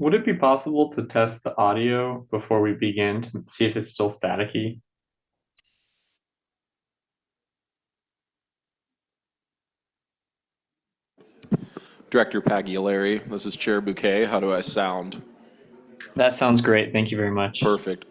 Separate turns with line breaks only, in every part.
Would it be possible to test the audio before we begin to see if it's still staticky?
Director Pagliolari, this is Chair Bouquet. How do I sound?
That sounds great. Thank you very much.
Perfect.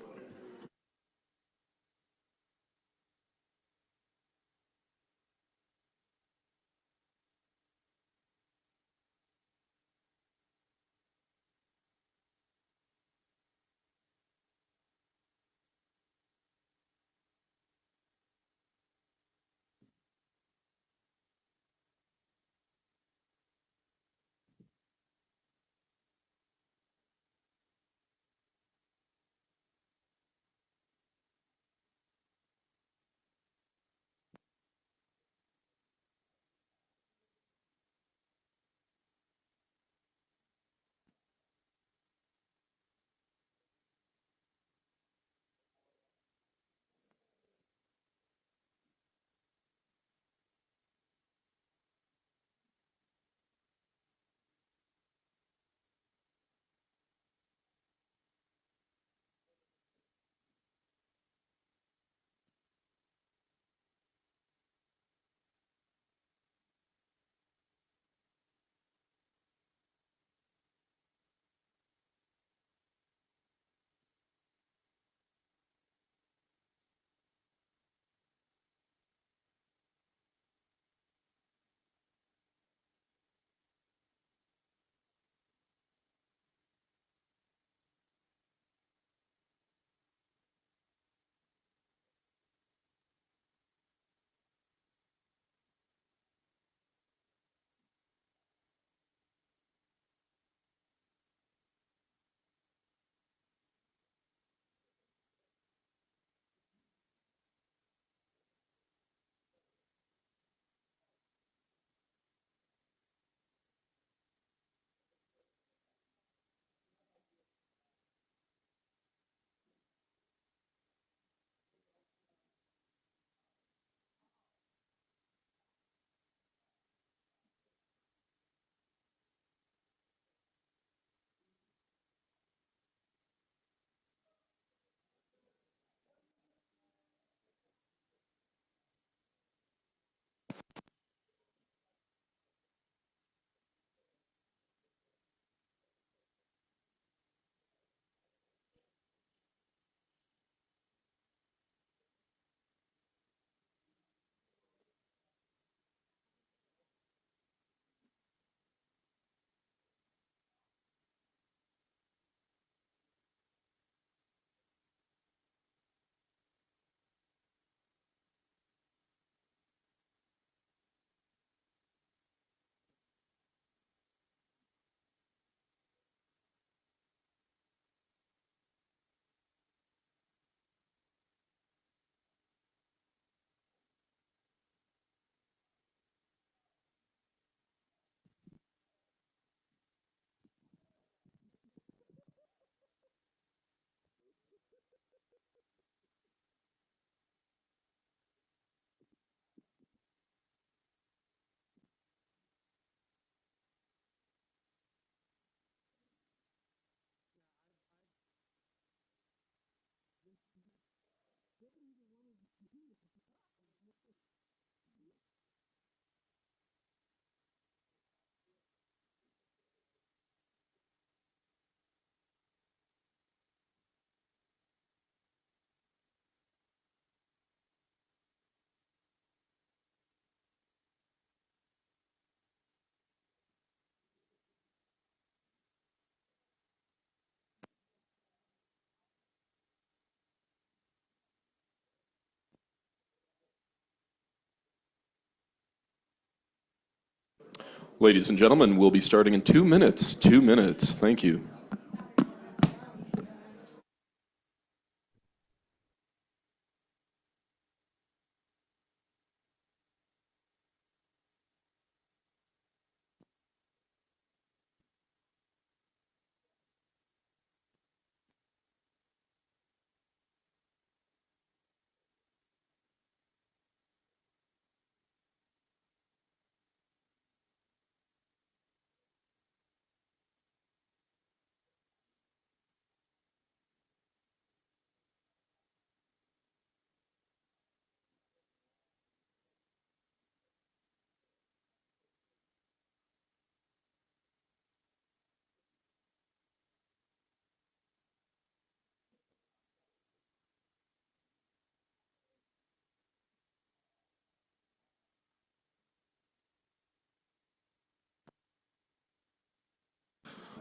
Ladies and gentlemen, we'll be starting in 2 minutes. 2 minutes. Thank you.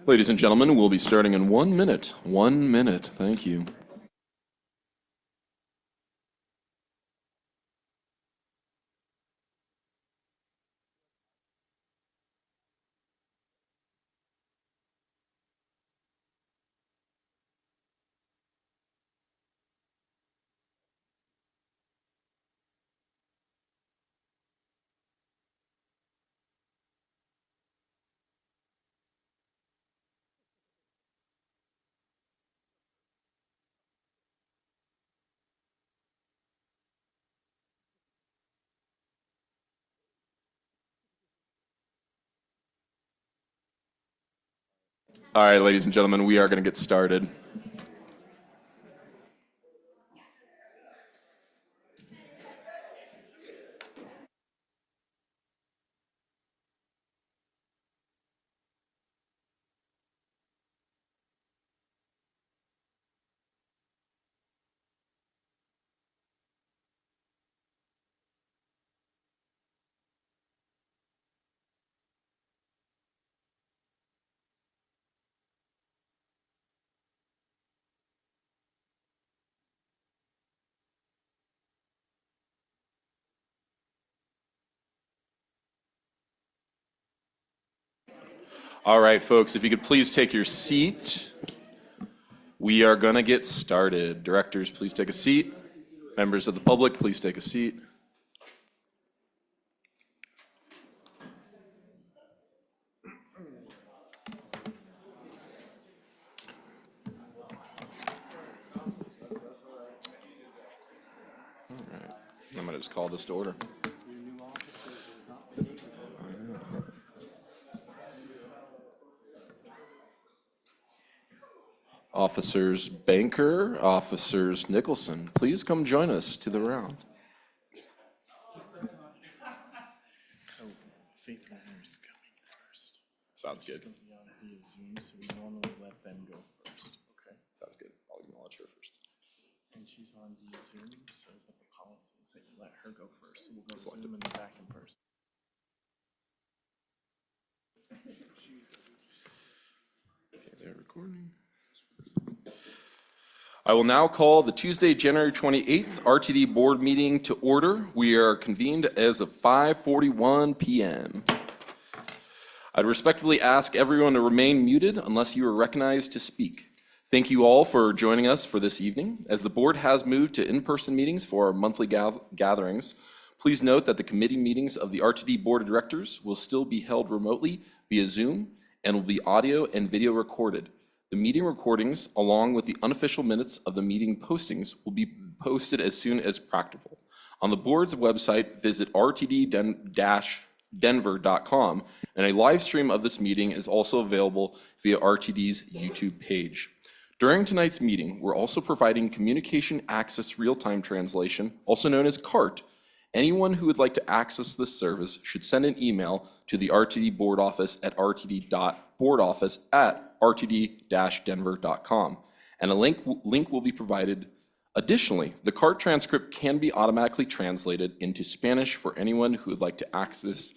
Ladies and gentlemen, we'll be starting in 1 minute. 1 minute. Thank you. All right, ladies and gentlemen, we are going to get started. All right, folks, if you could please take your seat. We are going to get started. Directors, please take a seat. Members of the public, please take a seat. All right. I'm going to just call this to order. Officers Banker, Officers Nicholson, please come join us to the round.
So Faith Warner's going first.
Sounds
She's
good.
going to be on via Zoom, so we normally let them go first, okay?
Sounds good. I'll acknowledge her first.
And she's on via Zoom, so what the policy is that you let her go first. So we'll go Zoom and then back in person.
Okay, they're recording. I will now call the Tuesday, January 28th RTD board meeting to order. We are convened as of 5:41 p.m. I'd respectfully ask everyone to remain muted unless you are recognized to speak. Thank you all for joining us for this evening. As the board has moved to in-person meetings for our monthly gatherings, please note that the committee meetings of the RTD Board of Directors will still be held remotely via Zoom and will be audio and video recorded. The meeting recordings, along with the unofficial minutes of the meeting postings, will be posted as soon as practicable. On the board's website, visit rtd-denver.com, and a live stream of this meeting is also available via RTD's YouTube page. During tonight's meeting, we're also providing Communication Access Real-Time Translation, also known as CART. Anyone who would like to access this service should send an email to the RTD board office at rtd.boardoffice@rtd-denver.com, and a link will be provided. Additionally, the CART transcript can be automatically translated into Spanish for anyone who would like access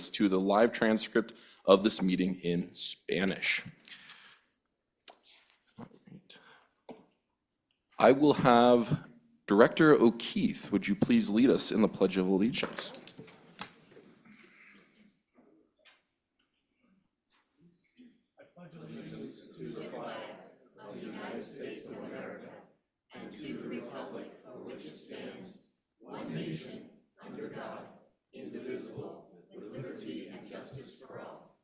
to the live transcript of this meeting in Spanish. I will have Director O'Keefe, would you please lead us in the Pledge of Allegiance? I pledge allegiance to the flag of the United States of America and to the republic for which it stands, one nation, under God, indivisible, with liberty and justice for all.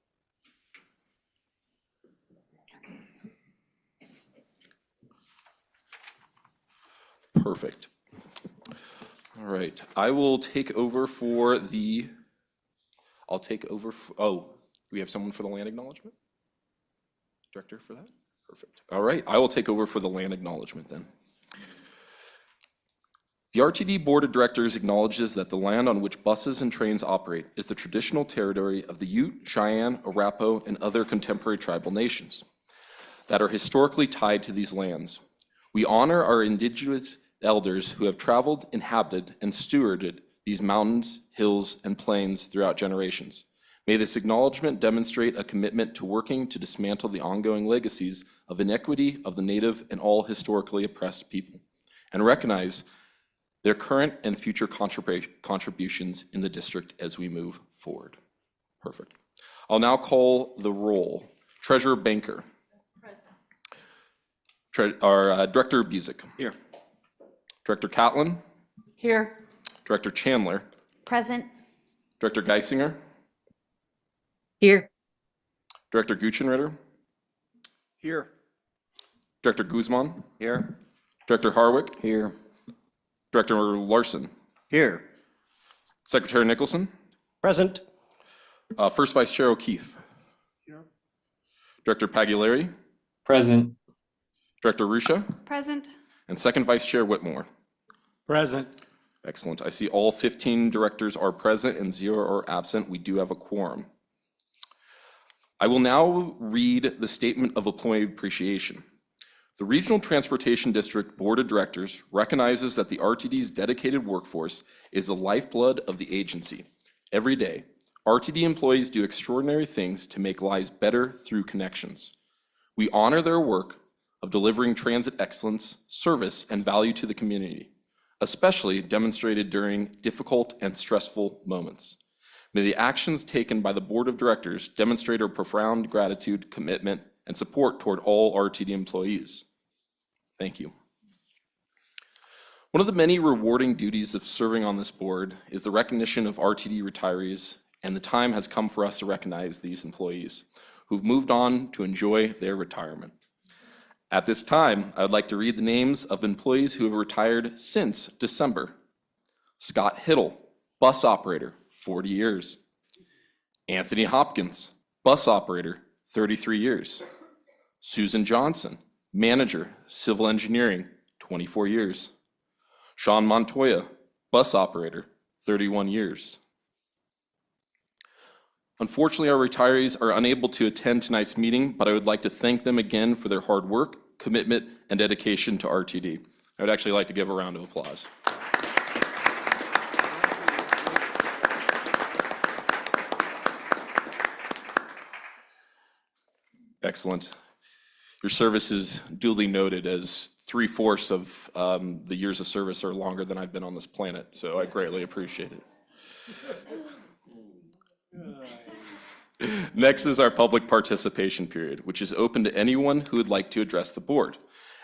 Perfect. All right, I will take over for the, do we have someone for the land acknowledgement? Director for that? Perfect. All right, I will take over for the land acknowledgement then. The RTD Board of Directors acknowledges that the land on which buses and trains operate is the traditional territory of the Ute, Cheyenne, Arapaho, and other contemporary tribal nations that are historically tied to these lands. We honor our indigenous elders who have traveled, inhabited, and stewarded these mountains, hills, and plains throughout generations. May this acknowledgement demonstrate a commitment to working to dismantle the ongoing legacies of inequity of the Native and all historically oppressed people, and recognize their current and future contributions in the district as we move forward. Perfect. I'll now call the roll. Treasurer Banker. Director Busick.
Here.
Director Catlin.
Here.
Director Chandler.
Present.
Director Geisinger.
Here.
Director Guchenritter.
Here.
Director Guzman.
Here.
Director Harwick.
Here.
Director Larson.
Here.
Secretary Nicholson.
Present.
First Vice Chair O'Keefe.
Here.
Director Pagliari.
Present.
Director Rusha.
Present.
And Second Vice Chair Whitmore.
Present.
Excellent. I see all 15 directors are present and 0 are absent. We do have a quorum. I will now read the Statement of Employee Appreciation. The Regional Transportation District Board of Directors recognizes that the RTD's dedicated workforce is the lifeblood of the agency. Every day, RTD employees do extraordinary things to make lives better through connections. We honor their work of delivering transit excellence, service, and value to the community, especially demonstrated during difficult and stressful moments. May the actions taken by the Board of Directors demonstrate our profound gratitude, commitment, and support toward all RTD employees. Thank you. One of the many rewarding duties of serving on this board is the recognition of RTD retirees, and the time has come for us to recognize these employees who've moved on to enjoy their retirement. At this time, I would like to read the names of employees who have retired since December. Scott Hiddle, bus operator, 40 years. Anthony Hopkins, bus operator, 33 years. Susan Johnson, manager, civil engineering, 24 years. Sean Montoya, bus operator, 31 years. Unfortunately, our retirees are unable to attend tonight's meeting, but I would like to thank them again for their hard work, commitment, and dedication to RTD. I would actually like to give a round of applause. Excellent. Your service is duly noted, as 3/4 of the years of service are longer than I've been on this planet, so I greatly appreciate it. Next is our public participation period, which is open to anyone who would like to address the board.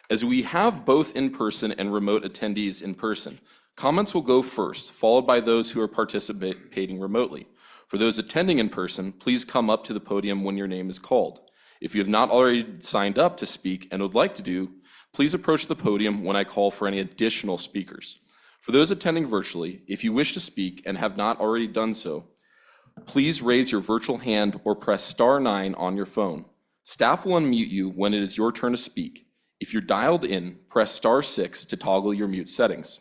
As we have both in-person and remote attendees in person, comments will go first, followed by those who are participating remotely. For those attending in person, please come up to the podium when your name is called. If you have not already signed up to speak and would like to do, please approach the podium when I call for any additional speakers. For those attending virtually, if you wish to speak and have not already done so, please raise your virtual hand or press *9 on your phone. Staff will unmute you when it is your turn to speak. If you're dialed in, press *6 to toggle your mute settings.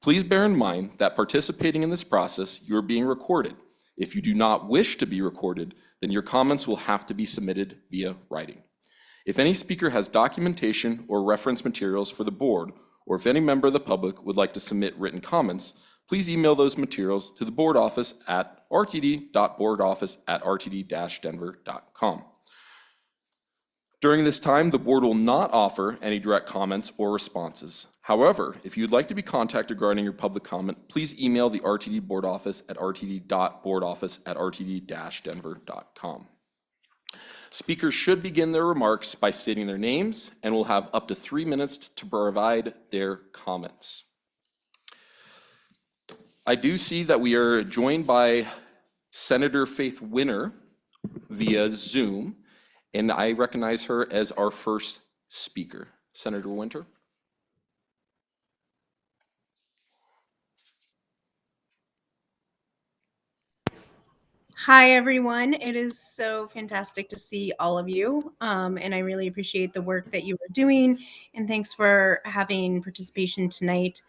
Please bear in mind that participating in this process, you are being recorded. If you do not wish to be recorded, then your comments will have to be submitted via writing. If any speaker has documentation or reference materials for the board, or if any member of the public would like to submit written comments, please email those materials to the board office at rtd.boardoffice@rtd-denver.com. During this time, the board will not offer any direct comments or responses. However, if you'd like to be contacted regarding your public comment, please email the RTD board office at rtd.boardoffice@rtd-denver.com. Speakers should begin their remarks by stating their names and will have up to 3 minutes to provide their comments. I do see that we are joined by Senator Faith Winter via Zoom, and I recognize her as our first speaker. Senator Winter.
Hi, everyone. It is so fantastic to see all of you, and I really appreciate the work that you are doing, and thanks for having participation tonight.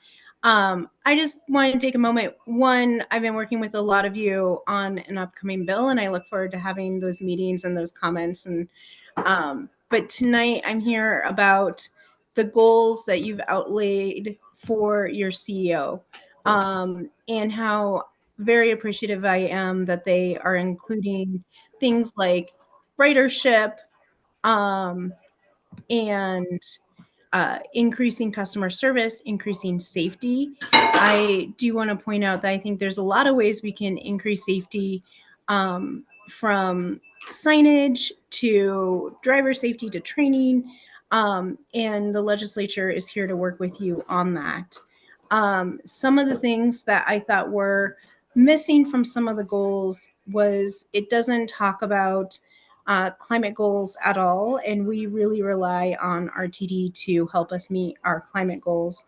I just want to take a moment. One, I've been working with a lot of you on an upcoming bill, and I look forward to having those meetings and those comments. And but tonight, I'm here about the goals that you've outlaid for your CEO, and how very appreciative I am that they are including things like ridership, and increasing customer service, increasing safety. I do want to point out that I think there's a lot of ways we can increase safety, from signage to driver safety to training. And the legislature is here to work with you on that. Some of the things that I thought were missing from some of the goals was it doesn't talk about climate goals at all, and we really rely on RTD to help us meet our climate goals.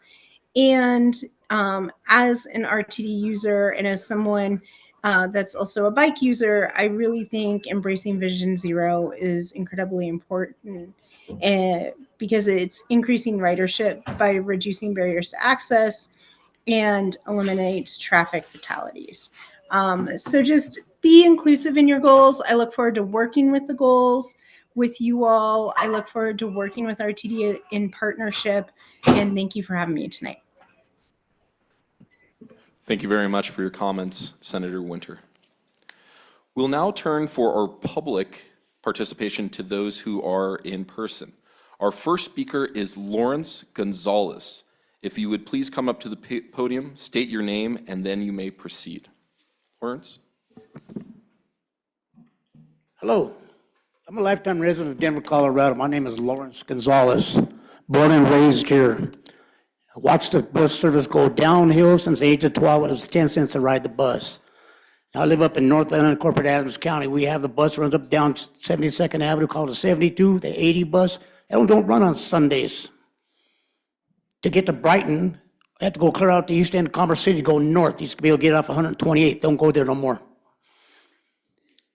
And as an RTD user and as someone that's also a bike user, I really think embracing Vision Zero is incredibly important, because it's increasing ridership by reducing barriers to access and eliminates traffic fatalities. So just be inclusive in your goals. I look forward to working with the goals with you all. I look forward to working with RTD in partnership, and thank you for having me tonight.
Thank you very much for your comments, Senator Winter. We'll now turn for our public participation to those who are in person. Our first speaker is Lawrence Gonzalez. If you would please come up to the podium, state your name, and then you may proceed. Lawrence?
Hello, I'm a lifetime resident of Denver, Colorado. My name is Lawrence Gonzalez, born and raised here. I watched the bus service go downhill since the age of 12 when it was 10 cents to ride the bus. Now I live up in North Island, corporate Adams County. We have the bus runs up down 72nd Avenue called the 72, the 80 bus. They don't run on Sundays. To get to Brighton, I have to go clear out the east end of Commerce City, go north. You used to be able to get off 128. Don't go there no more.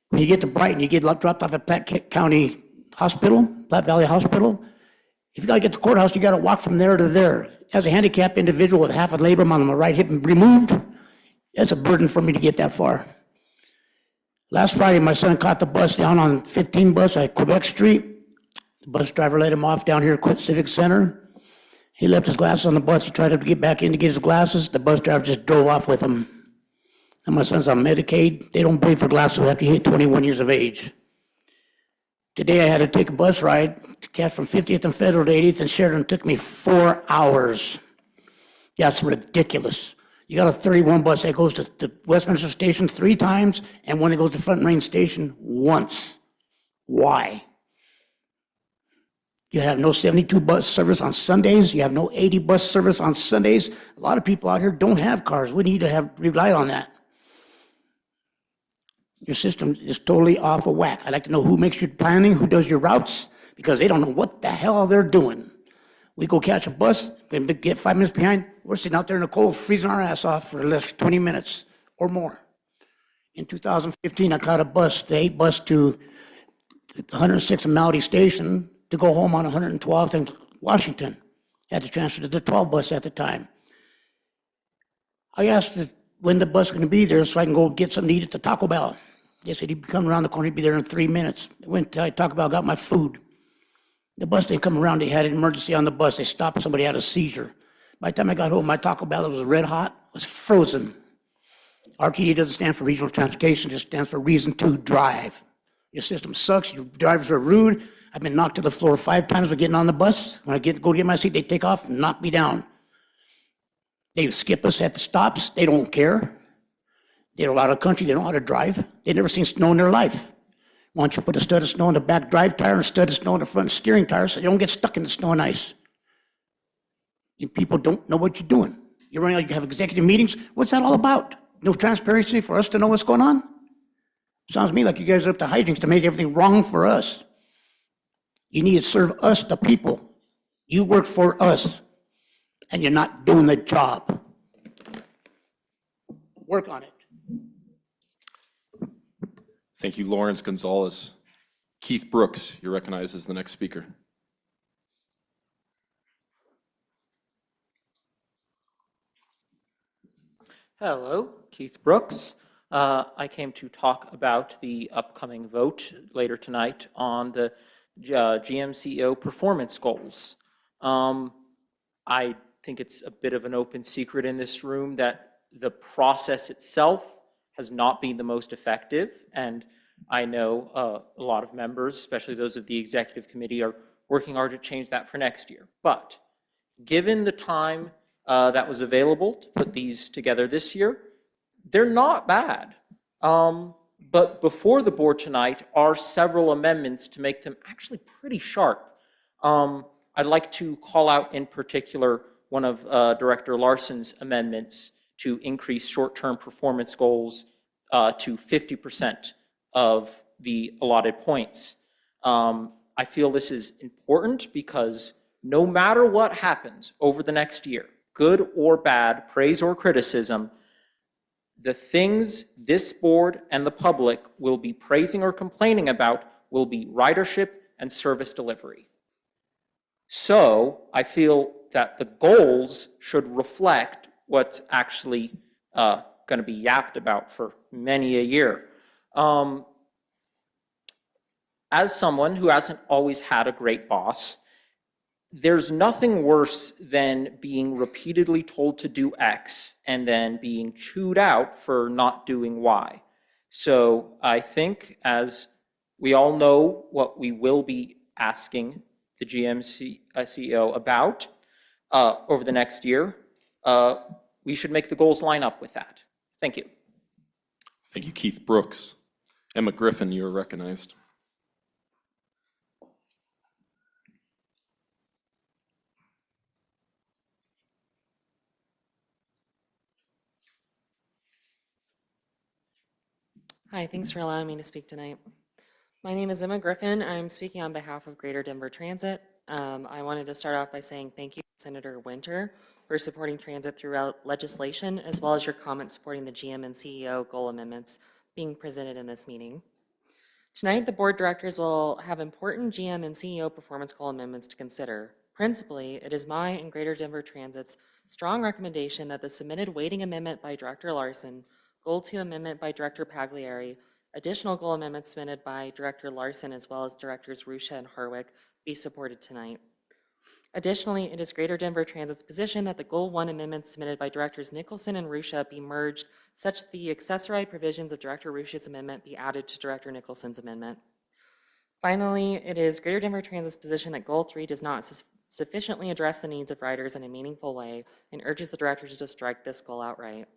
When you get to Brighton, you get dropped off at Platte County Hospital, Platte Valley Hospital. If you gotta get to the courthouse, you gotta walk from there to there. As a handicapped individual with half a labrum on my right hip removed, it's a burden for me to get that far. Last Friday, my son caught the bus down on 15 bus at Quebec Street. The bus driver let him off down here at Quit Civic Center. He left his glasses on the bus. He tried to get back in to get his glasses. The bus driver just drove off with him. And my son's on Medicaid. They don't pay for glasses after you hit 21 years of age. Today I had to take a bus ride to catch from 50th and Federal to 80th and Sheridan. It took me 4 hours. That's ridiculous. You got a 31 bus that goes to the Westminster Station 3 times and one that goes to Front Range Station once. Why? You have no 72 bus service on Sundays. You have no 80 bus service on Sundays. A lot of people out here don't have cars. We need to rely on that. Your system is totally off of whack. I'd like to know who makes your planning, who does your routes, because they don't know what the hell they're doing. We go catch a bus, and get 5 minutes behind. We're sitting out there in the cold, freezing our ass off for less 20 minutes or more. In 2015, I caught a bus, the 8 bus to 106 Malady Station to go home on 112th in Washington. Had to transfer to the 12 bus at the time. I asked when the bus was going to be there so I can go get something to eat at the Taco Bell. They said he'd come around the corner, he'd be there in 3 minutes. I went to Taco Bell, got my food. The bus didn't come around, they had an emergency on the bus. They stopped, somebody had a seizure. By the time I got home, my Taco Bell, it was red hot, was frozen. RTD doesn't stand for regional transportation, it just stands for reason to drive. Your system sucks, your drivers are rude. I've been knocked to the floor 5 times for getting on the bus. When I go to get my seat, they take off and knock me down. They skip us at the stops, they don't care. They're out of the country, they don't know how to drive. They've never seen snow in their life. Why don't you put a stud of snow in the back drive tire and a stud of snow in the front steering tire so you don't get stuck in the snow and ice? You people don't know what you're doing. You're running out, you have executive meetings. What's that all about? No transparency for us to know what's going on? Sounds to me like you guys are up to hijinks to make everything wrong for us. You need to serve us, the people. You work for us, and you're not doing the job. Work on it.
Thank you, Lawrence Gonzalez. Keith Brooks, you're recognized as the next speaker.
Hello, Keith Brooks. I came to talk about the upcoming vote later tonight on the GM CEO performance goals. I think it's a bit of an open secret in this room that the process itself has not been the most effective. And I know a lot of members, especially those of the executive committee, are working hard to change that for next year. But given the time that was available to put these together this year, they're not bad. But before the board tonight are several amendments to make them actually pretty sharp. I'd like to call out in particular one of Director Larson's amendments to increase short-term performance goals to 50% of the allotted points. I feel this is important because no matter what happens over the next year, good or bad, praise or criticism, the things this board and the public will be praising or complaining about will be ridership and service delivery. So I feel that the goals should reflect what's actually going to be yapped about for many a year. As someone who hasn't always had a great boss, there's nothing worse than being repeatedly told to do X and then being chewed out for not doing Y. So I think, as we all know what we will be asking the CEO about over the next year, we should make the goals line up with that. Thank you.
Thank you, Keith Brooks. Emma Griffin, you are recognized.
Hi, thanks for allowing me to speak tonight. My name is Emma Griffin. I'm speaking on behalf of Greater Denver Transit. I wanted to start off by saying thank you, Senator Winter, for supporting transit through legislation, as well as your comments supporting the GM and CEO goal amendments being presented in this meeting. Tonight, the board directors will have important GM and CEO performance goal amendments to consider. Principally, it is my and Greater Denver Transit's strong recommendation that the submitted weighting amendment by Director Larson, Goal 2 amendment by Director Pagliari, additional goal amendments submitted by Director Larson as well as Directors Ruscha and Harwick be supported tonight. Additionally, it is Greater Denver Transit's position that the Goal 1 amendments submitted by Directors Nicholson and Ruscha be merged such that the accessory provisions of Director Ruscha's amendment be added to Director Nicholson's amendment. Finally, it is Greater Denver Transit's position that Goal 3 does not sufficiently address the needs of riders in a meaningful way and urges the directors to strike this goal outright.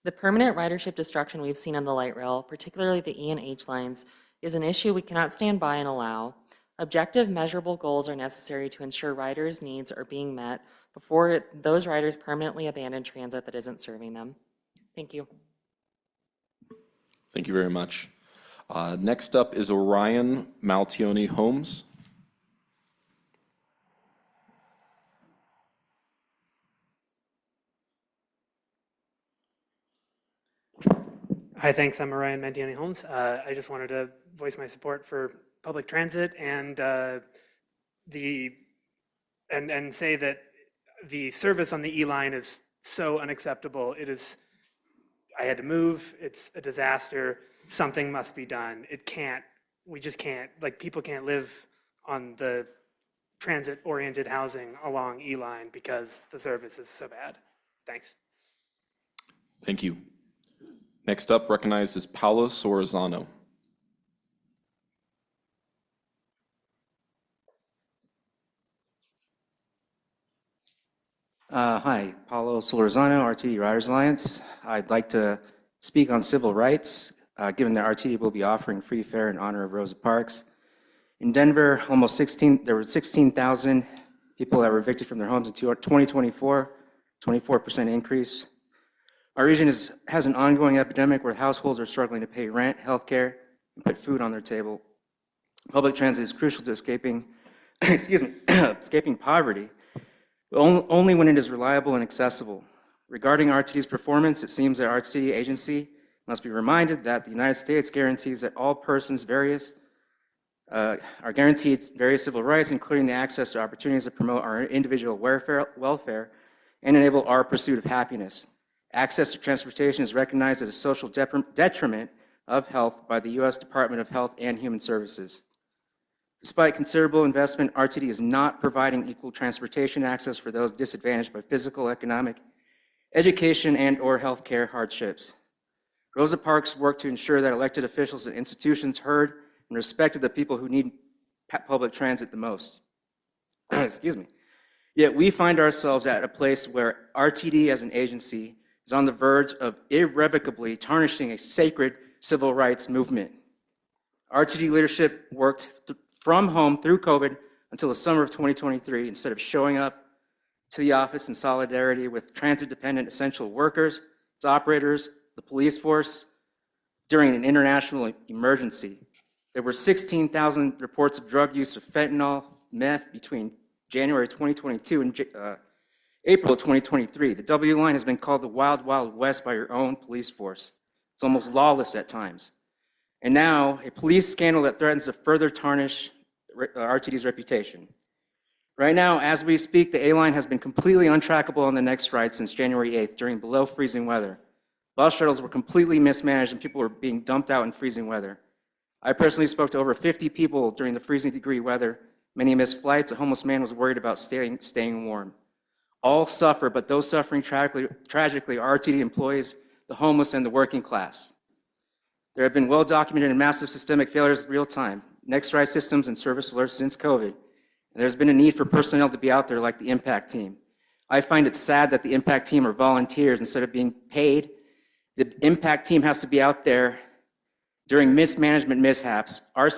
The permanent ridership destruction we've seen on the light rail, particularly the E and H lines, is an issue we cannot stand by and allow. Objective, measurable goals are necessary to ensure riders' needs are being met before those riders permanently abandon transit that isn't serving them. Thank you.
Thank you very much. Next up is Orion Maltioni Holmes.
Hi, thanks. I'm Orion Mantiani Holmes. I just wanted to voice my support for public transit and say that the service on the E-line is so unacceptable. It is. I had to move. It's a disaster. Something must be done. It can't. We just can't. Like, people can't live on the transit-oriented housing along E-line because the service is so bad. Thanks.
Thank you. Next up, recognized is Paolo Sorzano.
Hi, Paulo Solorzano, RTD Riders Alliance. I'd like to speak on civil rights, given that RTD will be offering free fare in honor of Rosa Parks. In Denver, there were 16,000 people that were evicted from their homes in 2024, 24% increase. Our region has an ongoing epidemic where households are struggling to pay rent, healthcare, and put food on their table. Public transit is crucial to escaping poverty, but only when it is reliable and accessible. Regarding RTD's performance, it seems that RTD agency must be reminded that the United States guarantees that all persons are guaranteed various civil rights, including the access to opportunities that promote our individual welfare and enable our pursuit of happiness. Access to transportation is recognized as a social detriment of health by the U.S. Department of Health and Human Services. Despite considerable investment, RTD is not providing equal transportation access for those disadvantaged by physical, economic, education, and/or healthcare hardships. Rosa Parks worked to ensure that elected officials and institutions heard and respected the people who need public transit the most. Excuse me. Yet we find ourselves at a place where RTD as an agency is on the verge of irrevocably tarnishing a sacred civil rights movement. RTD leadership worked from home through COVID until the summer of 2023 instead of showing up to the office in solidarity with transit-dependent essential workers, its operators, the police force during an international emergency. There were 16,000 reports of drug use of fentanyl, meth between January 2022 and April 2023. The W line has been called the Wild Wild West by your own police force. It's almost lawless at times. And now, a police scandal that threatens to further tarnish RTD's reputation. Right now, as we speak, the A line has been completely untrackable on the next ride since January 8th during below freezing weather. Bus shuttles were completely mismanaged and people were being dumped out in freezing weather. I personally spoke to over 50 people during the freezing degree weather. Many missed flights. A homeless man was worried about staying warm. All suffer, but those suffering tragically are RTD employees, the homeless, and the working class. There have been well-documented and massive systemic failures in real time, next ride systems and service alerts since COVID. And there's been a need for personnel to be out there like the impact team. I find it sad that the impact team are volunteers instead of being paid. The impact team has to be out there during mismanagement mishaps. While our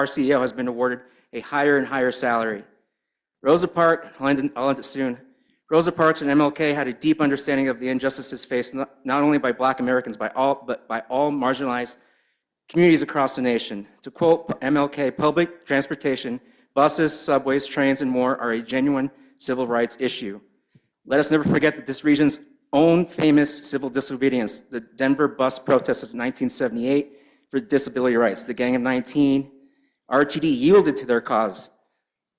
CEO has been awarded a higher and higher salary. Rosa Parks, I'll end it soon. Rosa Parks and MLK had a deep understanding of the injustices faced not only by Black Americans, but by all marginalized communities across the nation. To quote MLK, public transportation, buses, subways, trains, and more are a genuine civil rights issue. Let us never forget that this region's own famous civil disobedience, the Denver bus protests of 1978 for disability rights, the Gang of 19, RTD yielded to their cause.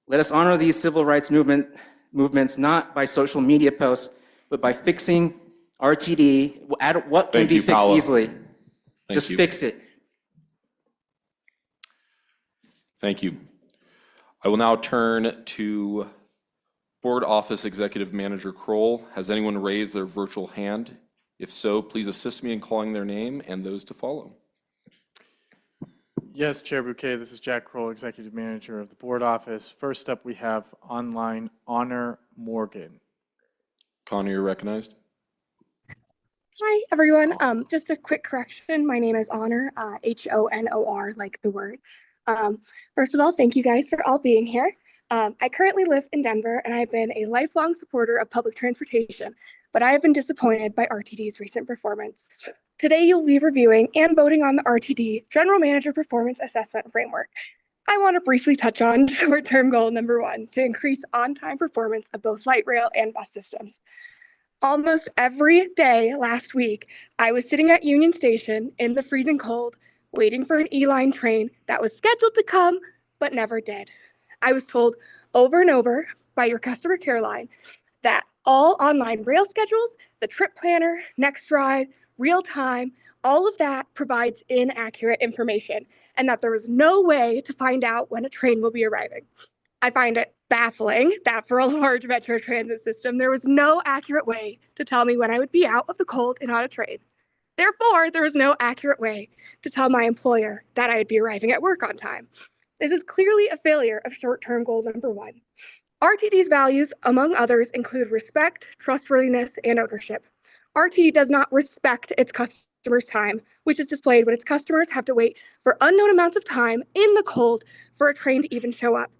Let us honor these civil rights movements not by social media posts, but by fixing RTD at what can be fixed easily. Just fix it.
Thank you. I will now turn to Board Office Executive Manager Kroll. Has anyone raised their virtual hand? If so, please assist me in calling their name and those to follow.
Yes, Chair Bouquet, this is Jack Kroll, Executive Manager of the Board Office. First up, we have online Honor Morgan.
Connor, you're recognized.
Hi, everyone. Just a quick correction. My name is Honor, Honor, like the word. First of all, thank you guys for all being here. I currently live in Denver, and I've been a lifelong supporter of public transportation, but I have been disappointed by RTD's recent performance. Today, you'll be reviewing and voting on the RTD General Manager Performance Assessment Framework. I want to briefly touch on short-term goal number 1, to increase on-time performance of both light rail and bus systems. Almost every day last week, I was sitting at Union Station in the freezing cold, waiting for an E-line train that was scheduled to come, but never did. I was told over and over by your customer care line that all online rail schedules, the trip planner, next ride, real time, all of that provides inaccurate information, and that there is no way to find out when a train will be arriving. I find it baffling that for a large metro transit system, there was no accurate way to tell me when I would be out of the cold and on a train. Therefore, there was no accurate way to tell my employer that I would be arriving at work on time. This is clearly a failure of short-term goal number 1. RTD's values, among others, include respect, trustworthiness, and ownership. RTD does not respect its customers' time, which is displayed when its customers have to wait for unknown amounts of time in the cold for a train to even show up.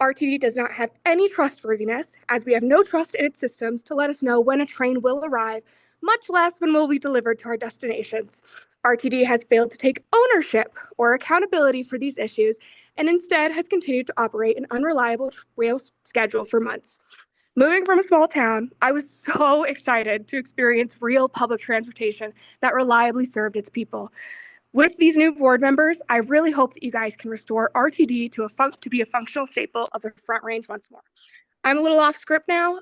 RTD does not have any trustworthiness, as we have no trust in its systems to let us know when a train will arrive, much less when will be delivered to our destinations. RTD has failed to take ownership or accountability for these issues, and instead has continued to operate an unreliable rail schedule for months. Moving from a small town, I was so excited to experience real public transportation that reliably served its people. With these new board members, I really hope that you guys can restore RTD to be a functional staple of the Front Range once more. I'm a little off script now.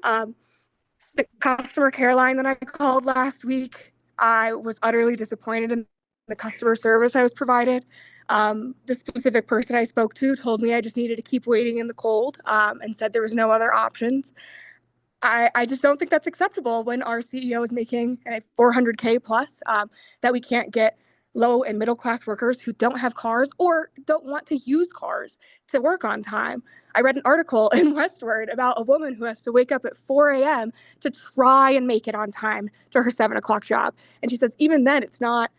The customer care line that I called last week, I was utterly disappointed in the customer service I was provided. The specific person I spoke to told me I just needed to keep waiting in the cold and said there was no other options. I just don't think that's acceptable when our CEO is making 400K plus, that we can't get low and middle class workers who don't have cars or don't want to use cars to work on time. I read an article in Westward about a woman who has to wake up at 4 a.m. to try and make it on time to her 7 o'clock job. And she says, even then, it's not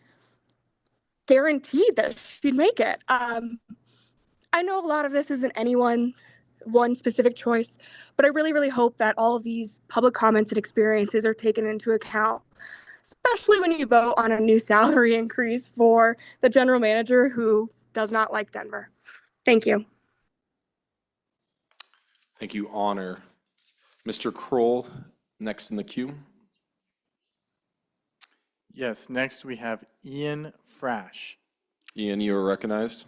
guaranteed that she'd make it. I know a lot of this isn't one specific choice, but I really, really hope that all of these public comments and experiences are taken into account, especially when you vote on a new salary increase for the general manager who does not like Denver. Thank you.
Thank you, Honor. Mr. Kroll, next in the queue.
Yes, next we have Ian Frash.
Ian, you are recognized.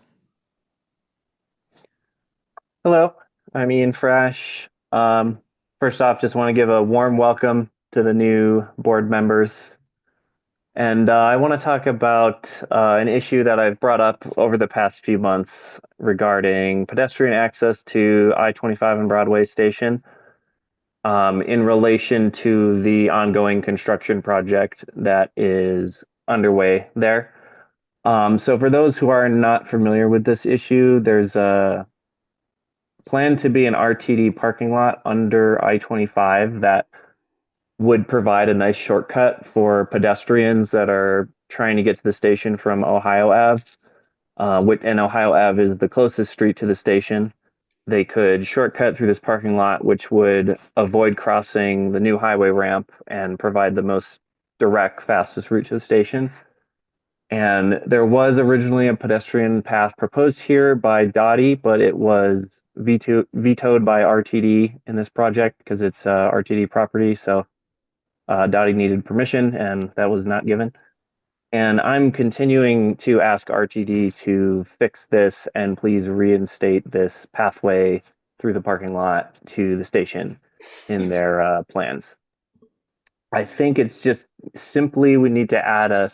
Hello, I'm Ian Frash. First off, just want to give a warm welcome to the new board members. And I want to talk about an issue that I've brought up over the past few months regarding pedestrian access to I-25 and Broadway Station in relation to the ongoing construction project that is underway there. So for those who are not familiar with this issue, there's a plan to be an RTD parking lot under I-25 that would provide a nice shortcut for pedestrians that are trying to get to the station from Ohio Ave. And Ohio Ave is the closest street to the station. They could shortcut through this parking lot, which would avoid crossing the new highway ramp and provide the most direct, fastest route to the station. And there was originally a pedestrian path proposed here by Dottie, but it was vetoed by RTD in this project because it's RTD property. So Dottie needed permission and that was not given. And I'm continuing to ask RTD to fix this and please reinstate this pathway through the parking lot to the station in their plans. I think it's just simply we need to add a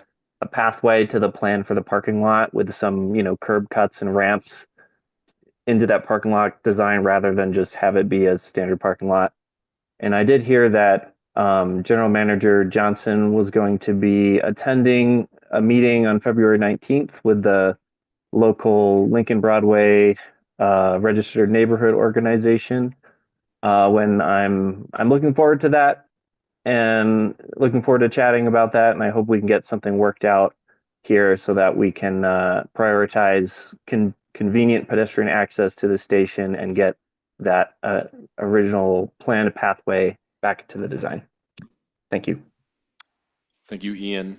pathway to the plan for the parking lot with some, curb cuts and ramps into that parking lot design rather than just have it be a standard parking lot. And I did hear that General Manager Johnson was going to be attending a meeting on February 19th with the local Lincoln Broadway registered neighborhood organization. When I'm looking forward to that and looking forward to chatting about that. And I hope we can get something worked out here so that we can prioritize convenient pedestrian access to the station and get that original planned pathway back to the design. Thank you.
Thank you, Ian.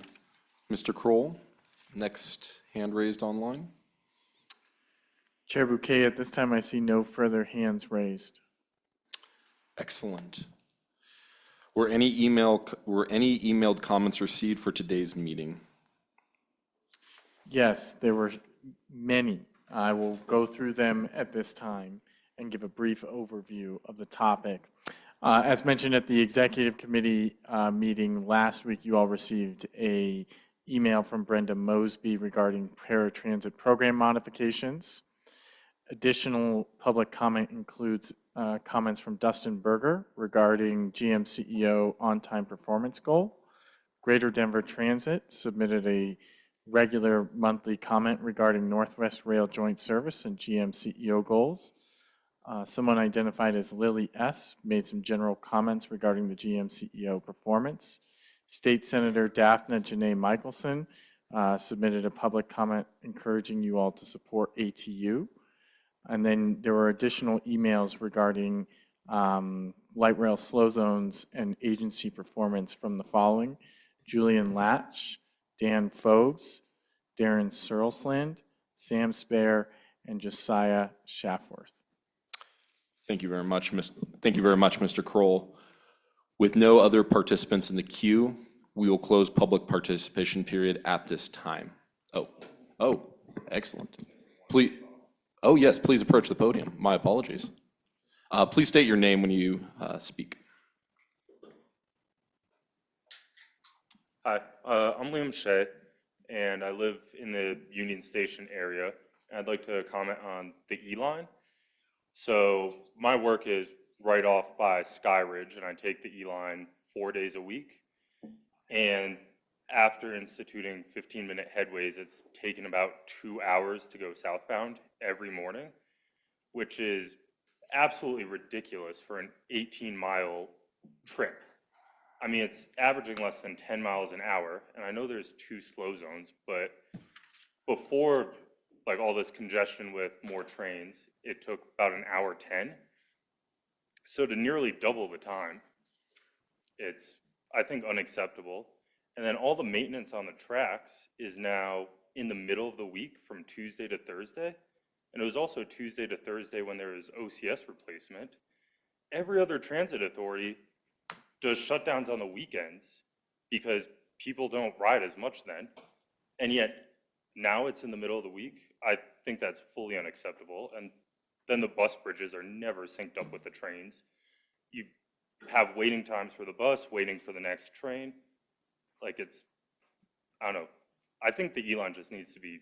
Mr. Kroll, next hand raised online.
Chair Bouquet, at this time I see no further hands raised.
Excellent. Were any emailed comments received for today's meeting?
Yes, there were many. I will go through them at this time and give a brief overview of the topic. As mentioned at the executive committee meeting last week, you all received an email from Brenda Mosby regarding paratransit program modifications. Additional public comment includes comments from Dustin Berger regarding GM CEO on-time performance goal. Greater Denver Transit submitted a regular monthly comment regarding Northwest Rail joint service and GM CEO goals. Someone identified as Lily S. made some general comments regarding the GM CEO performance. State Senator Daphne Janae Michelson submitted a public comment encouraging you all to support ATU. And then there were additional emails regarding light rail slow zones and agency performance from the following: Julian Latch, Dan Phobes, Darren Searlsland, Sam Spare, and Josiah Schaffworth.
Thank you very much, Mr. Kroll. With no other participants in the queue, we will close public participation period at this time. Oh, excellent. Please. Oh, yes, please approach the podium. My apologies. Please state your name when you speak.
Hi, I'm Liam Shea, and I live in the Union Station area. And I'd like to comment on the E-line. So my work is right off by Skyridge, and I take the E-line 4 days a week. And after instituting 15-minute headways, it's taken about 2 hours to go southbound every morning, which is absolutely ridiculous for an 18-mile trip. I mean, it's averaging less than 10 miles an hour, and I know there's 2 slow zones, but before like all this congestion with more trains, it took about an hour 10. So to nearly double the time, it's, I think, unacceptable. And then all the maintenance on the tracks is now in the middle of the week from Tuesday to Thursday. And it was also Tuesday to Thursday when there was OCS replacement. Every other transit authority does shutdowns on the weekends because people don't ride as much then. And yet now it's in the middle of the week. I think that's fully unacceptable. And then the bus bridges are never synced up with the trains. You have waiting times for the bus, waiting for the next train. Like it's, I don't know. I think the E-line just needs to be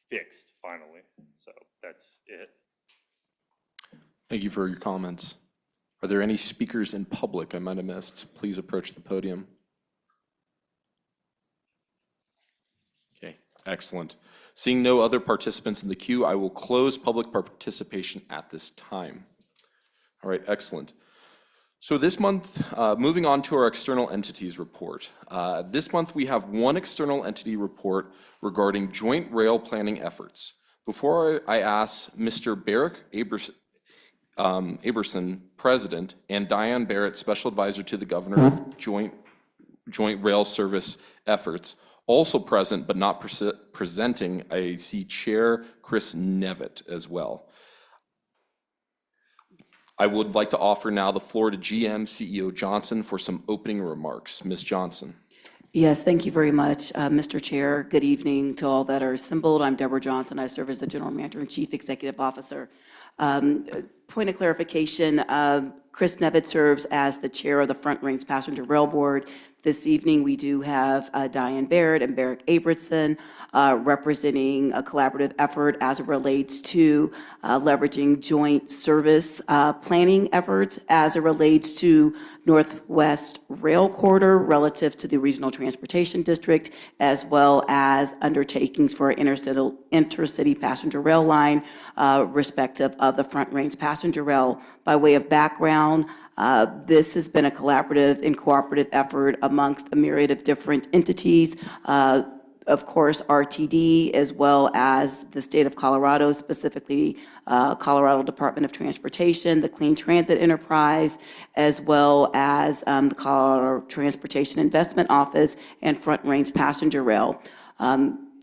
fixed finally. So that's it.
Thank you for your comments. Are there any speakers in public I might have missed? Please approach the podium. Okay, excellent. Seeing no other participants in the queue, I will close public participation at this time. All right, excellent. So this month, moving on to our external entities report. This month we have one external entity report regarding joint rail planning efforts. Before I ask Mr. Barrick Aberson, President, and Diane Barrett, Special Advisor to the Governor of Joint Rail Service Efforts, also present but not presenting, I see Chair Chris Nevitt as well. I would like to offer now the floor to GM CEO Johnson for some opening remarks. Ms. Johnson.
Yes, thank you very much, Mr. Chair. Good evening to all that are assembled. I'm Deborah Johnson. I serve as the General Manager and Chief Executive Officer. Point of clarification, Chris Nevitt serves as the Chair of the Front Range Passenger Rail Board. This evening, we do have Diane Barrett and Barrick Aberson representing a collaborative effort as it relates to leveraging joint service planning efforts as it relates to Northwest Rail Corridor relative to the Regional Transportation District, as well as undertakings for intercity passenger rail line, respective of the Front Range Passenger Rail. By way of background, this has been a collaborative and cooperative effort amongst a myriad of different entities. Of course, RTD, as well as the state of Colorado, specifically Colorado Department of Transportation, the Clean Transit Enterprise, as well as the Colorado Transportation Investment Office and Front Range Passenger Rail.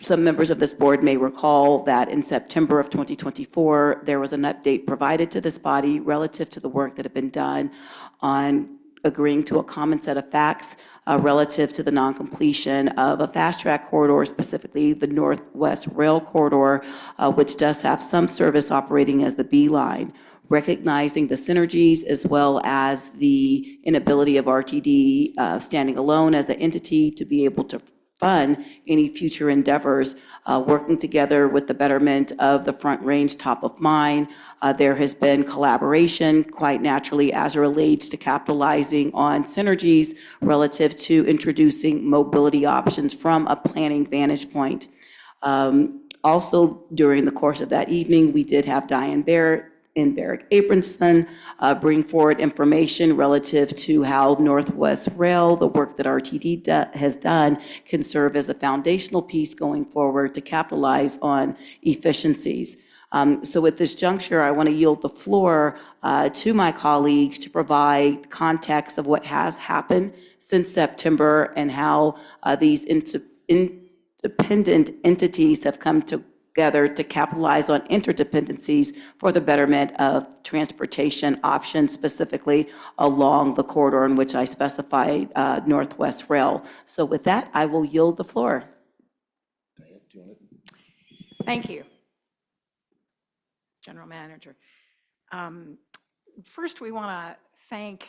Some members of this board may recall that in September of 2024, there was an update provided to this body relative to the work that had been done on agreeing to a common set of facts relative to the non-completion of a fast-track corridor, specifically the Northwest Rail Corridor, which does have some service operating as the B line. Recognizing the synergies as well as the inability of RTD standing alone as an entity to be able to fund any future endeavors, working together with the betterment of the Front Range top of mind. There has been collaboration quite naturally as it relates to capitalizing on synergies relative to introducing mobility options from a planning vantage point. Also, during the course of that evening, we did have Diane Barrett and Barrick Aberson bring forward information relative to how Northwest Rail, the work that RTD has done, can serve as a foundational piece going forward to capitalize on efficiencies. So at this juncture, I want to yield the floor to my colleagues to provide context of what has happened since September and how these independent entities have come together to capitalize on interdependencies for the betterment of transportation options, specifically along the corridor in which I specified Northwest Rail. So with that, I will yield the floor.
Thank you, General Manager. First, we want to thank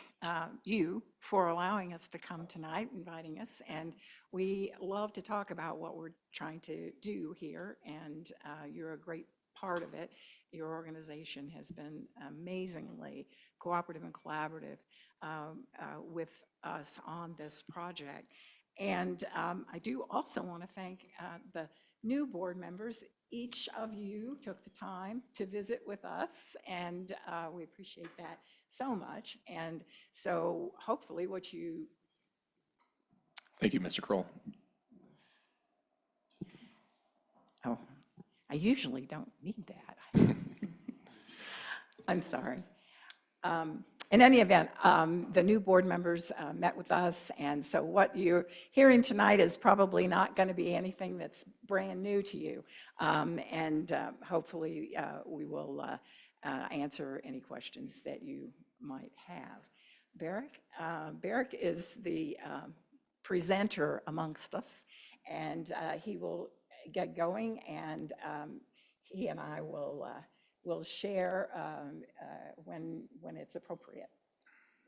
you for allowing us to come tonight, inviting us, and we love to talk about what we're trying to do here, and you're a great part of it. Your organization has been amazingly cooperative and collaborative with us on this project. And I do also want to thank the new board members. Each of you took the time to visit with us, and we appreciate that so much. And so hopefully what you...
Thank you, Mr. Kroll.
Oh, I usually don't need that. I'm sorry. In any event, the new board members met with us, and so what you're hearing tonight is probably not going to be anything that's brand new to you. And hopefully we will answer any questions that you might have. Barrick is the presenter amongst us, and he will get going, and he and I will share when it's appropriate.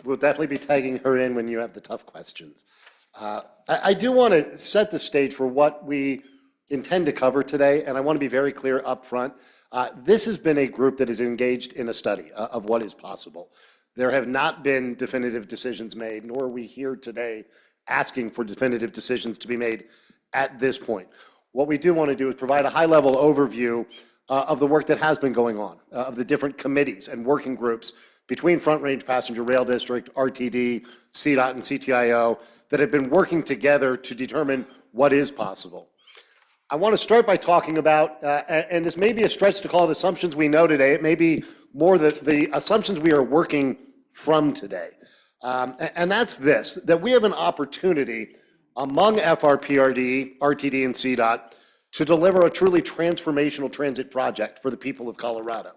We'll definitely be tagging her in when you have the tough questions. I do want to set the stage for what we intend to cover today, and I want to be very clear up front. This has been a group that is engaged in a study of what is possible. There have not been definitive decisions made, nor are we here today asking for definitive decisions to be made at this point. What we do want to do is provide a high-level overview of the work that has been going on, of the different committees and working groups between Front Range Passenger Rail District, RTD, CDOT, and CTIO that have been working together to determine what is possible. I want to start by talking about, and this may be a stretch to call it assumptions we know today, it may be more the assumptions we are working from today. And that's this, that we have an opportunity among FRPRD, RTD, and CDOT to deliver a truly transformational transit project for the people of Colorado.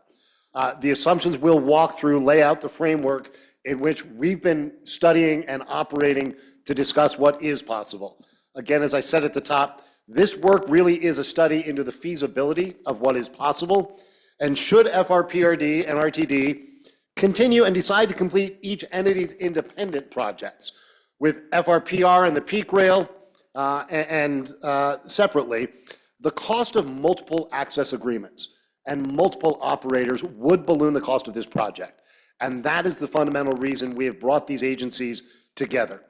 The assumptions we'll walk through lay out the framework in which we've been studying and operating to discuss what is possible. Again, as I said at the top, this work really is a study into the feasibility of what is possible, and should FRPRD and RTD continue and decide to complete each entity's independent projects, with FRPR and the Peak Rail and separately, the cost of multiple access agreements and multiple operators would balloon the cost of this project. And that is the fundamental reason we have brought these agencies together.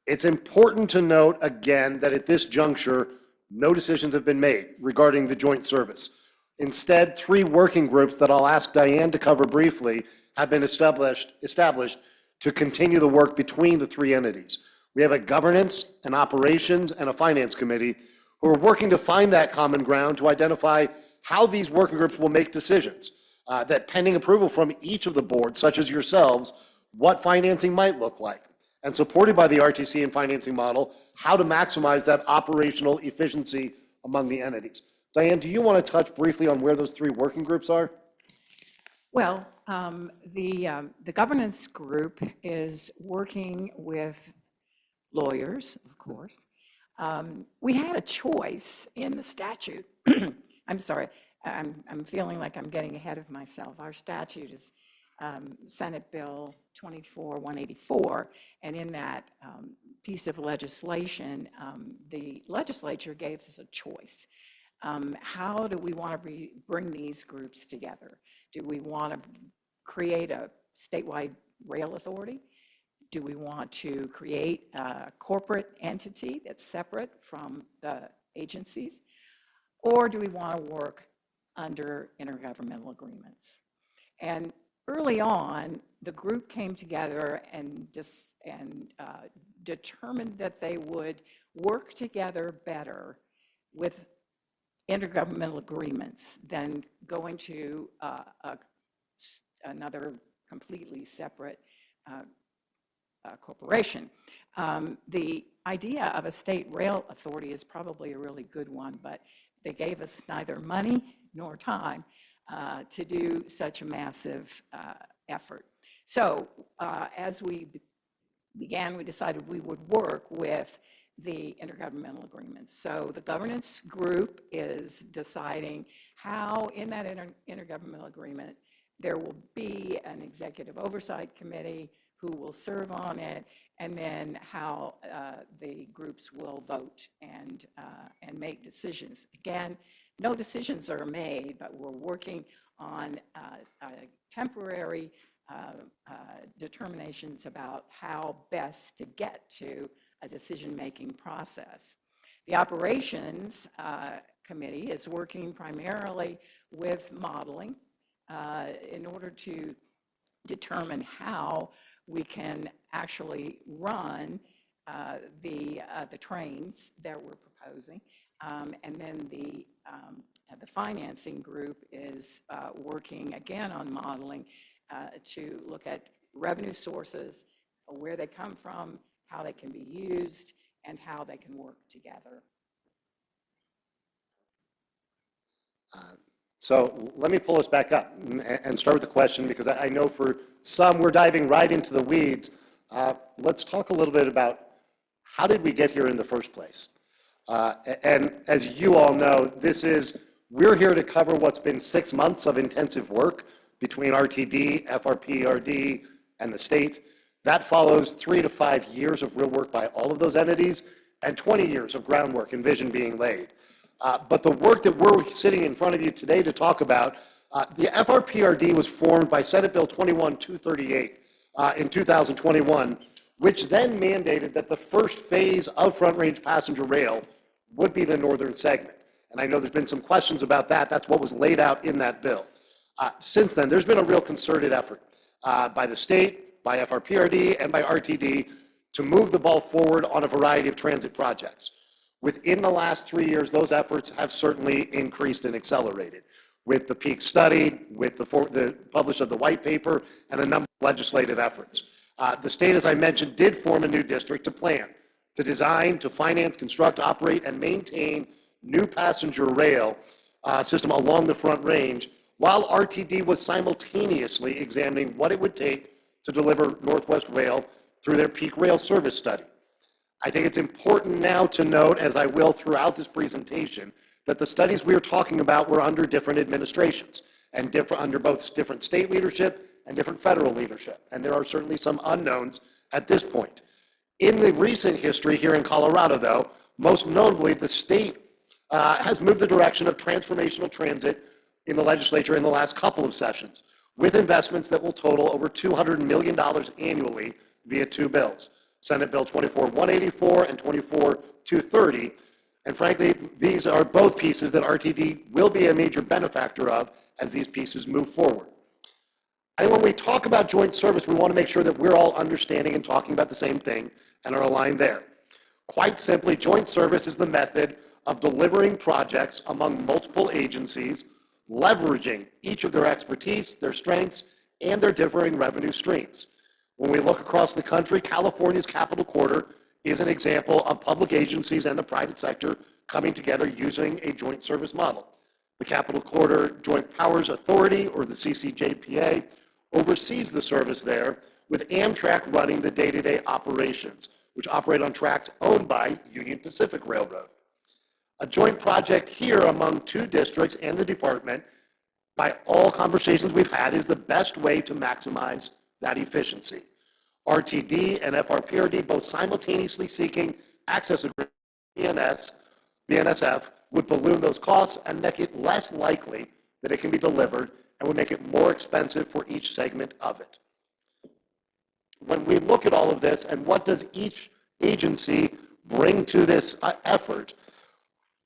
It's important to note again that at this juncture, no decisions have been made regarding the joint service. Instead, 3 working groups that I'll ask Diane to cover briefly have been established to continue the work between the 3 entities. We have a governance, an operations, and a finance committee who are working to find that common ground to identify how these working groups will make decisions, that pending approval from each of the boards, such as yourselves, what financing might look like, and supported by the RTC and financing model, how to maximize that operational efficiency among the entities. Diane, do you want to touch briefly on where those 3 working groups are?
Well, the governance group is working with lawyers, of course. We had a choice in the statute. I'm sorry, I'm feeling like I'm getting ahead of myself. Our statute is Senate Bill 24-184, and in that piece of legislation, the legislature gave us a choice. How do we want to bring these groups together? Do we want to create a statewide rail authority? Do we want to create a corporate entity that's separate from the agencies? Or do we want to work under intergovernmental agreements? And early on, the group came together and determined that they would work together better with intergovernmental agreements than going to another completely separate corporation. The idea of a state rail authority is probably a really good one, but they gave us neither money nor time to do such a massive effort. So as we began, we decided we would work with the intergovernmental agreements. So the governance group is deciding how in that intergovernmental agreement there will be an executive oversight committee who will serve on it, and then how the groups will vote and make decisions. Again, no decisions are made, but we're working on temporary determinations about how best to get to a decision-making process. The Operations Committee is working primarily with modeling in order to determine how we can actually run the trains that we're proposing. And then the financing group is working again on modeling to look at revenue sources, where they come from, how they can be used, and how they can work together.
So let me pull us back up and start with the question, because I know for some we're diving right into the weeds. Let's talk a little bit about how did we get here in the first place? And as you all know, we're here to cover what's been 6 months of intensive work between RTD, FRPRD, and the state. That follows 3 to 5 years of real work by all of those entities and 20 years of groundwork and vision being laid. But the work that we're sitting in front of you today to talk about, the FRPRD was formed by Senate Bill 21238 in 2021, which then mandated that the first phase of Front Range Passenger Rail would be the northern segment. And I know there's been some questions about that. That's what was laid out in that bill. Since then, there's been a real concerted effort by the state, by FRPRD, and by RTD to move the ball forward on a variety of transit projects. Within the last 3 years, those efforts have certainly increased and accelerated with the peak study, with the publish of the white paper, and a number of legislative efforts. The state, as I mentioned, did form a new district to plan, to design, to finance, construct, operate, and maintain new passenger rail system along the Front Range, while RTD was simultaneously examining what it would take to deliver Northwest Rail through their peak rail service study. I think it's important now to note, as I will throughout this presentation, that the studies we are talking about were under different administrations and under both different state leadership and different federal leadership. And there are certainly some unknowns at this point. In the recent history here in Colorado, though, most notably, the state has moved the direction of transformational transit in the legislature in the last couple of sessions, with investments that will total over $200 million annually via 2 bills, Senate Bill 24184 and 24230. And frankly, these are both pieces that RTD will be a major benefactor of as these pieces move forward. And when we talk about joint service, we want to make sure that we're all understanding and talking about the same thing and are aligned there. Quite simply, joint service is the method of delivering projects among multiple agencies, leveraging each of their expertise, their strengths, and their differing revenue streams. When we look across the country, California's Capital Corridor is an example of public agencies and the private sector coming together using a joint service model. The Capital Corridor Joint Powers Authority, or the CCJPA, oversees the service there, with Amtrak running the day-to-day operations, which operate on tracks owned by Union Pacific Railroad. A joint project here among 2 districts and the department, by all conversations we've had, is the best way to maximize that efficiency. RTD and FRPRD both simultaneously seeking access agreements, BNSF would balloon those costs and make it less likely that it can be delivered and would make it more expensive for each segment of it. When we look at all of this and what does each agency bring to this effort,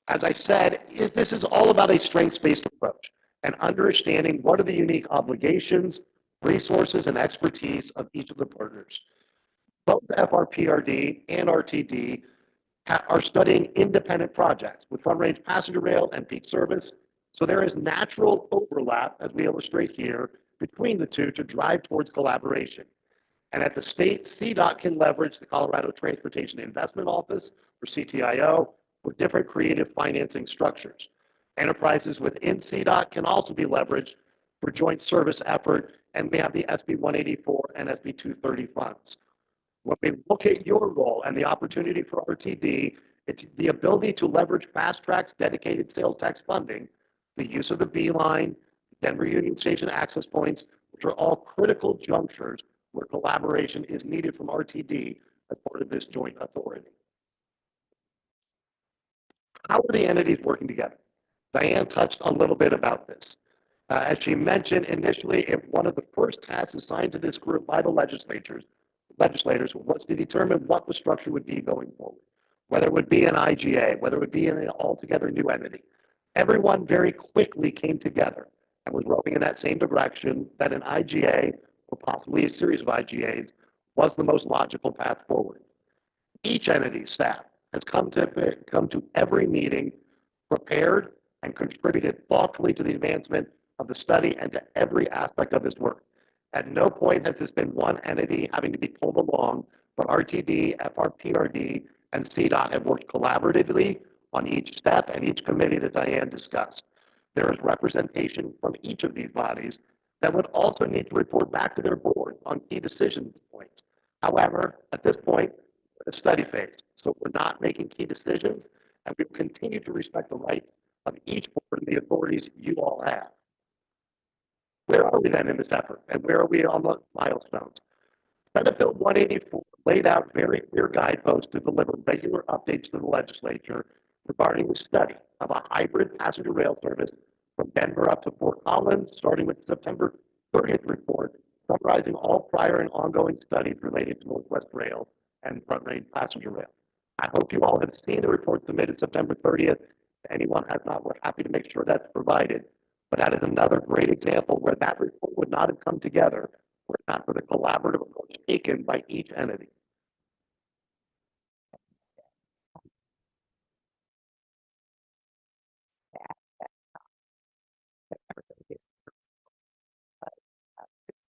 as I said, this is all about a strengths-based approach and understanding what are the unique obligations, resources, and expertise of each of the partners. Both FRPRD and RTD are studying independent projects with Front Range Passenger Rail and peak service. So there is natural overlap, as we illustrate here, between the two to drive towards collaboration. And at the state, CDOT can leverage the Colorado Transportation Investment Office, or CTIO, for different creative financing structures. Enterprises within CDOT can also be leveraged for joint service effort, and we have the SB 184 and SB 230 funds. When we look at your role and the opportunity for RTD, it's the ability to leverage Fast Track's dedicated sales tax funding, the use of the B line, Denver Union Station access points, which are all critical junctures where collaboration is needed from RTD as part of this joint authority. How are the entities working together? Diane touched a little bit about this. As she mentioned initially, one of the first tasks assigned to this group by the legislators was to determine what the structure would be going forward, whether it would be an IGA, whether it would be an altogether new entity. Everyone very quickly came together and was rowing in that same direction, that an IGA or possibly a series of IGAs was the most logical path forward. Each entity's staff has come to every meeting prepared and contributed thoughtfully to the advancement of the study and to every aspect of this work. At no point has this been one entity having to be pulled along, but RTD, FRPRD, and CDOT have worked collaboratively on each step and each committee that Diane discussed. There is representation from each of these bodies that would also need to report back to their board on key decision points. However, at this point, we're in the study phase, so we're not making key decisions, and we continue to respect the rights of each board and the authorities you all have. Where are we then in this effort, and where are we on the milestones? Senate Bill 184 laid out very clear guideposts to deliver regular updates to the legislature regarding the study of a hybrid passenger rail service from Denver up to Fort Collins, starting with September 30th report, summarizing all prior and ongoing studies related to Northwest Rail and Front Range Passenger Rail. I hope you all have seen the report submitted September 30th. If anyone has not, we're happy to make sure that's provided. But that is another great example where that report would not have come together were it not for the collaborative approach taken by each entity.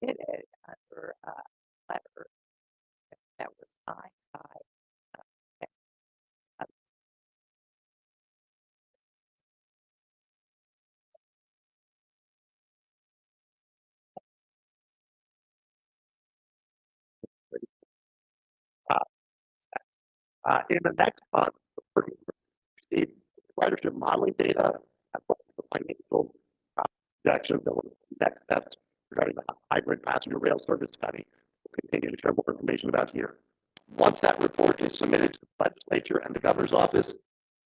Did it under letter that was signed by
In the next month, we're going to receive ridership modeling data as well as the financial projections of the next steps regarding the hybrid passenger rail service study. We'll continue to share more information about here. Once that report is submitted to the legislature and the governor's office,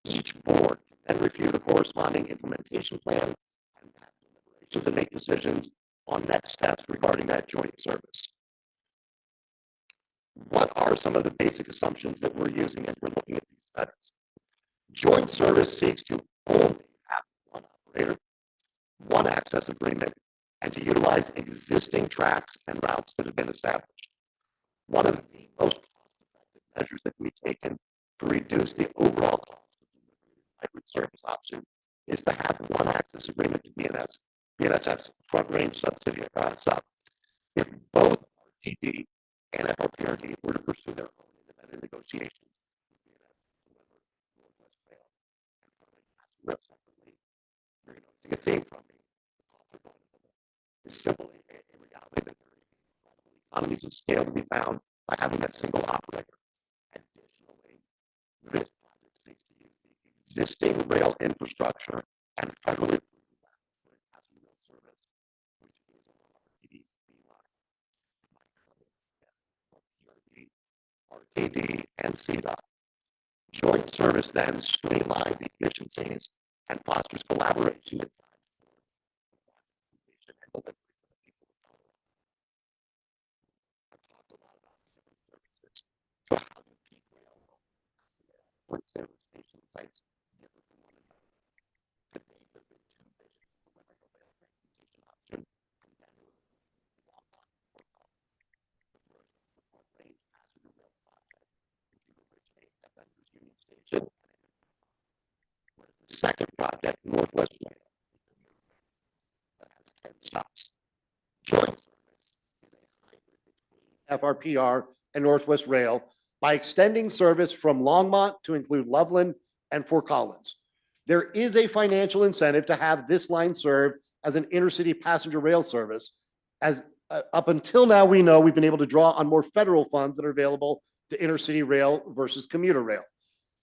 each board can then review the corresponding implementation plan and have deliberations and make decisions on next steps regarding that joint service. What are some of the basic assumptions that we're using as we're looking at these studies? Joint service seeks to only have one operator, one access agreement, and to utilize existing tracks and routes that have been established. One of the most cost-effective measures that can be taken to reduce the overall cost of delivering a hybrid service option is to have one access agreement to BNSF's Front Range subsidiary sub. If both RTD and FRPRD were to pursue their own independent negotiations with BNSF to deliver Northwest Rail and Front Range Passenger Rail separately, you're noticing a theme from me. The costs are going to It's simply a reality that there are economies of scale to be found by having that single operator. Additionally, this project seeks to use the existing rail infrastructure and federally approved passenger rail service, which is along RTD's B line. RTD, and CDOT. Joint service then streamlines efficiencies and fosters collaboration and completion and delivery for the people of Colorado. I've talked a lot about different services. So how do peak rail when service station sites differ from one another? To date, there have been two visions for the rail transportation option from Denver to Longmont to Fort Collins. The first, the Front Range Passenger Rail project, which would originate at Denver's Union Station, whereas the second project, Northwest Rail, that has 10 stops. Joint service is a hybrid between FRPR and Northwest Rail by extending service from Longmont to include Loveland and Fort Collins. There is a financial incentive to have this line served as an intercity passenger rail service. As up until now, we know we've been able to draw on more federal funds that are available to intercity rail versus commuter rail.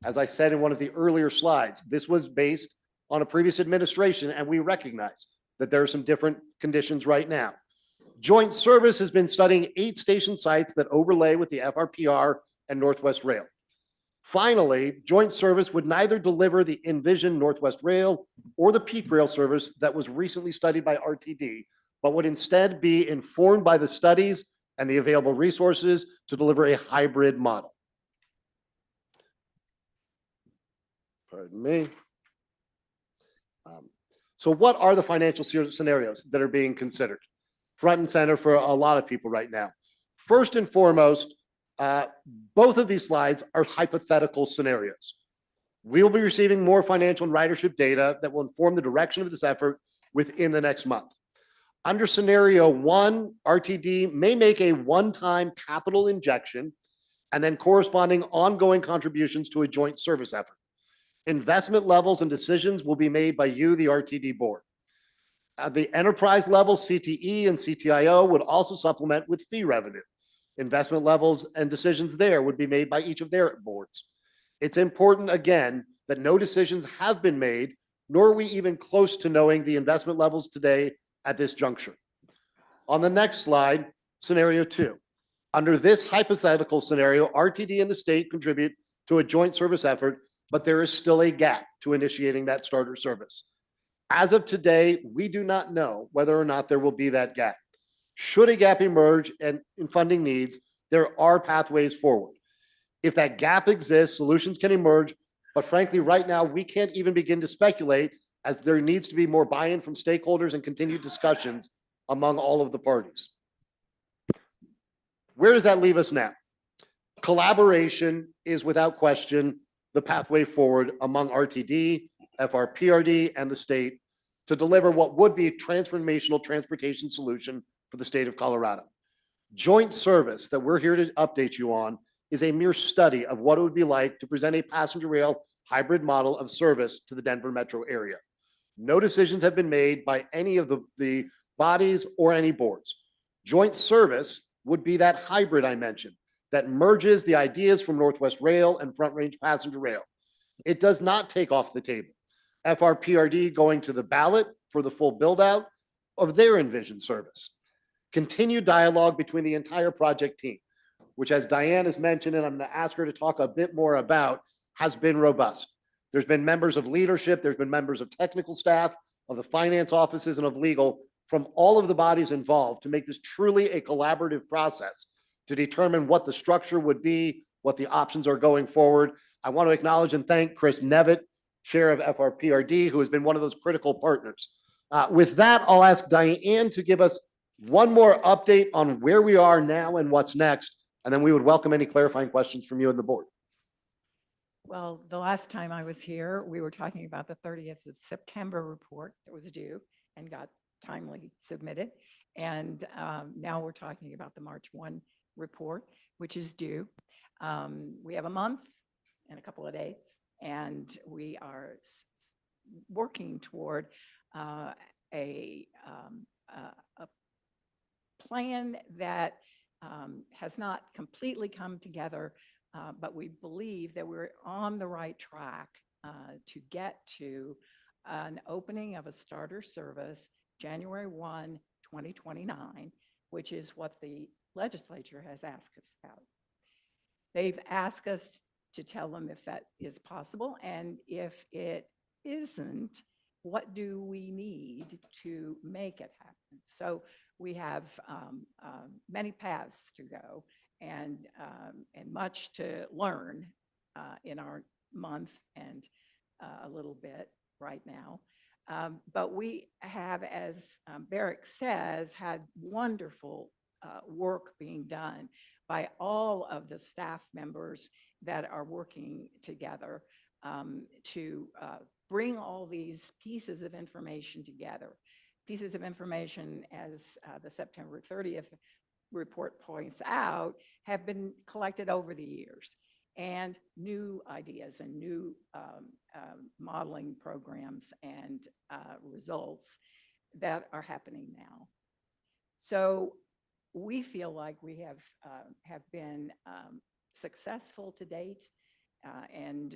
As I said in one of the earlier slides, this was based on a previous administration, and we recognize that there are some different conditions right now. Joint service has been studying 8 station sites that overlay with the FRPR and Northwest Rail. Finally, joint service would neither deliver the Envision Northwest Rail or the Peak Rail service that was recently studied by RTD, but would instead be informed by the studies and the available resources to deliver a hybrid model. Pardon me. So what are the financial scenarios that are being considered? Front and center for a lot of people right now. First and foremost, both of these slides are hypothetical scenarios. We will be receiving more financial and ridership data that will inform the direction of this effort within the next month. Under scenario 1, RTD may make a one-time capital injection and then corresponding ongoing contributions to a joint service effort. Investment levels and decisions will be made by you, the RTD board. At the enterprise level, CTE and CTIO would also supplement with fee revenue. Investment levels and decisions there would be made by each of their boards. It's important, again, that no decisions have been made, nor are we even close to knowing the investment levels today at this juncture. On the next slide, scenario 2. Under this hypothetical scenario, RTD and the state contribute to a joint service effort, but there is still a gap to initiating that starter service. As of today, we do not know whether or not there will be that gap. Should a gap emerge and in funding needs, there are pathways forward. If that gap exists, solutions can emerge, but frankly, right now, we can't even begin to speculate as there needs to be more buy-in from stakeholders and continued discussions among all of the parties. Where does that leave us now? Collaboration is without question the pathway forward among RTD, FRPRD, and the state to deliver what would be a transformational transportation solution for the state of Colorado. Joint service that we're here to update you on is a mere study of what it would be like to present a passenger rail hybrid model of service to the Denver metro area. No decisions have been made by any of the bodies or any boards. Joint service would be that hybrid I mentioned that merges the ideas from Northwest Rail and Front Range Passenger Rail. It does not take off the table FRPRD going to the ballot for the full build out of their Envision service. Continued dialogue between the entire project team, which as Diane has mentioned, and I'm going to ask her to talk a bit more about, has been robust. There's been members of leadership, there's been members of technical staff, of the finance offices, and of legal from all of the bodies involved to make this truly a collaborative process to determine what the structure would be, what the options are going forward. I want to acknowledge and thank Chris Nevitt, Chair of FRPRD, who has been one of those critical partners. With that, I'll ask Diane to give us one more update on where we are now and what's next, and then we would welcome any clarifying questions from you and the board.
Well, the last time I was here, we were talking about the 30th of September report that was due and got timely submitted. And now we're talking about the March 1 report, which is due. We have a month and a couple of days, and we are working toward a plan that has not completely come together, but we believe that we're on the right track to get to an opening of a starter service January 1, 2029, which is what the legislature has asked us about. They've asked us to tell them if that is possible, and if it isn't, what do we need to make it happen? So we have many paths to go and much to learn in our month and a little bit right now. But we have, as Barrick says, had wonderful work being done by all of the staff members that are working together to bring all these pieces of information together. Pieces of information, as the September 30th report points out, have been collected over the years, and new ideas and new modeling programs and results that are happening now. So we feel like we have been successful to date, and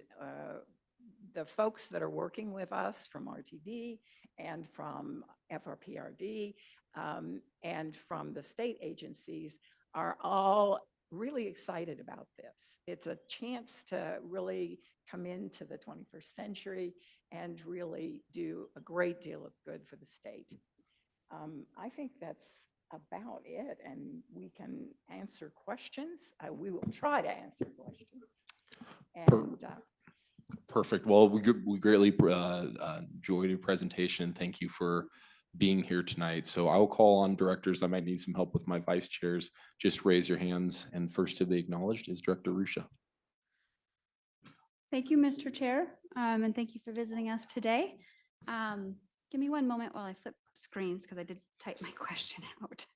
the folks that are working with us from RTD and from FRPRD and from the state agencies are all really excited about this. It's a chance to really come into the 21st century and really do a great deal of good for the state. I think that's about it, and we can answer questions. We will try to answer questions. And
Perfect. Well, we greatly enjoyed your presentation, and thank you for being here tonight. So I'll call on directors. I might need some help with my vice chairs. Just raise your hands, and first to be acknowledged is Director Rusha.
Thank you, Mr. Chair, and thank you for visiting us today. Give me one moment while I flip screens because I did type my question out.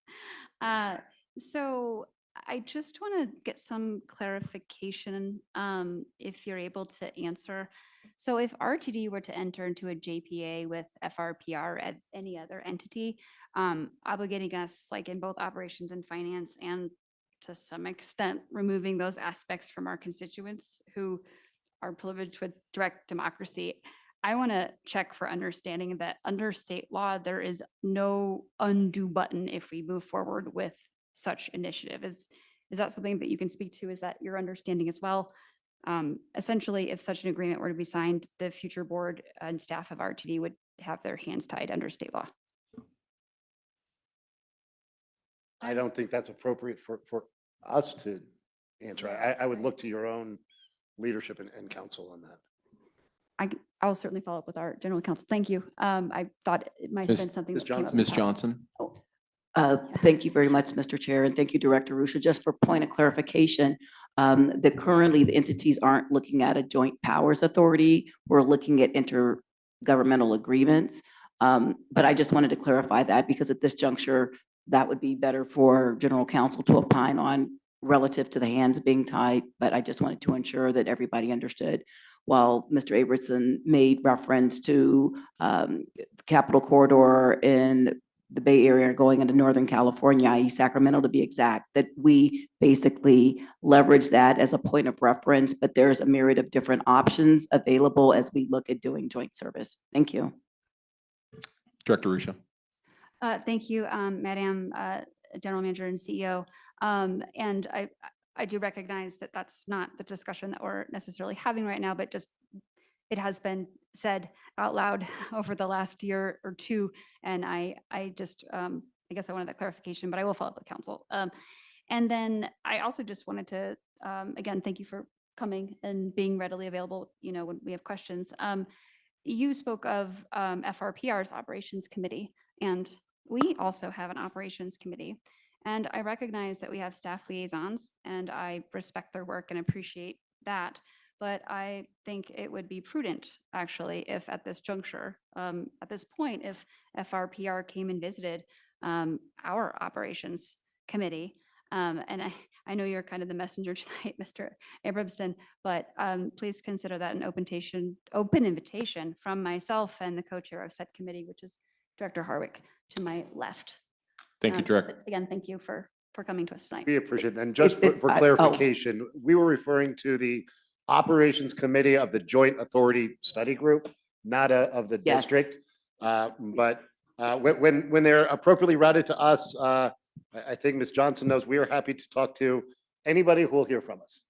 So I just want to get some clarification if you're able to answer. So if RTD were to enter into a JPA with FRPR at any other entity, obligating us like in both operations and finance, and to some extent removing those aspects from our constituents who are privileged with direct democracy, I want to check for understanding that under state law, there is no undo button if we move forward with such initiative. Is that something that you can speak to? Is that your understanding as well? Essentially, if such an agreement were to be signed, the future board and staff of RTD would have their hands tied under state law.
I don't think that's appropriate for us to answer. I would look to your own leadership and counsel on that.
I'll certainly follow up with our general counsel. Thank you. I thought it might have been something that came up.
Ms. Johnson.
Thank you very much, Mr. Chair, and thank you, Director Rusha. Just for point of clarification, that currently the entities aren't looking at a joint powers authority. We're looking at intergovernmental agreements. But I just wanted to clarify that because at this juncture, that would be better for general counsel to opine on relative to the hands being tied. But I just wanted to ensure that everybody understood. While Mr. Abramson made reference to the Capital Corridor in the Bay Area going into Northern California, i.e. Sacramento to be exact, that we basically leverage that as a point of reference, but there's a myriad of different options available as we look at doing joint service. Thank you.
Director Rusha.
Thank you, Madam General Manager and CEO. And I do recognize that that's not the discussion that we're necessarily having right now, but just it has been said out loud over the last year or two. And I just, I guess I wanted that clarification, but I will follow up with counsel. And then I also just wanted to, again, thank you for coming and being readily available, when we have questions. You spoke of FRPR's operations committee, and we also have an operations committee. And I recognize that we have staff liaisons, and I respect their work and appreciate that. But I think it would be prudent, actually, if at this juncture, at this point, if FRPR came and visited our operations committee, and I know you're kind of the messenger tonight, Mr. Abramson, but please consider that an open invitation from myself and the co-chair of said committee, which is Director Harwick to my left.
Thank you, Director.
Again, thank you for coming to us tonight.
We appreciate that. And just for clarification, we were referring to the Operations Committee of the Joint Authority Study Group, not of the district. But when they're appropriately routed to us, I think Ms. Johnson knows we are happy to talk to anybody who will hear from us.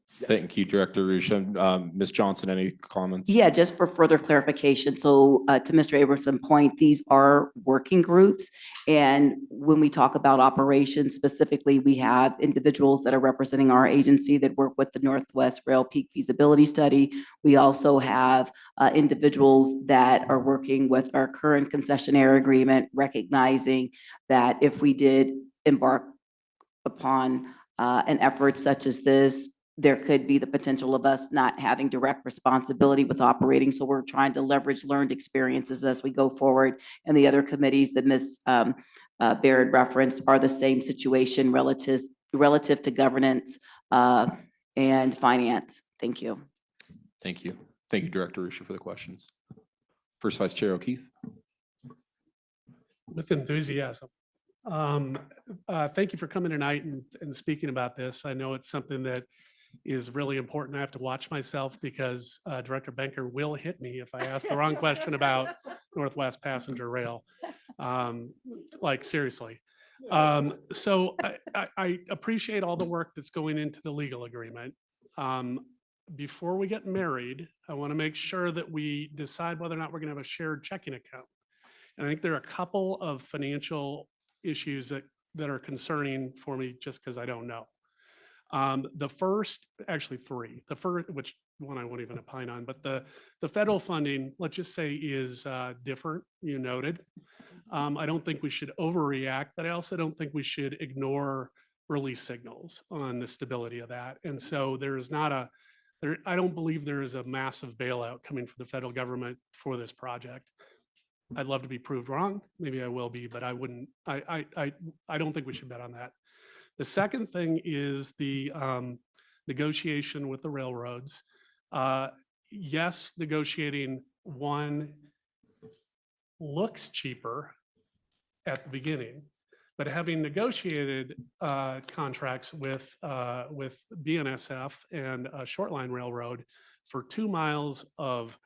Thank you, Director Rusha. Ms. Johnson, any comments?
Yeah, just for further clarification. So to Mr. Abramson's point, these are working groups. And when we talk about operations specifically, we have individuals that are representing our agency that work with the Northwest Rail Peak Feasibility Study. We also have individuals that are working with our current concessionaire agreement, recognizing that if we did embark upon an effort such as this, there could be the potential of us not having direct responsibility with operating. So we're trying to leverage learned experiences as we go forward. And the other committees that Ms. Baird referenced are the same situation relative to governance and finance. Thank you.
Thank you. Thank you, Director Rusha, for the questions. First Vice Chair O'Keefe.
With enthusiasm. Thank you for coming tonight and speaking about this. I know it's something that is really important. I have to watch myself because Director Benker will hit me if I ask the wrong question about Northwest Passenger Rail. Like seriously. So I appreciate all the work that's going into the legal agreement. Before we get married, I want to make sure that we decide whether or not we're going to have a shared checking account. And I think there are a couple of financial issues that are concerning for me just because I don't know. The first, actually three, the first, which one I won't even opine on, but the federal funding, let's just say, is different, you noted. I don't think we should overreact, but I also don't think we should ignore early signals on the stability of that. And so there's not a, I don't believe there is a massive bailout coming from the federal government for this project. I'd love to be proved wrong. Maybe I will be, but I wouldn't, I don't think we should bet on that. The second thing is the negotiation with the railroads. Yes, negotiating one looks cheaper at the beginning, but having negotiated contracts with BNSF and Short Line Railroad for 2 miles of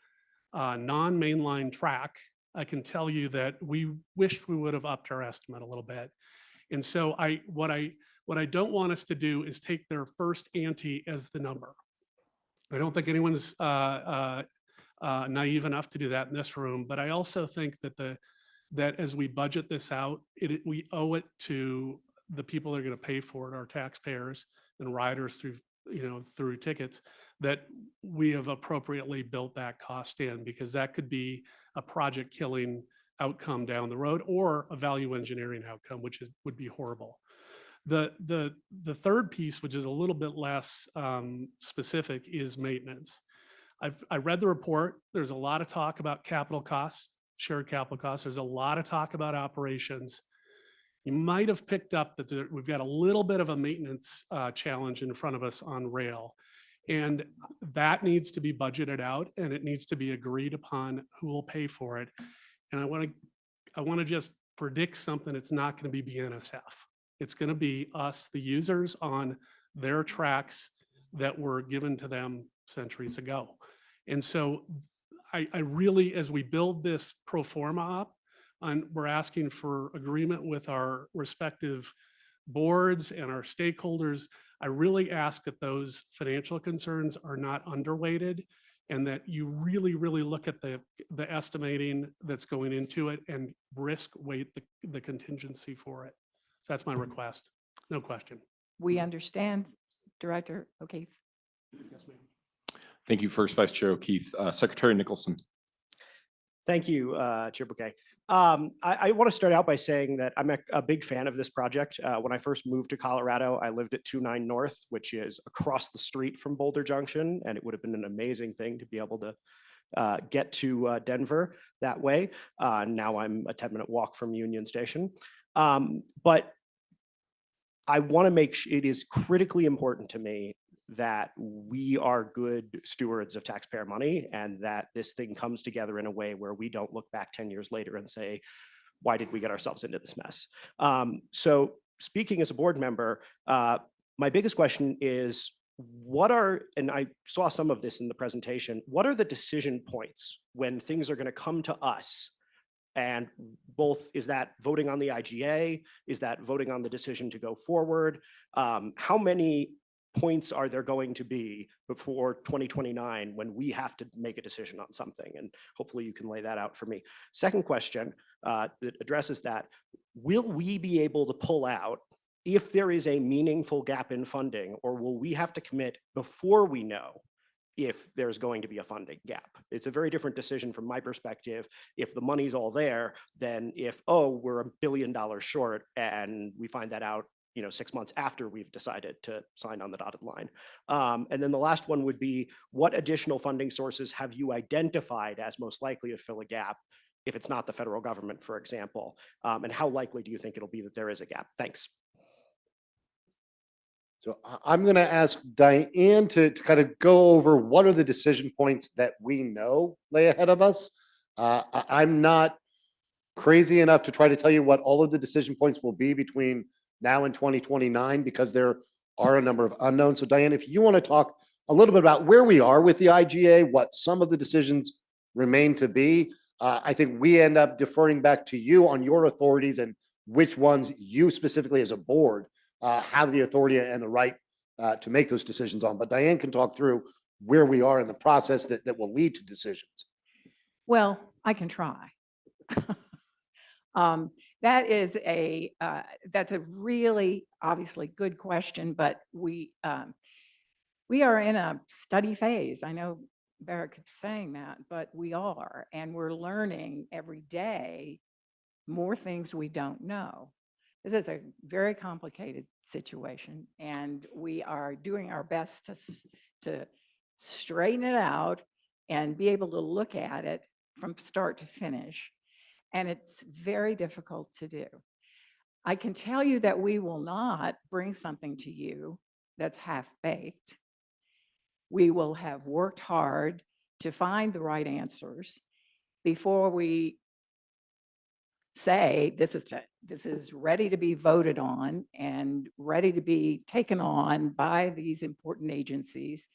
non-mainline track, I can tell you that we wished we would have upped our estimate a little bit. And so what I don't want us to do is take their first ante as the number. I don't think anyone's naive enough to do that in this room, but I also think that that as we budget this out, we owe it to the people that are going to pay for it, our taxpayers and riders through tickets, that we have appropriately built that cost in, because that could be a project killing outcome down the road or a value engineering outcome, which would be horrible. The third piece, which is a little bit less specific, is maintenance. I read the report. There's a lot of talk about capital costs, shared capital costs. There's a lot of talk about operations. You might have picked up that we've got a little bit of a maintenance challenge in front of us on rail. And that needs to be budgeted out, and it needs to be agreed upon who will pay for it. And I want to just predict something. It's not going to be BNSF. It's going to be us, the users, on their tracks that were given to them centuries ago. And so I really, as we build this pro forma up, and we're asking for agreement with our respective boards and our stakeholders, I really ask that those financial concerns are not underweighted, and that you really, really look at the estimating that's going into it and risk weight the contingency for it. So that's my request. No question.
We understand, Director O'Keefe.
Yes, ma'am.
Thank you, First Vice Chair O'Keefe. Secretary Nicholson.
Thank you, Chair Bouquet. I want to start out by saying that I'm a big fan of this project. When I first moved to Colorado, I lived at 29 North, which is across the street from Boulder Junction, and it would have been an amazing thing to be able to get to Denver that way. Now I'm a 10-minute walk from Union Station. But I want to make sure, it is critically important to me that we are good stewards of taxpayer money, and that this thing comes together in a way where we don't look back 10 years later and say, why did we get ourselves into this mess? So speaking as a board member, my biggest question is, and I saw some of this in the presentation, what are the decision points when things are going to come to us? And is that voting on the IGA? Is that voting on the decision to go forward? How many points are there going to be before 2029 when we have to make a decision on something? And hopefully you can lay that out for me. Second question that addresses that: will we be able to pull out if there is a meaningful gap in funding, or will we have to commit before we know if there's going to be a funding gap? It's a very different decision from my perspective if the money's all there than if, oh, we're $1 billion short and we find that out 6 months after we've decided to sign on the dotted line. And then the last one would be, what additional funding sources have you identified as most likely to fill a gap if it's not the federal government, for example? And how likely do you think it'll be that there is a gap? Thanks.
So I'm going to ask Diane to kind of go over what are the decision points that we know lay ahead of us. I'm not crazy enough to try to tell you what all of the decision points will be between now and 2029, because there are a number of unknowns. So Diane, if you want to talk a little bit about where we are with the IGA, what some of the decisions remain to be, I think we end up deferring back to you on your authorities and which ones you specifically as a board have the authority and the right to make those decisions on. But Diane can talk through where we are in the process that will lead to decisions.
Well, I can try. That's a really obviously good question, but we are in a study phase. I know Barrett keeps saying that, but we are, and we're learning every day more things we don't know. This is a very complicated situation, and we are doing our best to straighten it out and be able to look at it from start to finish. And it's very difficult to do. I can tell you that we will not bring something to you that's half-baked. We will have worked hard to find the right answers before we say this is ready to be voted on and ready to be taken on by these important agencies.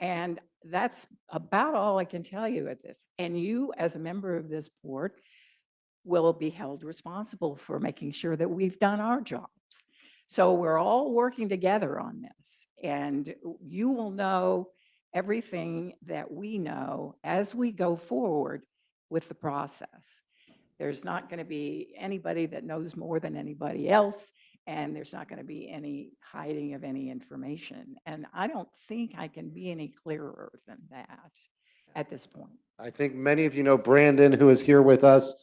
And that's about all I can tell you at this. And you, as a member of this board, will be held responsible for making sure that we've done our jobs. So we're all working together on this, and you will know everything that we know as we go forward with the process. There's not going to be anybody that knows more than anybody else, and there's not going to be any hiding of any information. And I don't think I can be any clearer than that at this point.
I think many of you know Brandon, who is here with us.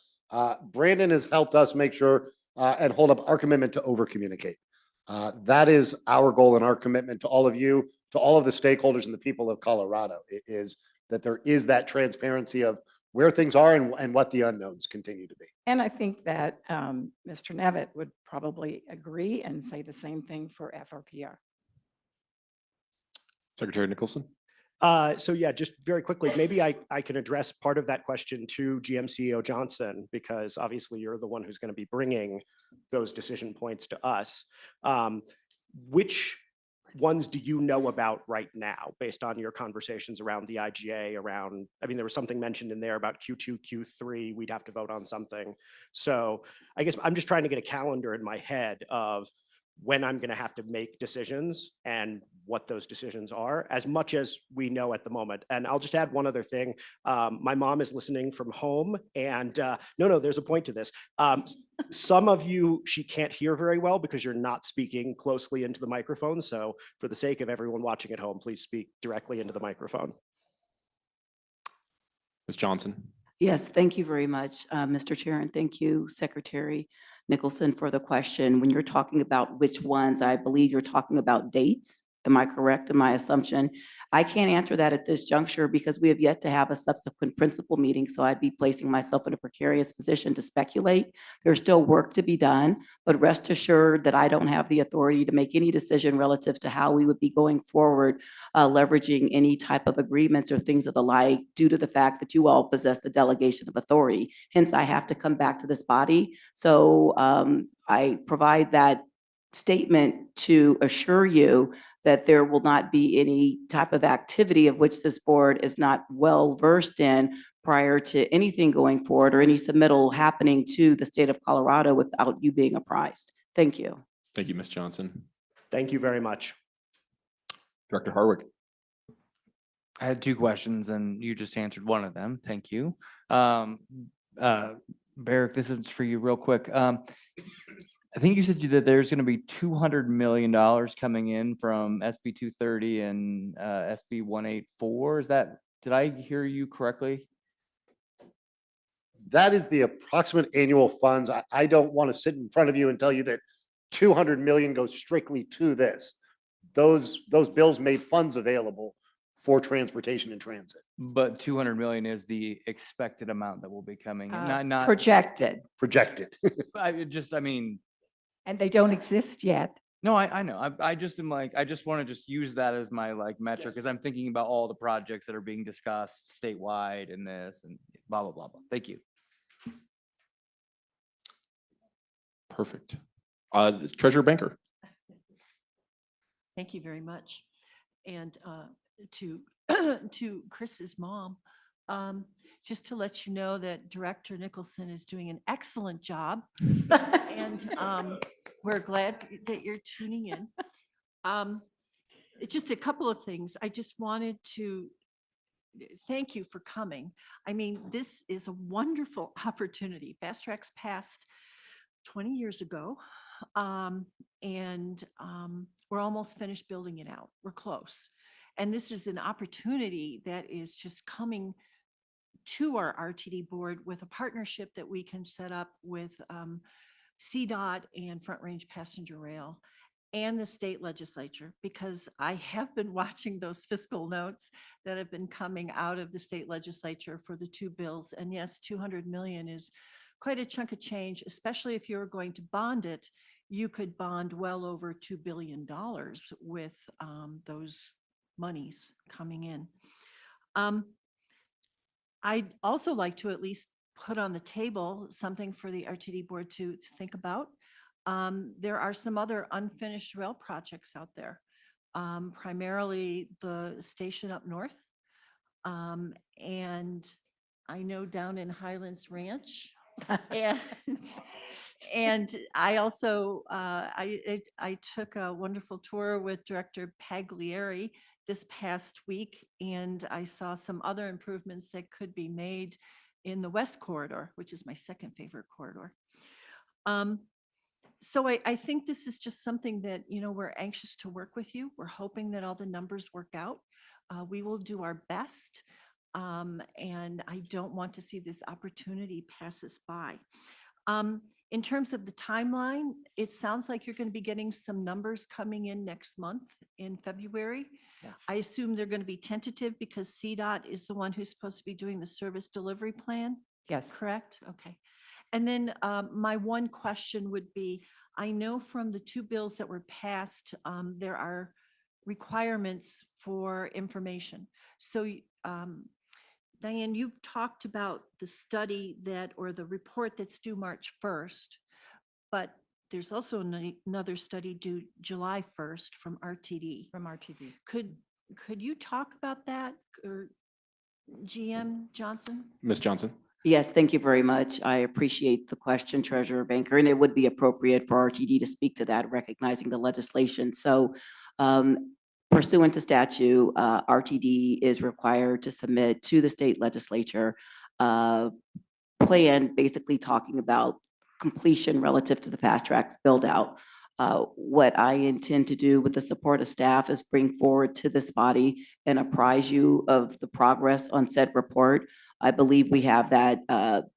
Brandon has helped us make sure and hold up our commitment to over-communicate. That is our goal and our commitment to all of you, to all of the stakeholders and the people of Colorado, is that there is that transparency of where things are and what the unknowns continue to be.
And I think that Mr. Nevitt would probably agree and say the same thing for FRPR.
Secretary Nicholson.
So yeah, just very quickly, maybe I can address part of that question to GM CEO Johnson, because obviously you're the one who's going to be bringing those decision points to us. Which ones do you know about right now, based on your conversations around the IGA, around, I mean, there was something mentioned in there about Q2, Q3, we'd have to vote on something. So I guess I'm just trying to get a calendar in my head of when I'm going to have to make decisions and what those decisions are, as much as we know at the moment. And I'll just add one other thing. My mom is listening from home, and no, there's a point to this. Some of you, she can't hear very well because you're not speaking closely into the microphone. So for the sake of everyone watching at home, please speak directly into the microphone.
Ms. Johnson.
Yes, thank you very much, Mr. Chair, and thank you, Secretary Nicholson, for the question. When you're talking about which ones, I believe you're talking about dates. Am I correct in my assumption? I can't answer that at this juncture because we have yet to have a subsequent principal meeting, so I'd be placing myself in a precarious position to speculate. There's still work to be done, but rest assured that I don't have the authority to make any decision relative to how we would be going forward, leveraging any type of agreements or things of the like, due to the fact that you all possess the delegation of authority. Hence, I have to come back to this body. So I provide that statement to assure you that there will not be any type of activity of which this board is not well versed in prior to anything going forward or any submittal happening to the state of Colorado without you being apprised. Thank you.
Thank you, Ms. Johnson.
Thank you very much.
Director Harwick.
I had two questions and you just answered one of them. Thank you. Barrick, this is for you real quick. I think you said that there's going to be $200 million coming in from SB 230 and SB 184. Did I hear you correctly?
That is the approximate annual funds. I don't want to sit in front of you and tell you that 200 million goes strictly to this. Those bills made funds available for transportation and transit.
But 200 million is the expected amount that will be coming in, not
Projected.
Projected.
I mean.
And they don't exist yet.
No, I know. I just am like, I just want to just use that as my like metric, because I'm thinking about all the projects that are being discussed statewide and this and blah, blah, blah, blah. Thank you.
Perfect. Treasurer Banker.
Thank you very much. And to to Chris's mom,
just to let you know that Director Nicholson is doing an excellent job. And we're glad that you're tuning in. Just a couple of things. I just wanted to thank you for coming. I mean, this is a wonderful opportunity. Fast Track's passed 20 years ago, and we're almost finished building it out. We're close. And this is an opportunity that is just coming to our RTD board with a partnership that we can set up with CDOT and Front Range Passenger Rail and the state legislature, because I have been watching those fiscal notes that have been coming out of the state legislature for the two bills. And yes, 200 million is quite a chunk of change, especially if you're going to bond it. You could bond well over $2 billion with those monies coming in. I'd also like to at least put on the table something for the RTD board to think about. There are some other unfinished rail projects out there, primarily the station up north. And I know down in Highlands Ranch. And I also, I took a wonderful tour with Director Pagliari this past week, and I saw some other improvements that could be made in the West Corridor, which is my second favorite corridor. So I think this is just something that, you know, we're anxious to work with you. We're hoping that all the numbers work out. We will do our best. And I don't want to see this opportunity pass us by. In terms of the timeline, it sounds like you're going to be getting some numbers coming in next month in February.
Yes.
I assume they're going to be tentative because CDOT is the one who's supposed to be doing the service delivery plan.
Yes.
Correct? Okay. And then my one question would be, I know from the two bills that were passed, there are requirements for information. So Diane, you've talked about the study that, or the report that's due March 1st, but there's also another study due July 1st from RTD.
From RTD.
Could you talk about that, or GM Johnson?
Ms. Johnson?
Yes, thank you very much. I appreciate the question, Treasurer Banker, and it would be appropriate for RTD to speak to that, recognizing the legislation. So pursuant to statute, RTD is required to submit to the state legislature a plan basically talking about completion relative to the fast track build out. What I intend to do with the support of staff is bring forward to this body and apprise you of the progress on said report. I believe we have that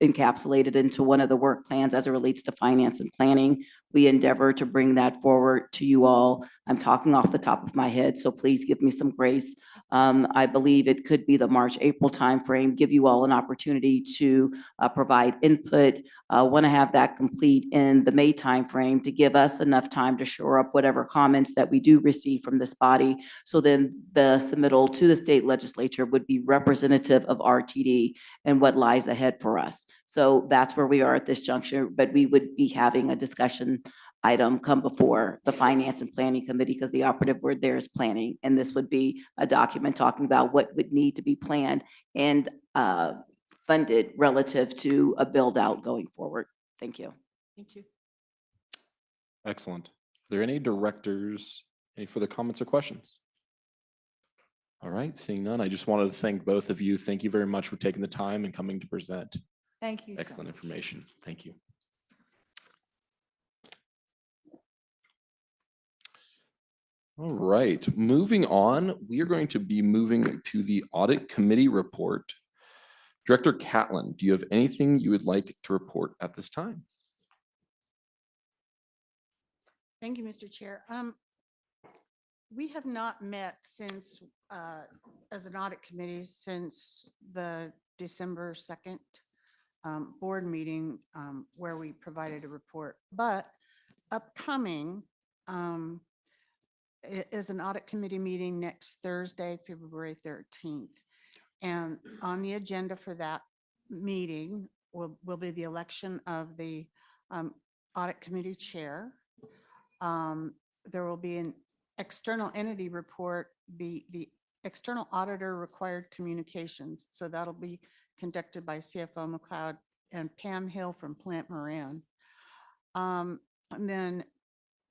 encapsulated into one of the work plans as it relates to finance and planning. We endeavor to bring that forward to you all. I'm talking off the top of my head, so please give me some grace. I believe it could be the March, April timeframe, give you all an opportunity to provide input. Want to have that complete in the May timeframe to give us enough time to shore up whatever comments that we do receive from this body. So then the submittal to the state legislature would be representative of RTD and what lies ahead for us. So that's where we are at this juncture, but we would be having a discussion item come before the Finance and Planning Committee, because the operative word there is planning. And this would be a document talking about what would need to be planned and funded relative to a build out going forward. Thank you.
Thank you.
Excellent. Are there any directors, any further comments or questions? All right, seeing none, I just wanted to thank both of you. Thank you very much for taking the time and coming to present.
Thank you.
Excellent information. Thank you. All right, moving on, we are going to be moving to the Audit Committee report. Director Catlin, do you have anything you would like to report at this time?
Thank you, Mr. Chair. We have not met since, as an audit committee, since the December 2nd board meeting where we provided a report. But upcoming is an audit committee meeting next Thursday, February 13th. And on the agenda for that meeting will be the election of the audit committee chair. There will be an external entity report, be the external auditor required communications. So that'll be conducted by CFO McLeod and Pam Hill from Plant Moran. And then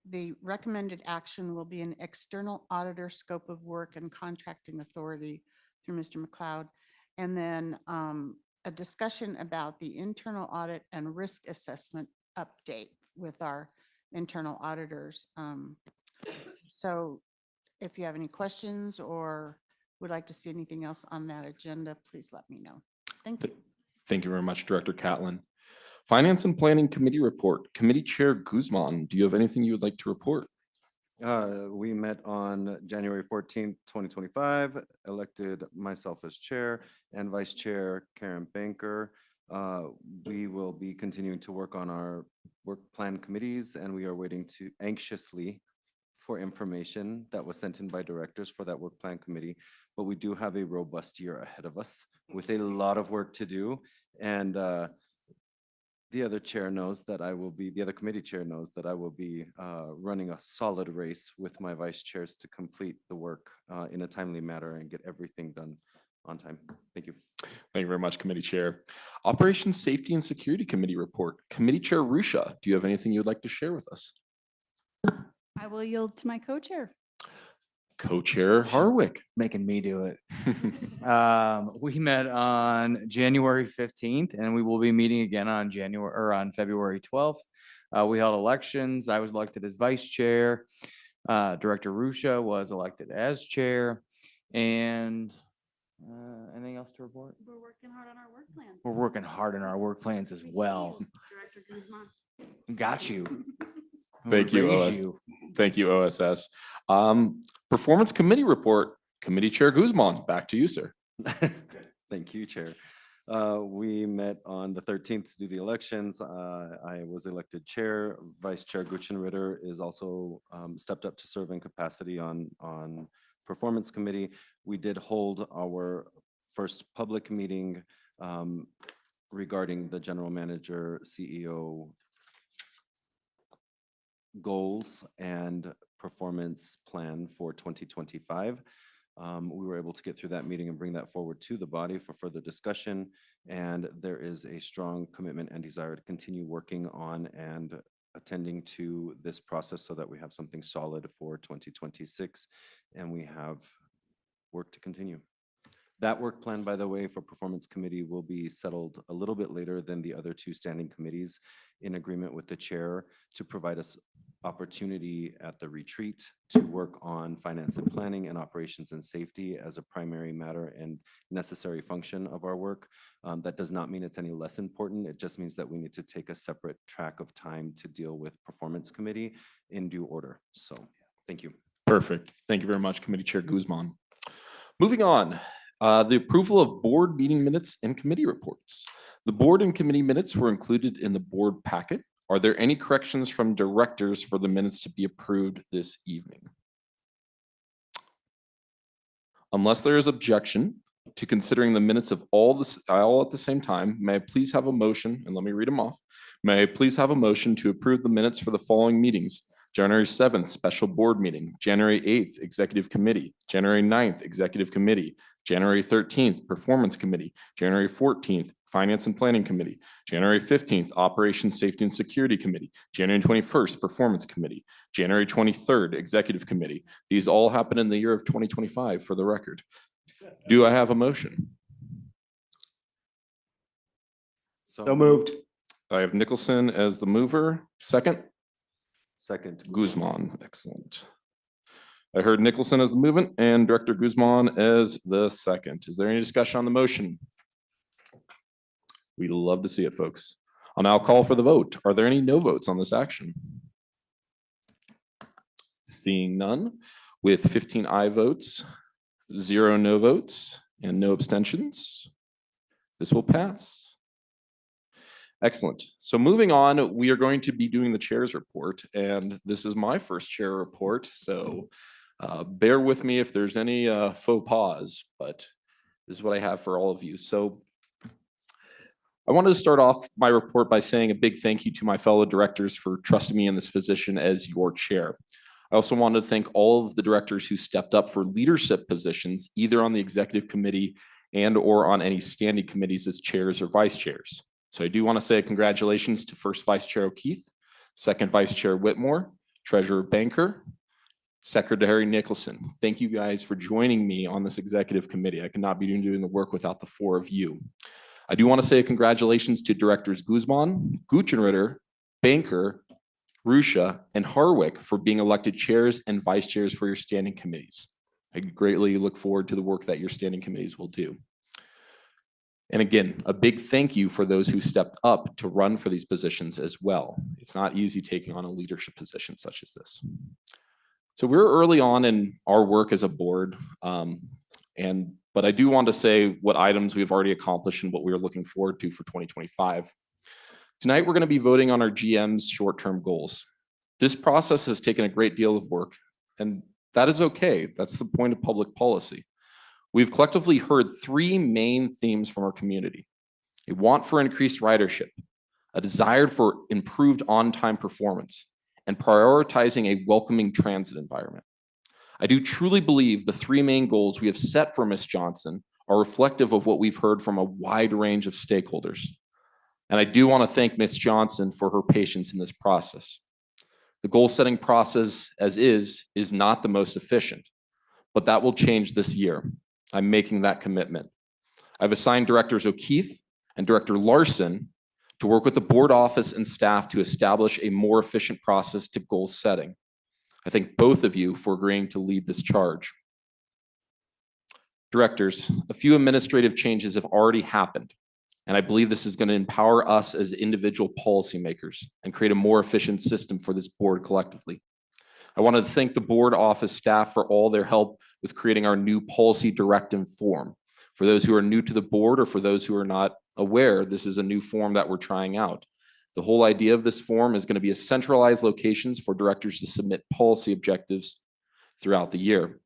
the recommended action will be an external auditor scope of work and contracting authority through Mr. McLeod. And then a discussion about the internal audit and risk assessment update with our internal auditors. So if you have any questions or would like to see anything else on that agenda, please let me know. Thank you.
Thank you very much, Director Catlin. Finance and Planning Committee report. Committee Chair Guzman, do you have anything you would like to report?
We met on January 14th, 2025, elected myself as chair and vice chair Karen Banker. We will be continuing to work on our work plan committees, and we are waiting anxiously for information that was sent in by directors for that work plan committee. But we do have a robust year ahead of us with a lot of work to do. And the other chair knows that the other committee chair knows that I will be running a solid race with my vice chairs to complete the work in a timely manner and get everything done on time. Thank you.
Thank you very much, Committee Chair. Operations Safety and Security Committee report. Committee Chair Rusha, do you have anything you'd like to share with us?
I will yield to my co-chair.
Co-Chair Harwick.
Making me do it. We met on January 15th and we will be meeting again on February 12th. We held elections. I was elected as vice chair. Director Rusha was elected as chair. And anything else to report?
We're working hard on our work plans.
We're working hard on our work plans as well.
Director Guzman.
Got you.
Thank you,
Raise
Thank you, OSS. Performance Committee report. Committee Chair Guzman, back to you, sir.
Thank you, Chair. We met on the 13th to do the elections. I was elected chair. Vice Chair Gutschenritter is also stepped up to serve in capacity on Performance Committee. We did hold our first public meeting regarding the general manager, CEO goals and performance plan for 2025. We were able to get through that meeting and bring that forward to the body for further discussion. And there is a strong commitment and desire to continue working on and attending to this process so that we have something solid for 2026 and we have work to continue. That work plan, by the way, for Performance Committee will be settled a little bit later than the other two standing committees in agreement with the chair to provide us opportunity at the retreat to work on finance and planning and operations and safety as a primary matter and necessary function of our work. That does not mean it's any less important. It just means that we need to take a separate track of time to deal with Performance Committee in due order. So thank you.
Perfect. Thank you very much, Committee Chair Guzman. Moving on, the approval of board meeting minutes and committee reports. The board and committee minutes were included in the board packet. Are there any corrections from directors for the minutes to be approved this evening? Unless there is objection to considering the minutes of all at the same time, may I please have a motion, and let me read them off. May I please have a motion to approve the minutes for the following meetings: January 7th, special board meeting; January 8th, executive committee; January 9th, executive committee; January 13th, performance committee; January 14th, finance and planning committee; January 15th, operations, safety and security committee; January 21st, performance committee; January 23rd, executive committee. These all happen in the year of 2025 for the record. Do I have a motion?
So moved.
I have Nicholson as the mover. Second?
Second.
Guzman, excellent. I heard Nicholson as the movement and Director Guzman as the second. Is there any discussion on the motion? We love to see it, folks. I'll now call for the vote. Are there any no votes on this action? Seeing none, with 15 aye votes, 0 no votes, and no abstentions, this will pass. Excellent. So moving on, we are going to be doing the chair's report, and this is my first chair report, so bear with me if there's any faux pas, but this is what I have for all of you. So I wanted to start off my report by saying a big thank you to my fellow directors for trusting me in this position as your chair. I also wanted to thank all of the directors who stepped up for leadership positions, either on the executive committee and or on any standing committees as chairs or vice chairs. So I do want to say congratulations to First Vice Chair O'Keefe, Second Vice Chair Whitmore, Treasurer Banker, Secretary Nicholson. Thank you guys for joining me on this executive committee. I could not be doing the work without the four of you. I do want to say congratulations to Directors Guzman, Guchenritter, Banker, Rusha, and Harwick for being elected chairs and vice chairs for your standing committees. I greatly look forward to the work that your standing committees will do. And again, a big thank you for those who stepped up to run for these positions as well. It's not easy taking on a leadership position such as this. So we're early on in our work as a board, but I do want to say what items we've already accomplished and what we are looking forward to for 2025. Tonight, we're going to be voting on our GM's short-term goals. This process has taken a great deal of work, and that is okay. That's the point of public policy. We've collectively heard three main themes from our community: a want for increased ridership, a desire for improved on-time performance, and prioritizing a welcoming transit environment. I do truly believe the three main goals we have set for Ms. Johnson are reflective of what we've heard from a wide range of stakeholders. And I do want to thank Ms. Johnson for her patience in this process. The goal-setting process as is not the most efficient, but that will change this year. I'm making that commitment. I've assigned Directors O'Keefe and Director Larson to work with the board office and staff to establish a more efficient process to goal setting. I thank both of you for agreeing to lead this charge. Directors, a few administrative changes have already happened, and I believe this is going to empower us as individual policymakers and create a more efficient system for this board collectively. I wanted to thank the board office staff for all their help with creating our new policy directive form. For those who are new to the board or for those who are not aware, this is a new form that we're trying out. The whole idea of this form is going to be a centralized locations for directors to submit policy objectives throughout the year.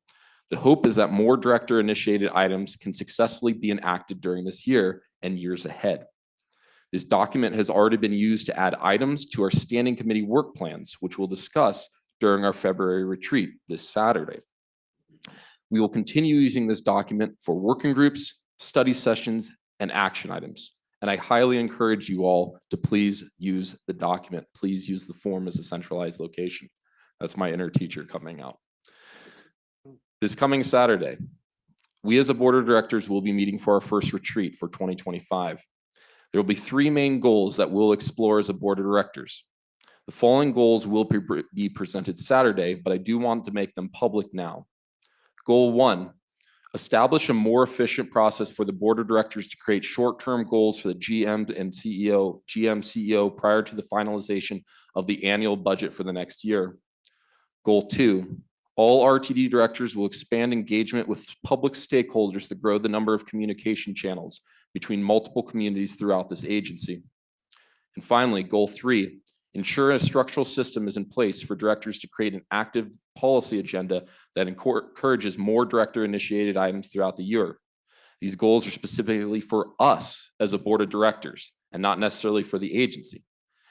The hope is that more director-initiated items can successfully be enacted during this year and years ahead. This document has already been used to add items to our standing committee work plans, which we'll discuss during our February retreat this Saturday. We will continue using this document for working groups, study sessions, and action items. And I highly encourage you all to please use the document. Please use the form as a centralized location. That's my inner teacher coming out. This coming Saturday, we as a board of directors will be meeting for our first retreat for 2025. There will be three main goals that we'll explore as a board of directors. The following goals will be presented Saturday, but I do want to make them public now. Goal 1, establish a more efficient process for the board of directors to create short-term goals for the GM and CEO prior to the finalization of the annual budget for the next year. Goal 2, all RTD directors will expand engagement with public stakeholders to grow the number of communication channels between multiple communities throughout this agency. And finally, goal 3, ensure a structural system is in place for directors to create an active policy agenda that encourages more director-initiated items throughout the year. These goals are specifically for us as a board of directors and not necessarily for the agency.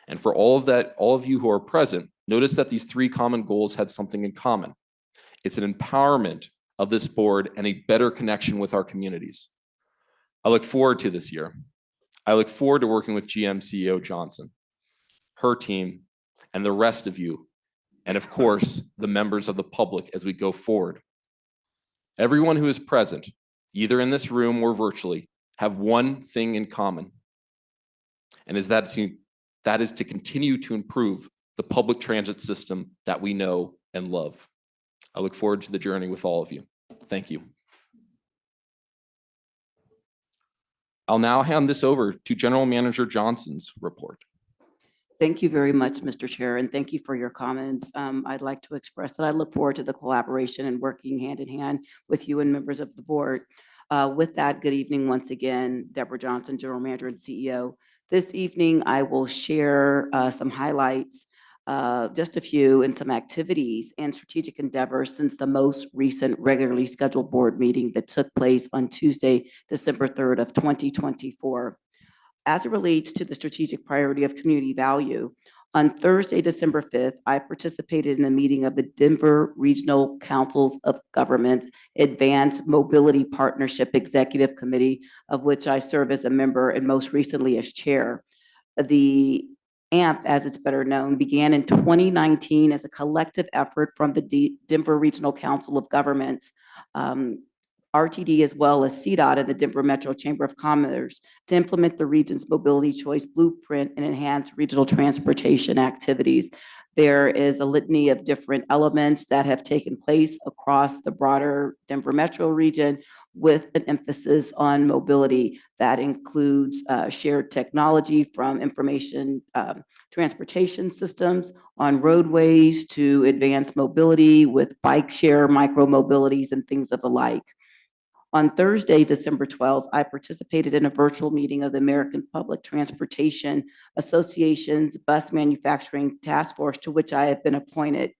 And for all of you who are present, notice that these three common goals had something in common. It's an empowerment of this board and a better connection with our communities. I look forward to this year. I look forward to working with GM CEO Johnson, her team, and the rest of you, and of course, the members of the public as we go forward. Everyone who is present, either in this room or virtually, have one thing in common, and that is to continue to improve the public transit system that we know and love. I look forward to the journey with all of you. Thank you. I'll now hand this over to General Manager Johnson's report.
Thank you very much, Mr. Chair, and thank you for your comments. I'd like to express that I look forward to the collaboration and working hand in hand with you and members of the board. With that, good evening once again, Deborah Johnson, General Manager and CEO. This evening, I will share some highlights, just a few, and some activities and strategic endeavors since the most recent regularly scheduled board meeting that took place on Tuesday, December 3rd of 2024. As it relates to the strategic priority of community value, On Thursday, December 5th, I participated in a meeting of the Denver Regional Councils of Governments Advanced Mobility Partnership Executive Committee, of which I serve as a member and most recently as chair. The AMP, as it's better known, began in 2019 as a collective effort from the Denver Regional Council of Governments, RTD, as well as CDOT and the Denver Metro Chamber of Commerce to implement the region's mobility choice blueprint and enhance regional transportation activities. There is a litany of different elements that have taken place across the broader Denver metro region with an emphasis on mobility. That includes shared technology from information transportation systems on roadways to advanced mobility with bike share, micro mobilities, and things of the like. On Thursday, December 12th, I participated in a virtual meeting of the American Public Transportation Association's Bus Manufacturing Task Force, to which I have been appointed.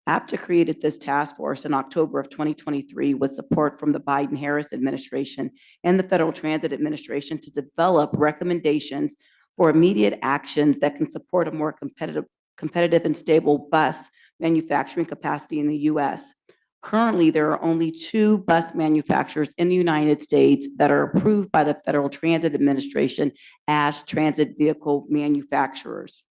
APTA created this task force in October of 2023 with support from the Biden-Harris administration and the Federal Transit Administration to develop recommendations for immediate actions that can support a more competitive and stable bus manufacturing capacity in the U.S. Currently, there are only 2 bus manufacturers in the United States that are approved by the Federal Transit Administration as transit vehicle manufacturers.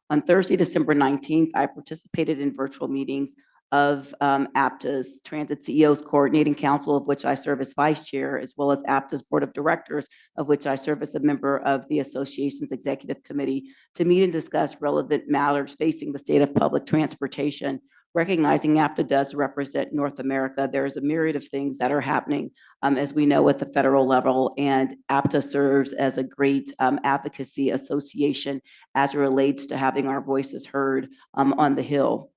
On Thursday, December 19th, I participated in virtual meetings of APTA's Transit CEOs Coordinating Council, of which I serve as vice chair, as well as APTA's Board of Directors, of which I serve as a member of the association's executive committee, to meet and discuss relevant matters facing the state of public transportation. Recognizing APTA does represent North America, there is a myriad of things that are happening, as we know, at the federal level, and APTA serves as a great advocacy association as it relates to having our voices heard on the Hill.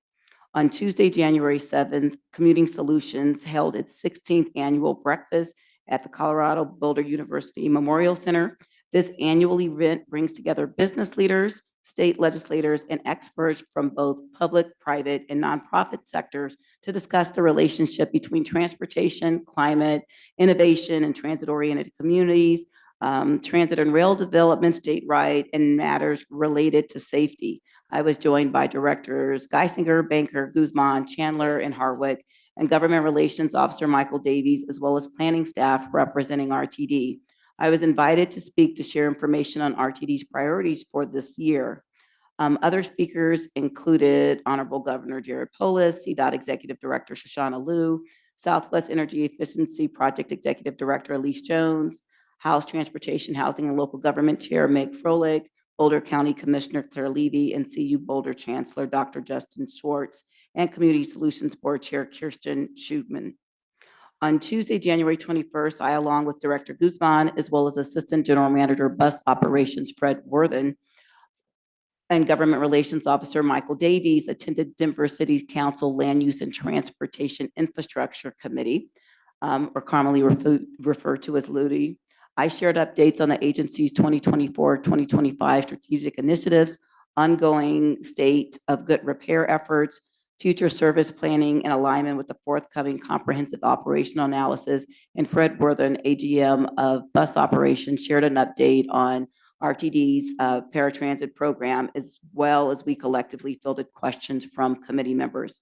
On Tuesday, January 7th, Commuting Solutions held its 16th annual breakfast at the Colorado Boulder University Memorial Center. This annual event brings together business leaders, state legislators, and experts from both public, private, and nonprofit sectors to discuss the relationship between transportation, climate, innovation, and transit-oriented communities, transit and rail development statewide, and matters related to safety. I was joined by directors Geisinger, Banker, Guzman, Chandler, and Harwick, and Government Relations Officer Michael Davies, as well as planning staff representing RTD. I was invited to speak to share information on RTD's priorities for this year. Other speakers included Honorable Governor Jared Polis, CDOT Executive Director Shoshana Liu, Southwest Energy Efficiency Project Executive Director Elise Jones, House Transportation, Housing, and Local Government Chair Meg Froelich, Boulder County Commissioner Claire Levy, and CU Boulder Chancellor Dr. Justin Schwartz, and Community Solutions Board Chair Kirsten Schutman. On Tuesday, January 21st, I, along with Director Guzman, as well as Assistant General Manager Bus Operations Fred Worthen, and Government Relations Officer Michael Davies, attended Denver City Council Land Use and Transportation Infrastructure Committee, or commonly referred to as LUTI. I shared updates on the agency's 2024-2025 strategic initiatives, ongoing state of good repair efforts, future service planning in alignment with the forthcoming comprehensive operational analysis, and Fred Worthen, AGM of Bus Operations, shared an update on RTD's paratransit program, as well as we collectively fielded questions from committee members.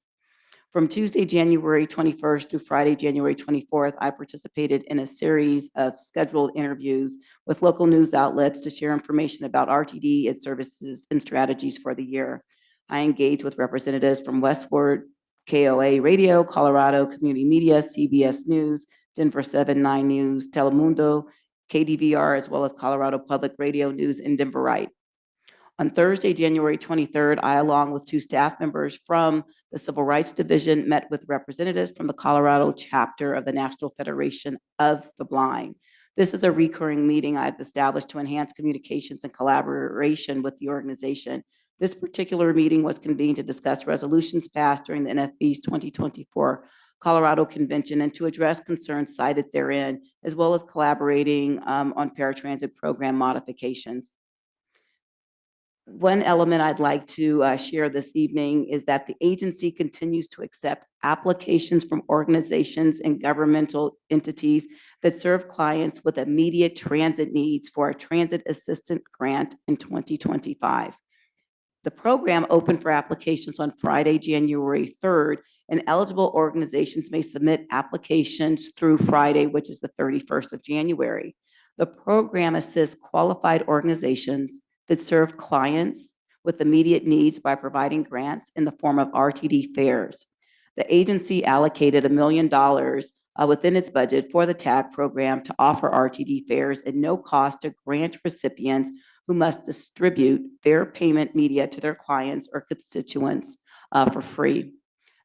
From Tuesday, January 21st through Friday, January 24th, I participated in a series of scheduled interviews with local news outlets to share information about RTD, its services, and strategies for the year. I engaged with representatives from Westward, KOA Radio, Colorado Community Media, CBS News, Denver 7/9 News, Telemundo, KDVR, as well as Colorado Public Radio News and Denverite. On Thursday, January 23rd, I, along with 2 staff members from the Civil Rights Division, met with representatives from the Colorado chapter of the National Federation of the Blind. This is a recurring meeting I've established to enhance communications and collaboration with the organization. This particular meeting was convened to discuss resolutions passed during the NFB's 2024 Colorado Convention and to address concerns cited therein, as well as collaborating on paratransit program modifications. One element I'd like to share this evening is that the agency continues to accept applications from organizations and governmental entities that serve clients with immediate transit needs for a transit assistant grant in 2025. The program opened for applications on Friday, January 3rd, and eligible organizations may submit applications through Friday, which is the 31st of January. The program assists qualified organizations that serve clients with immediate needs by providing grants in the form of RTD fairs. The agency allocated $1 million within its budget for the TAG program to offer RTD fairs at no cost to grant recipients who must distribute fair payment media to their clients or constituents for free.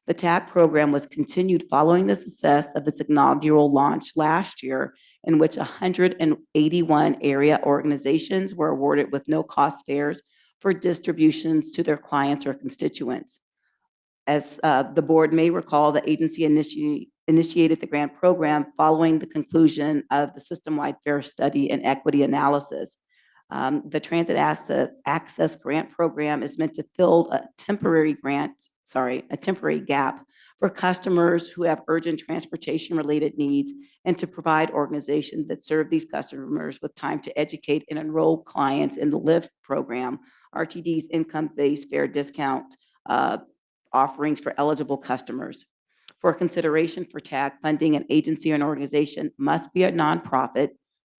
The TAG program was continued following the success of its inaugural launch last year, in which 181 area organizations were awarded with no-cost fairs for distributions to their clients or constituents. As the board may recall, the agency initiated the grant program following the conclusion of the system-wide fair study and equity analysis. The Transit Access Grant Program is meant to fill a temporary gap for customers who have urgent transportation-related needs and to provide organizations that serve these customers with time to educate and enroll clients in the LIFT program, RTD's income-based fare discount offerings for eligible customers. For consideration for TAG funding, an agency or an organization must be a nonprofit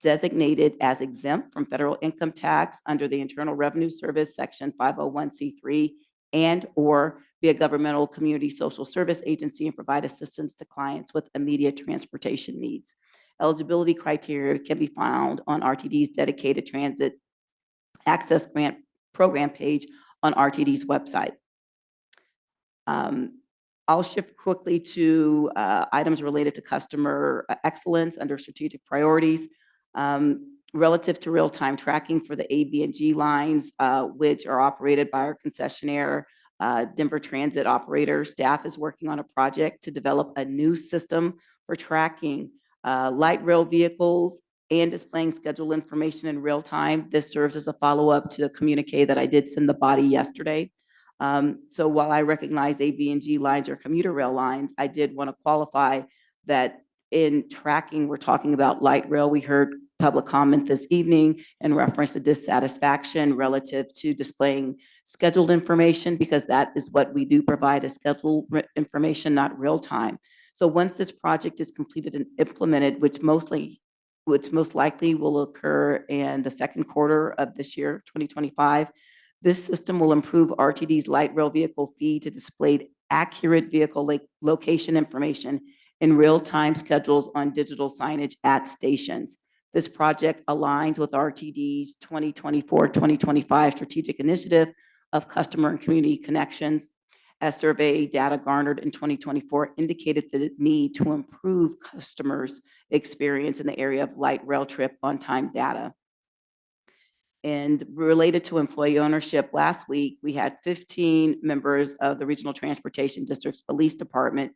designated as exempt from federal income tax under the Internal Revenue Service Section 501c3 and/or be a governmental community social service agency and provide assistance to clients with immediate transportation needs. Eligibility criteria can be found on RTD's dedicated Transit Access Grant Program page on RTD's website. I'll shift quickly to items related to customer excellence under strategic priorities. Relative to real-time tracking for the A, B, and G lines, which are operated by our concessionaire, Denver Transit operator, staff is working on a project to develop a new system for tracking light rail vehicles and displaying schedule information in real time. This serves as a follow-up to the communique that I did send the body yesterday. So while I recognize A, B, and G lines are commuter rail lines, I did want to qualify that in tracking, we're talking about light rail. We heard public comment this evening in reference to dissatisfaction relative to displaying scheduled information, because that is what we do provide, as scheduled information, not real time. So once this project is completed and implemented, which most likely will occur in the second quarter of this year, 2025, this system will improve RTD's light rail vehicle feed to display accurate vehicle location information in real-time schedules on digital signage at stations. This project aligns with RTD's 2024-2025 strategic initiative of customer and community connections. As survey data garnered in 2024 indicated the need to improve customers' experience in the area of light rail trip on-time data. And related to employee ownership, last week, we had 15 members of the Regional Transportation District's Police Department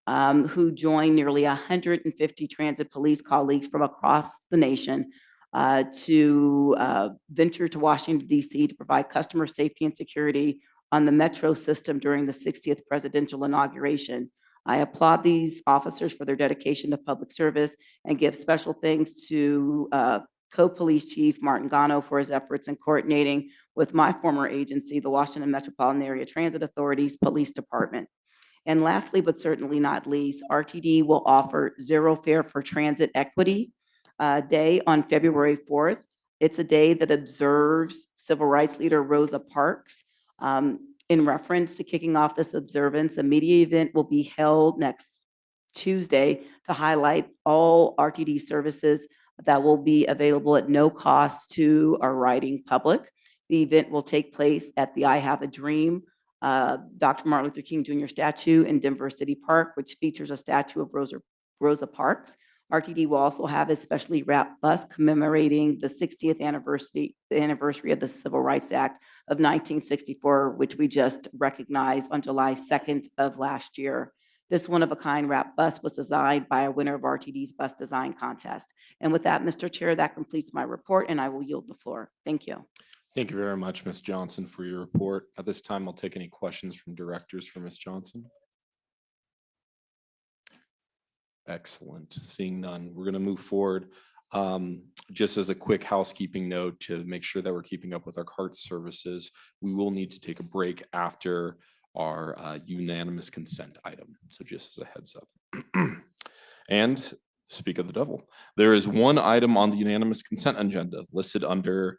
who joined nearly 150 transit police colleagues from across the nation to venture to Washington, D.C. to provide customer safety and security on the Metro system during the 60th presidential inauguration. I applaud these officers for their dedication to public service and give special thanks to Co-Police Chief Martin Gano for his efforts in coordinating with my former agency, the Washington Metropolitan Area Transit Authority's Police Department. And lastly, but certainly not least, RTD will offer Zero Fare for Transit Equity Day on February 4th. It's a day that observes civil rights leader Rosa Parks. In reference to kicking off this observance, a media event will be held next Tuesday to highlight all RTD services that will be available at no cost to our riding public. The event will take place at the I Have a Dream Dr. Martin Luther King Jr. statue in Denver City Park, which features a statue of Rosa Parks. RTD will also have a specially wrapped bus commemorating the 60th anniversary of the Civil Rights Act of 1964, which we just recognized on July 2nd of last year. This one-of-a-kind wrap bus was designed by a winner of RTD's bus design contest. And with that, Mr. Chair, that completes my report, and I will yield the floor. Thank you.
Thank you very much, Ms. Johnson, for your report. At this time, I'll take any questions from directors for Ms. Johnson. Excellent. Seeing none, we're going to move forward. Just as a quick housekeeping note to make sure that we're keeping up with our cart services, we will need to take a break after our unanimous consent item. So just as a heads up. And speak of the devil, there is one item on the unanimous consent agenda listed under,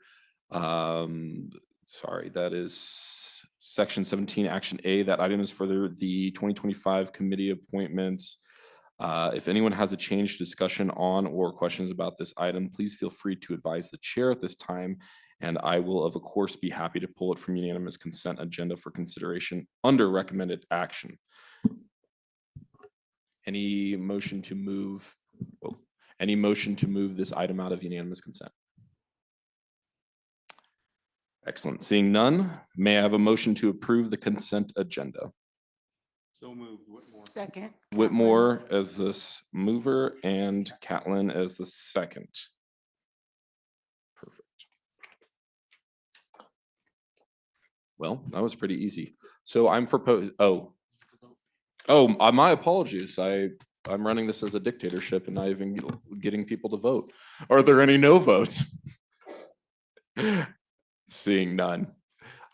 sorry, that is section 17, action A. That item is for the 2025 committee appointments. If anyone has a change, discussion on, or questions about this item, please feel free to advise the chair at this time. And I will, of course, be happy to pull it from unanimous consent agenda for consideration under recommended action. Any motion to move, any motion to move this item out of unanimous consent? Excellent. Seeing none, may I have a motion to approve the consent agenda?
So moved.
Second.
Whitmore as this mover and Catlin as the second. Perfect. Well, that was pretty easy. So I'm proposing, my apologies. I'm running this as a dictatorship and not even getting people to vote. Are there any no votes? Seeing none.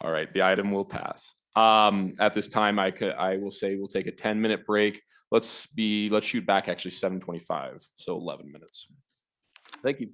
All right, the item will pass. At this time, I will say we'll take a 10-minute break. Let's shoot back actually 7:25, so 11 minutes. Thank you.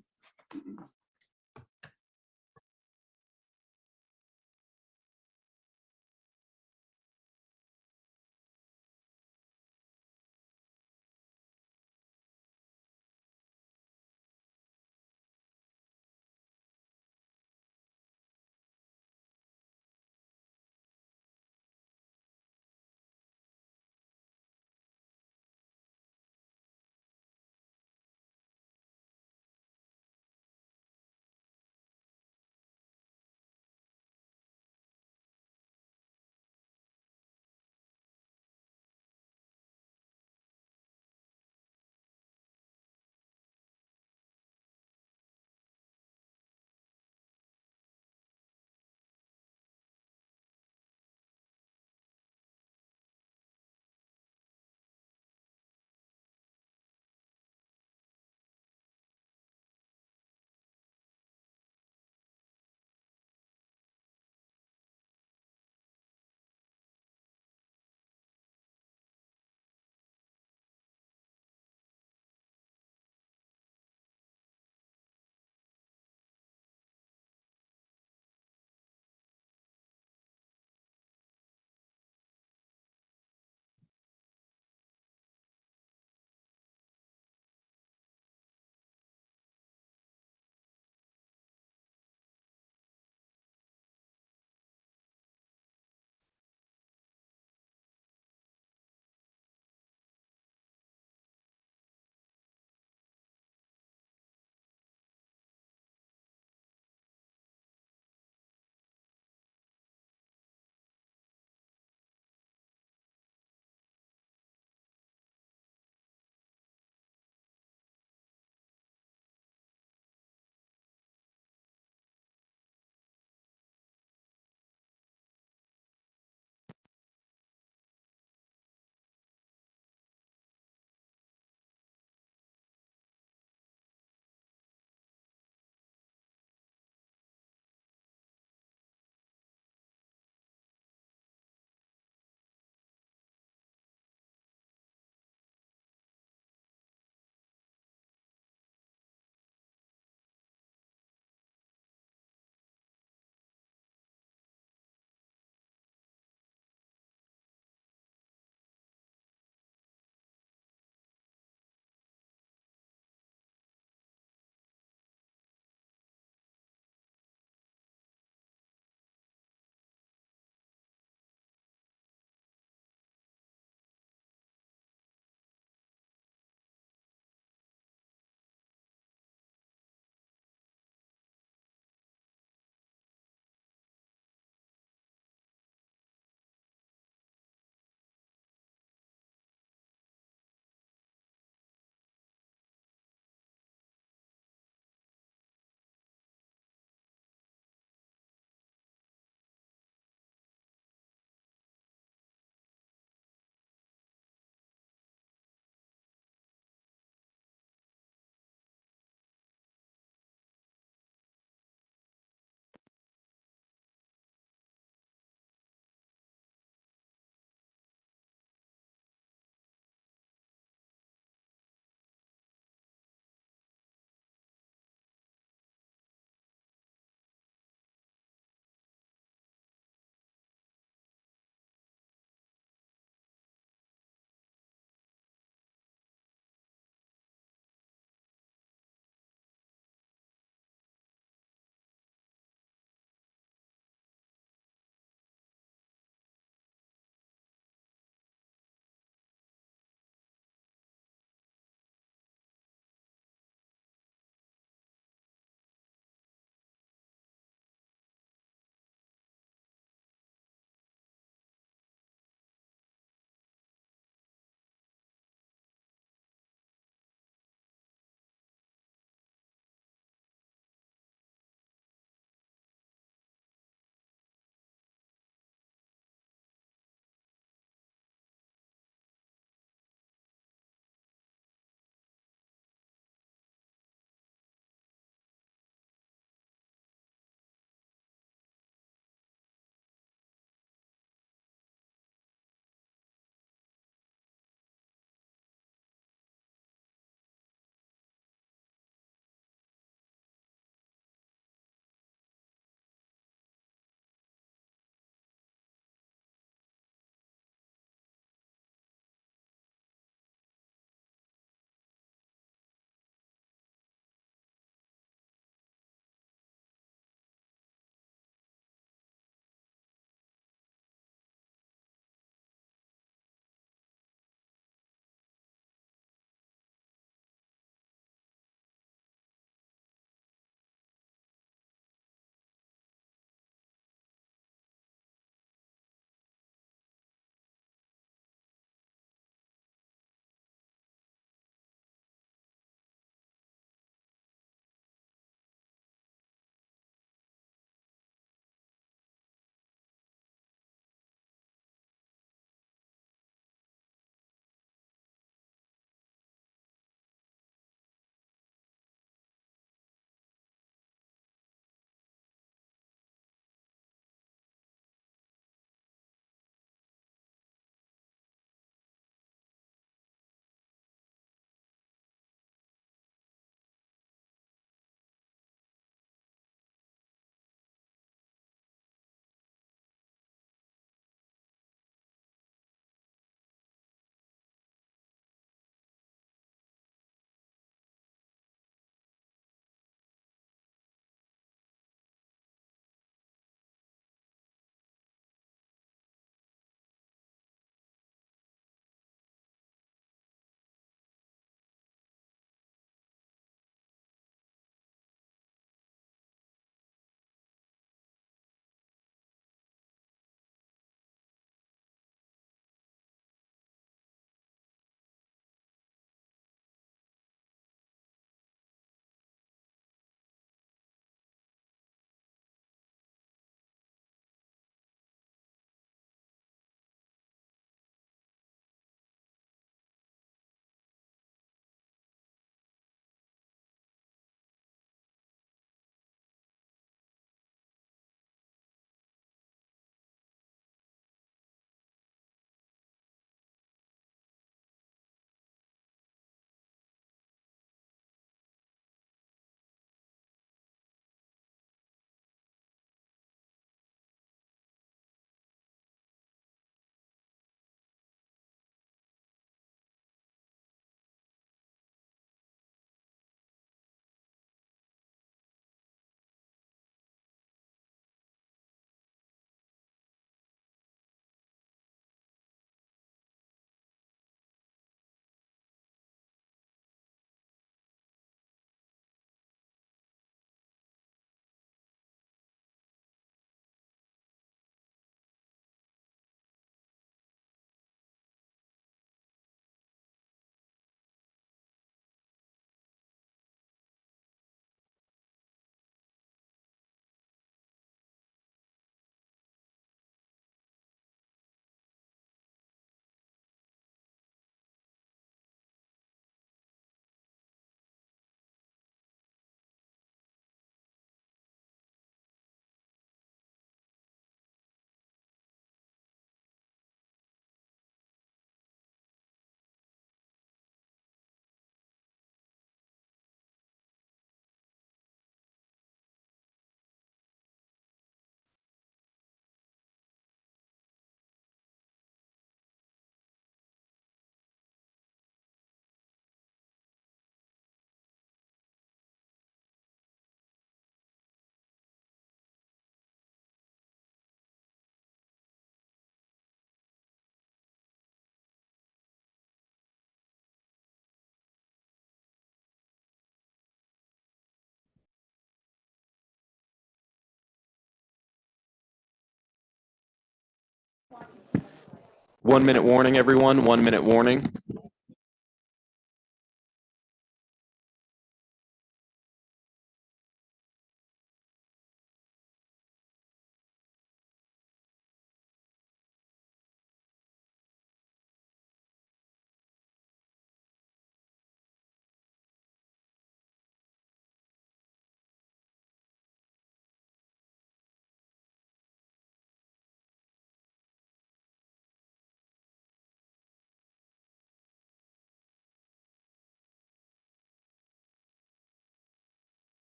1 minute warning, everyone, 1 minute warning.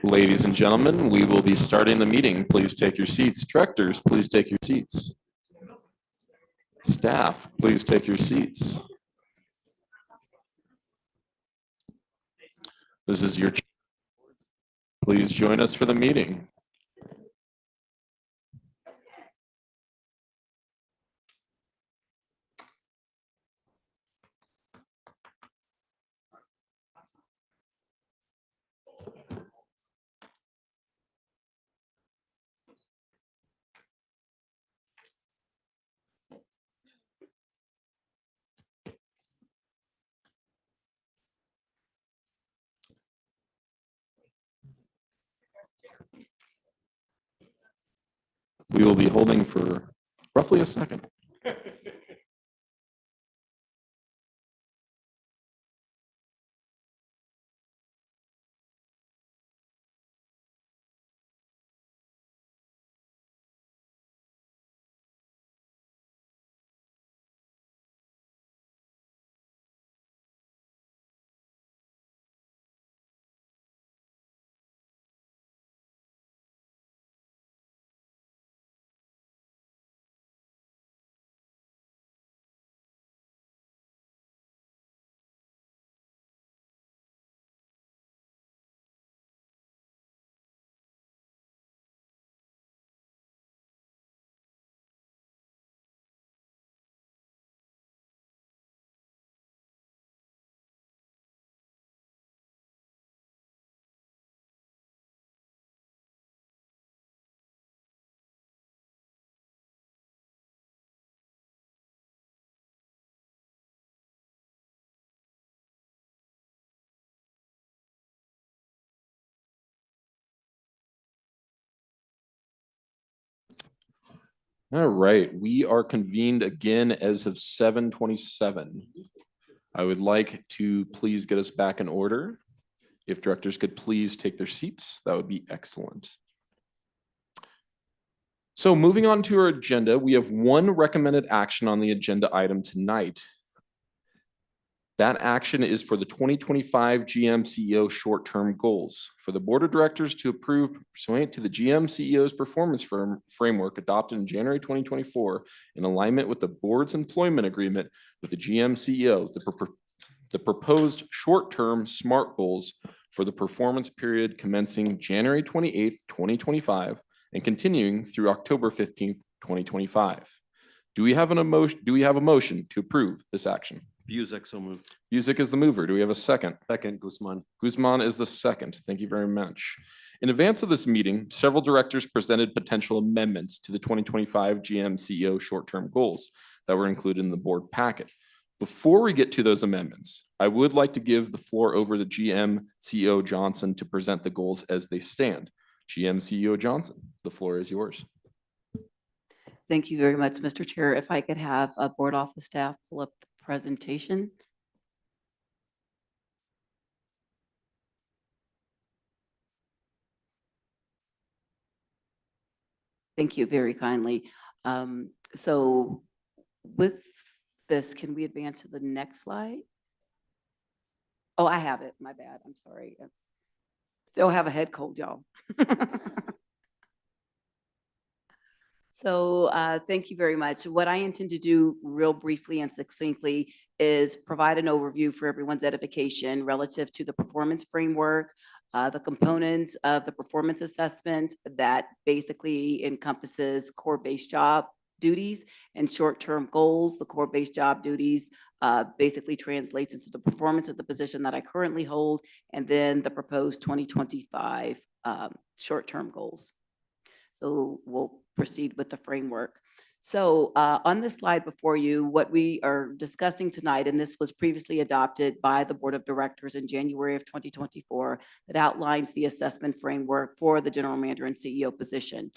Ladies and gentlemen, we will be starting the meeting. Please take your seats. Directors, please take your seats. Staff, please take your seats. This is your. Please join us for the meeting. We will be holding for roughly a second. All right, we are convened again as of 7:27. I would like to please get us back in order. If directors could please take their seats, that would be excellent. So moving on to our agenda, we have one recommended action on the agenda item tonight. That action is for the 2025 GM CEO short-term goals for the board of directors to approve pursuant to the GM CEO's performance framework adopted in January 2024 in alignment with the board's employment agreement with the GM CEO. The proposed short-term SMART goals for the performance period commencing January 28th, 2025 and continuing through October 15th, 2025. Do we have a motion to approve this action?
Busick, so moved.
Busick is the mover. Do we have a second?
Second, Guzman.
Guzman is the second. Thank you very much. In advance of this meeting, several directors presented potential amendments to the 2025 GM CEO short-term goals that were included in the board packet. Before we get to those amendments, I would like to give the floor over to GM CEO Johnson to present the goals as they stand. GM CEO Johnson, the floor is yours.
Thank you very much, Mr. Chair. If I could have a board office staff pull up the presentation. Thank you very kindly. So with this, can we advance to the next slide? Oh, I have it. My bad. I'm sorry. I still have a head cold, y'all. So thank you very much. What I intend to do real briefly and succinctly is provide an overview for everyone's edification relative to the performance framework, the components of the performance assessment that basically encompasses core-based job duties and short-term goals. The core-based job duties basically translates into the performance of the position that I currently hold, and then the proposed 2025 short-term goals. So we'll proceed with the framework. So on this slide before you, what we are discussing tonight, and this was previously adopted by the Board of Directors in January of 2024, that outlines the assessment framework for the General Manager and CEO position.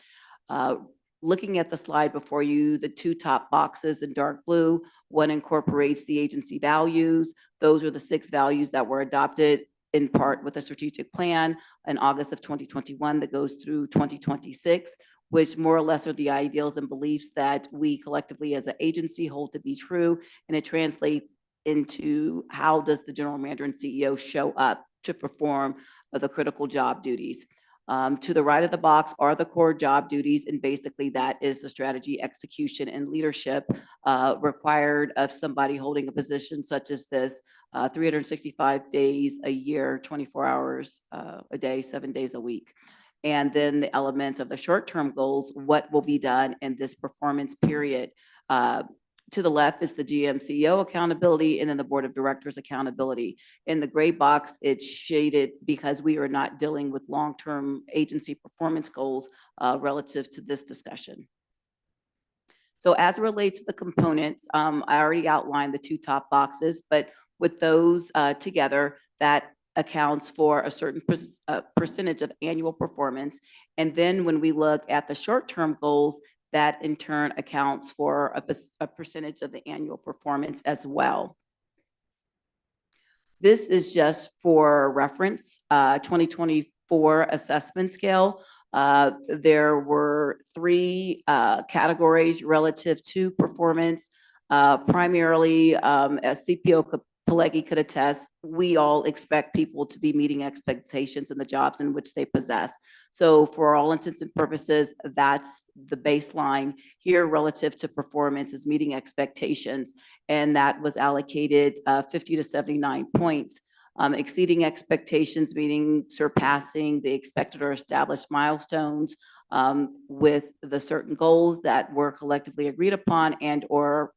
Looking at the slide before you, the two top boxes in dark blue, one incorporates the agency values. Those are the 6 values that were adopted in part with a strategic plan in August of 2021 that goes through 2026, which more or less are the ideals and beliefs that we collectively as an agency hold to be true. And it translates into how does the General Manager and CEO show up to perform the critical job duties. To the right of the box are the core job duties, and basically that is the strategy, execution, and leadership required of somebody holding a position such as this, 365 days a year, 24 hours a day, 7 days a week. And then the elements of the short-term goals, what will be done in this performance period. To the left is the GM CEO accountability, and then the Board of Directors accountability. In the gray box, it's shaded because we are not dealing with long-term agency performance goals relative to this discussion. So as it relates to the components, I already outlined the 2 top boxes, but with those together, that accounts for a certain percentage of annual performance. And then when we look at the short-term goals, that in turn accounts for a percentage of the annual performance as well. This is just for reference, 2024 assessment scale. There were 3 categories relative to performance. Primarily, as CPO Pelleggi could attest, we all expect people to be meeting expectations in the jobs in which they possess. So for all intents and purposes, that's the baseline here relative to performance is meeting expectations. And that was allocated 50 to 79 points. Exceeding expectations, meaning surpassing the expected or established milestones with the certain goals that were collectively agreed upon and or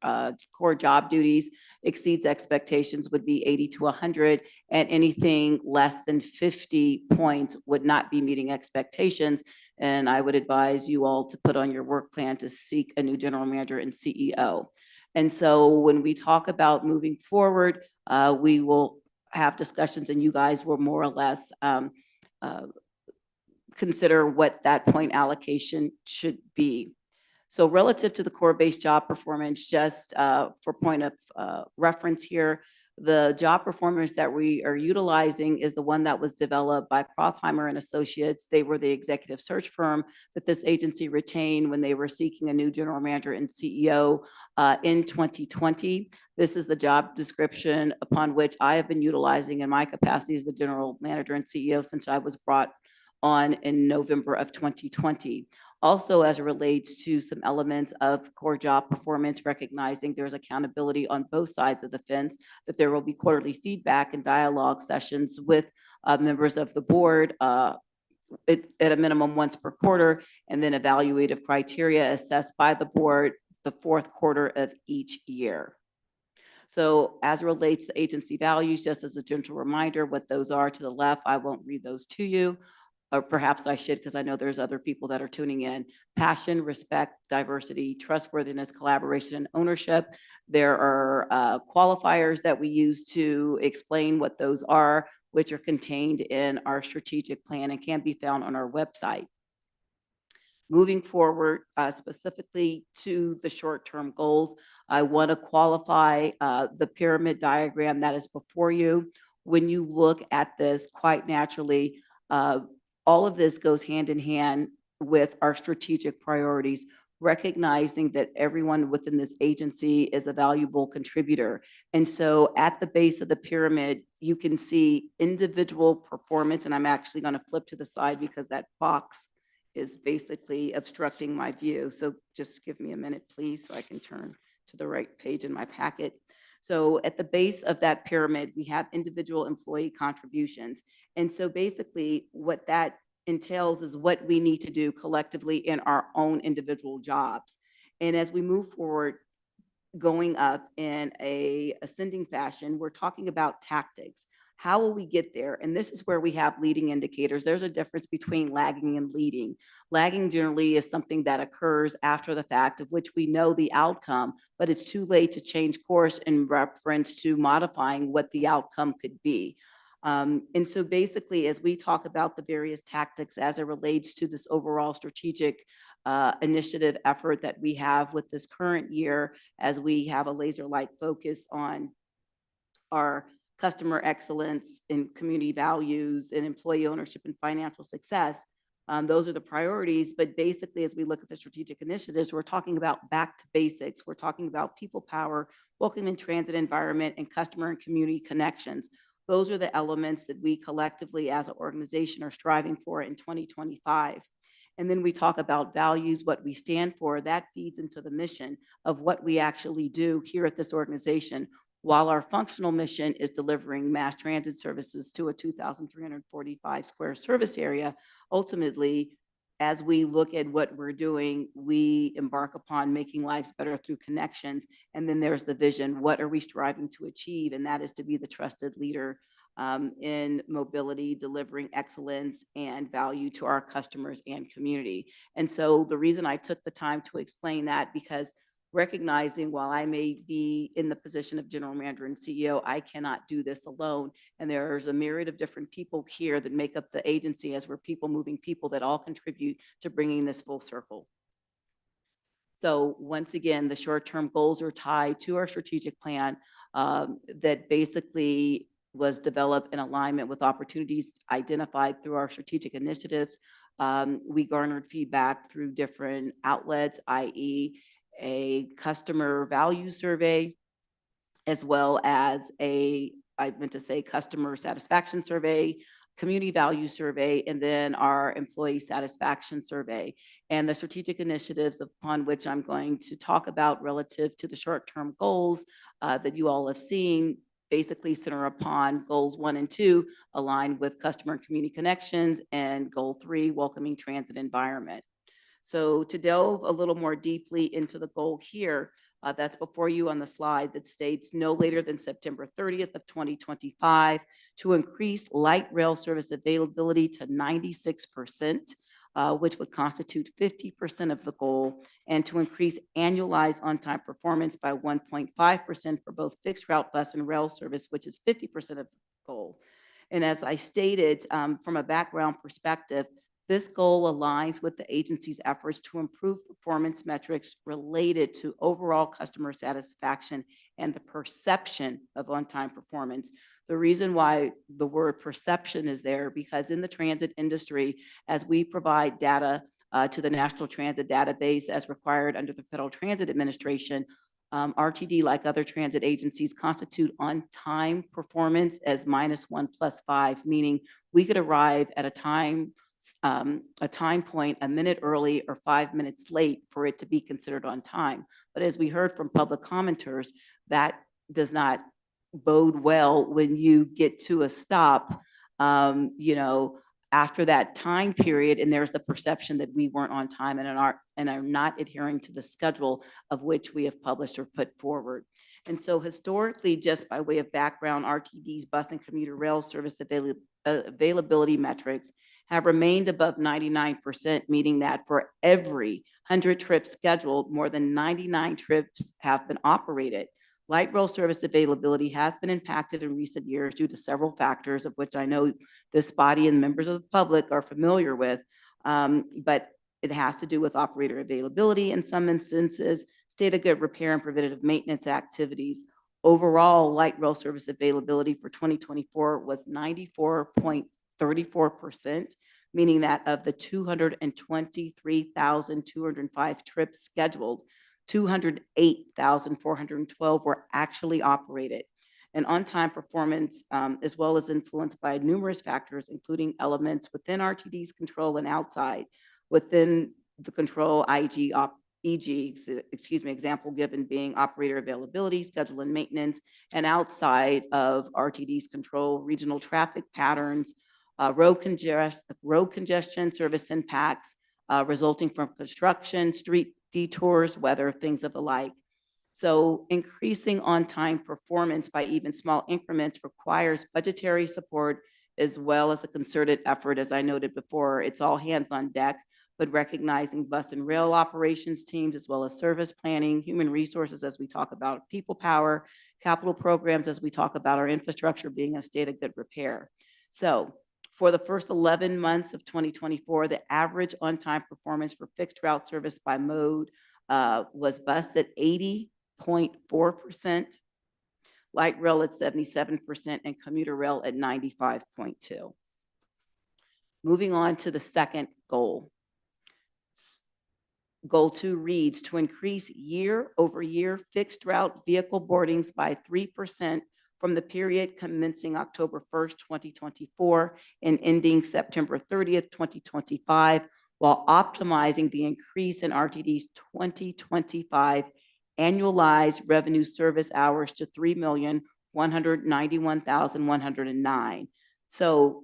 core job duties. Exceeds expectations would be 80 to 100, and anything less than 50 points would not be meeting expectations. And I would advise you all to put on your work plan to seek a new general manager and CEO. And so when we talk about moving forward, we will have discussions and you guys will more or less consider what that point allocation should be. So relative to the core-based job performance, just for point of reference here, the job performance that we are utilizing is the one that was developed by Croftheimer and Associates. They were the executive search firm that this agency retained when they were seeking a new general manager and CEO in 2020. This is the job description upon which I have been utilizing in my capacity as the general manager and CEO since I was brought on in November of 2020. Also, as it relates to some elements of core job performance, recognizing there's accountability on both sides of the fence, that there will be quarterly feedback and dialogue sessions with members of the board at a minimum once per quarter, and then evaluative criteria assessed by the board the 4th quarter of each year. So as it relates to agency values, just as a gentle reminder, what those are to the left, I won't read those to you. Or perhaps I should, because I know there's other people that are tuning in. Passion, respect, diversity, trustworthiness, collaboration, and ownership. There are qualifiers that we use to explain what those are, which are contained in our strategic plan and can be found on our website. Moving forward, specifically to the short-term goals, I want to qualify the pyramid diagram that is before you. When you look at this, quite naturally, all of this goes hand in hand with our strategic priorities, recognizing that everyone within this agency is a valuable contributor. And so at the base of the pyramid, you can see individual performance, and I'm actually going to flip to the side because that box is basically obstructing my view. So just give me a minute, please, so I can turn to the right page in my packet. So at the base of that pyramid, we have individual employee contributions. And so basically what that entails is what we need to do collectively in our own individual jobs. And as we move forward, going up in a ascending fashion, we're talking about tactics. How will we get there? And this is where we have leading indicators. There's a difference between lagging and leading. Lagging generally is something that occurs after the fact, of which we know the outcome, but it's too late to change course in reference to modifying what the outcome could be. And so basically, as we talk about the various tactics as it relates to this overall strategic initiative effort that we have with this current year, as we have a laser-like focus on our customer excellence and community values and employee ownership and financial success, those are the priorities. But basically, as we look at the strategic initiatives, we're talking about back to basics. We're talking about people power, welcoming transit environment, and customer and community connections. Those are the elements that we collectively as an organization are striving for in 2025. And then we talk about values, what we stand for. That feeds into the mission of what we actually do here at this organization. While our functional mission is delivering mass transit services to a 2,345 square service area, ultimately, as we look at what we're doing, we embark upon making lives better through connections. And then there's the vision. What are we striving to achieve? And that is to be the trusted leader in mobility, delivering excellence and value to our customers and community. And so the reason I took the time to explain that, because recognizing while I may be in the position of general manager and CEO, I cannot do this alone. And there's a myriad of different people here that make up the agency, as we're people moving people, that all contribute to bringing this full circle. So once again, the short-term goals are tied to our strategic plan that basically was developed in alignment with opportunities identified through our strategic initiatives. We garnered feedback through different outlets, i.e., a customer value survey, as well as customer satisfaction survey, community value survey, and then our employee satisfaction survey. And the strategic initiatives upon which I'm going to talk about relative to the short-term goals that you all have seen basically center upon goals 1 and 2, aligned with customer and community connections, and goal 3, welcoming transit environment. So to delve a little more deeply into the goal here, that's before you on the slide, that states no later than September 30th of 2025 to increase light rail service availability to 96%, which would constitute 50% of the goal, and to increase annualized on-time performance by 1.5% for both fixed route bus and rail service, which is 50% of the goal. And as I stated, from a background perspective, this goal aligns with the agency's efforts to improve performance metrics related to overall customer satisfaction and the perception of on-time performance. The reason why the word perception is there, because in the transit industry, as we provide data to the National Transit Database as required under the Federal Transit Administration, RTD, like other transit agencies, constitute on-time performance as -1 + 5, meaning we could arrive at a time point a minute early or 5 minutes late for it to be considered on time. But as we heard from public commenters, that does not bode well when you get to a stop, after that time period, and there's the perception that we weren't on time and are not adhering to the schedule of which we have published or put forward. And so historically, just by way of background, RTD's bus and commuter rail service availability metrics have remained above 99%, meaning that for every 100 trips scheduled, more than 99 trips have been operated. Light rail service availability has been impacted in recent years due to several factors, of which I know this body and members of the public are familiar with, but it has to do with operator availability in some instances, state of good repair and preventative maintenance activities. Overall, light rail service availability for 2024 was 94.34%, meaning that of the 223,205 trips scheduled, 208,412 were actually operated. And on-time performance, as well as influenced by numerous factors, including elements within RTD's control and outside. Within the control, example given being operator availability, schedule and maintenance, and outside of RTD's control, regional traffic patterns, road congestion, service impacts resulting from construction, street detours, weather, things of the like. So increasing on-time performance by even small increments requires budgetary support as well as a concerted effort. As I noted before, it's all hands on deck, but recognizing bus and rail operations teams as well as service planning, human resources as we talk about people power, capital programs as we talk about our infrastructure being in a state of good repair. So for the first 11 months of 2024, the average on-time performance for fixed route service by mode was bus at 80.4%, light rail at 77%, and commuter rail at 95.2%. Moving on to the second goal. Goal 2 reads to increase year-over-year fixed route vehicle boardings by 3% from the period commencing October 1st, 2024 and ending September 30th, 2025, while optimizing the increase in RTD's 2025 annualized revenue service hours to 3,191,109. So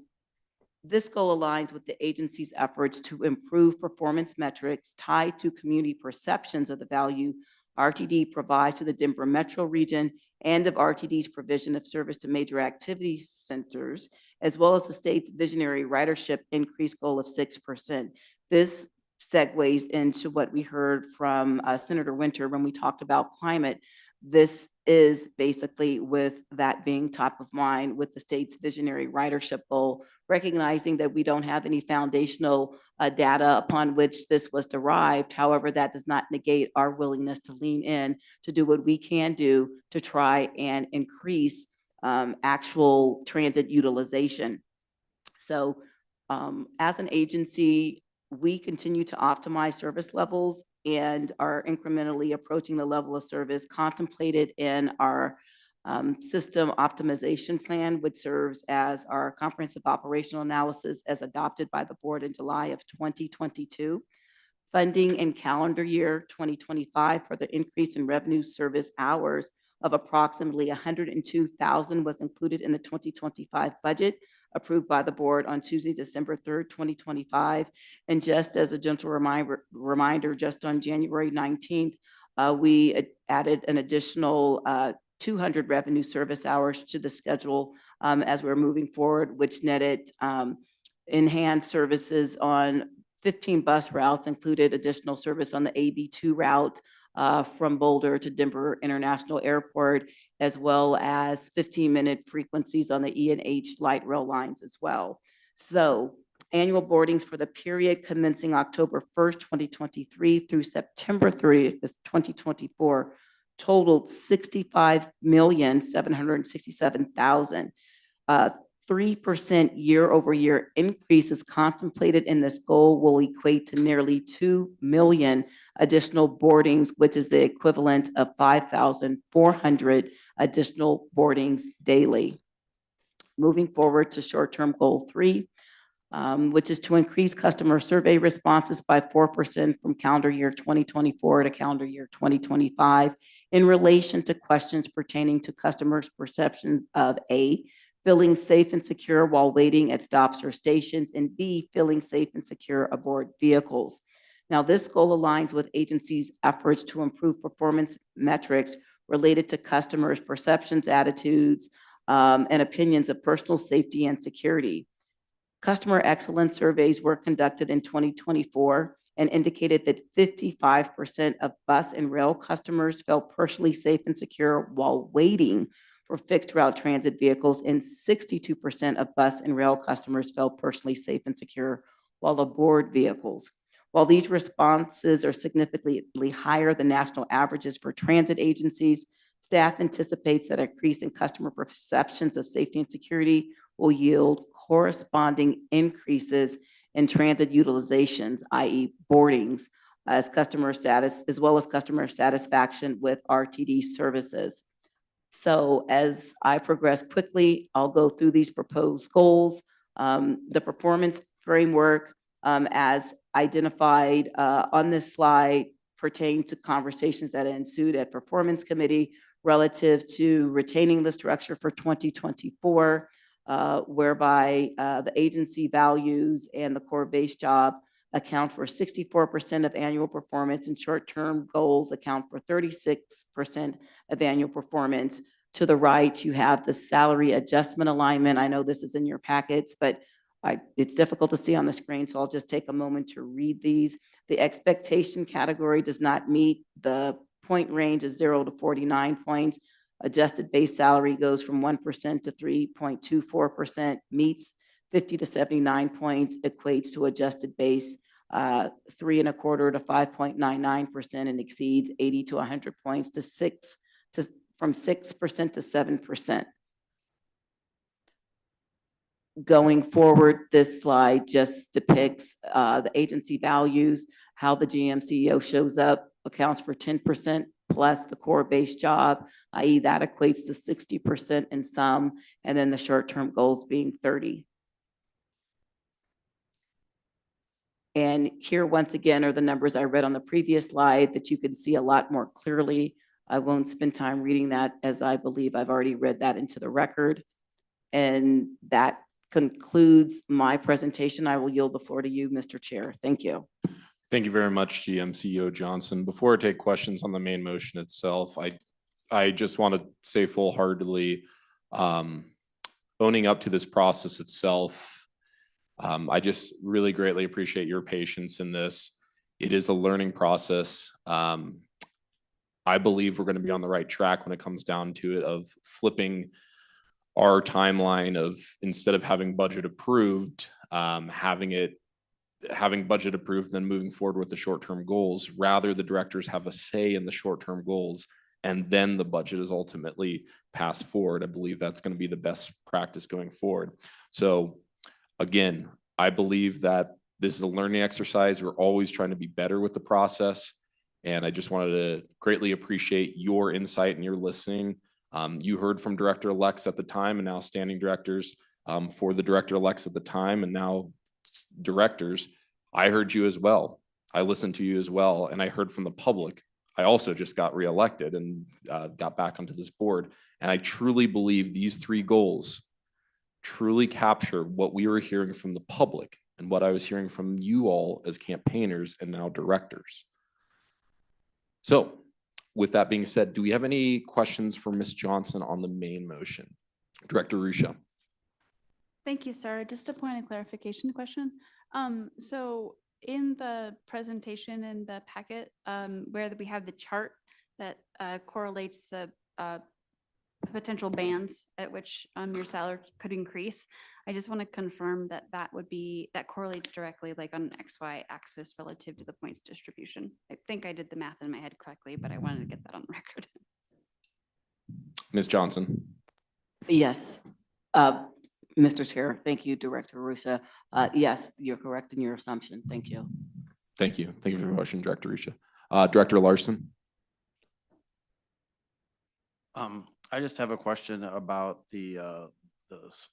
this goal aligns with the agency's efforts to improve performance metrics tied to community perceptions of the value RTD provides to the Denver metro region and of RTD's provision of service to major activity centers, as well as the state's visionary ridership increase goal of 6%. This segues into what we heard from Senator Winter when we talked about climate. This is basically with that being top of mind with the state's visionary ridership goal, recognizing that we don't have any foundational data upon which this was derived. However, that does not negate our willingness to lean in to do what we can do to try and increase actual transit utilization. So as an agency, we continue to optimize service levels and are incrementally approaching the level of service contemplated in our system optimization plan, which serves as our comprehensive operational analysis as adopted by the board in July of 2022. Funding in calendar year 2025 for the increase in revenue service hours of approximately 102,000 was included in the 2025 budget approved by the board on Tuesday, December 3rd, 2025. And just as a gentle reminder, just on January 19th, we added an additional 200 revenue service hours to the schedule as we're moving forward, which netted enhanced services on 15 bus routes, included additional service on the AB2 route from Boulder to Denver International Airport, as well as 15-minute frequencies on the E and H light rail lines as well. So annual boardings for the period commencing October 1st, 2023 through September 30th, 2024 totaled 65,767,000. 3% year-over-year increases contemplated in this goal will equate to nearly 2 million additional boardings, which is the equivalent of 5,400 additional boardings daily. Moving forward to short-term goal 3, which is to increase customer survey responses by 4% from calendar year 2024 to calendar year 2025 in relation to questions pertaining to customers' perception of A, feeling safe and secure while waiting at stops or stations, and B, feeling safe and secure aboard vehicles. Now, this goal aligns with agencies' efforts to improve performance metrics related to customers' perceptions, attitudes, and opinions of personal safety and security. Customer excellence surveys were conducted in 2024 and indicated that 55% of bus and rail customers felt personally safe and secure while waiting for fixed route transit vehicles, and 62% of bus and rail customers felt personally safe and secure while aboard vehicles. While these responses are significantly higher than national averages for transit agencies, staff anticipates that an increase in customer perceptions of safety and security will yield corresponding increases in transit utilizations, i.e. boardings, as customer status, as well as customer satisfaction with RTD services. So as I progress quickly, I'll go through these proposed goals. The performance framework, as identified on this slide, pertain to conversations that ensued at Performance Committee relative to retaining the structure for 2024, whereby the agency values and the core base job account for 64% of annual performance, and short-term goals account for 36% of annual performance. To the right, you have the salary adjustment alignment. I know this is in your packets, but it's difficult to see on the screen, so I'll just take a moment to read these. The expectation category does not meet. The point range is 0 to 49 points. Adjusted base salary goes from 1% to 3.24%, meets 50 to 79 points, equates to adjusted base 3.25 to 5.99%, and exceeds 80 to 100 points from 6% to 7%. Going forward, this slide just depicts the agency values, how the GM CEO shows up, accounts for 10% plus the core base job, i.e. that equates to 60% in sum, and then the short-term goals being 30. And here, once again, are the numbers I read on the previous slide that you can see a lot more clearly. I won't spend time reading that, as I believe I've already read that into the record. And that concludes my presentation. I will yield the floor to you, Mr. Chair. Thank you.
Thank you very much, GM CEO Johnson. Before I take questions on the main motion itself, I just want to say full-heartedly, owning up to this process itself, I just really greatly appreciate your patience in this. It is a learning process. I believe we're going to be on the right track when it comes down to it, of flipping our timeline of, instead of having budget approved, having budget approved, then moving forward with the short-term goals. Rather, the directors have a say in the short-term goals, and then the budget is ultimately passed forward. I believe that's going to be the best practice going forward. So again, I believe that this is a learning exercise. We're always trying to be better with the process. And I just wanted to greatly appreciate your insight and your listening. You heard from director-elects at the time, and now standing directors for the director-elects at the time, and now directors. I heard you as well. I listened to you as well. And I heard from the public. I also just got reelected and got back onto this board. And I truly believe these three goals truly capture what we were hearing from the public and what I was hearing from you all as campaigners and now directors. So with that being said, do we have any questions for Ms. Johnson on the main motion? Director Ruscia.
Thank you, sir. Just a point of clarification question. So in the presentation in the packet, where we have the chart that correlates the potential bands at which your salary could increase, I just want to confirm that that correlates directly, like on an XY axis relative to the points distribution. I think I did the math in my head correctly, but I wanted to get that on record.
Ms. Johnson.
Yes. Mr. Chair, thank you, Director Ruscia. Yes, you're correct in your assumption. Thank you.
Thank you. Thank you for the question, Director Ruscia. Director Larson.
I just have a question about the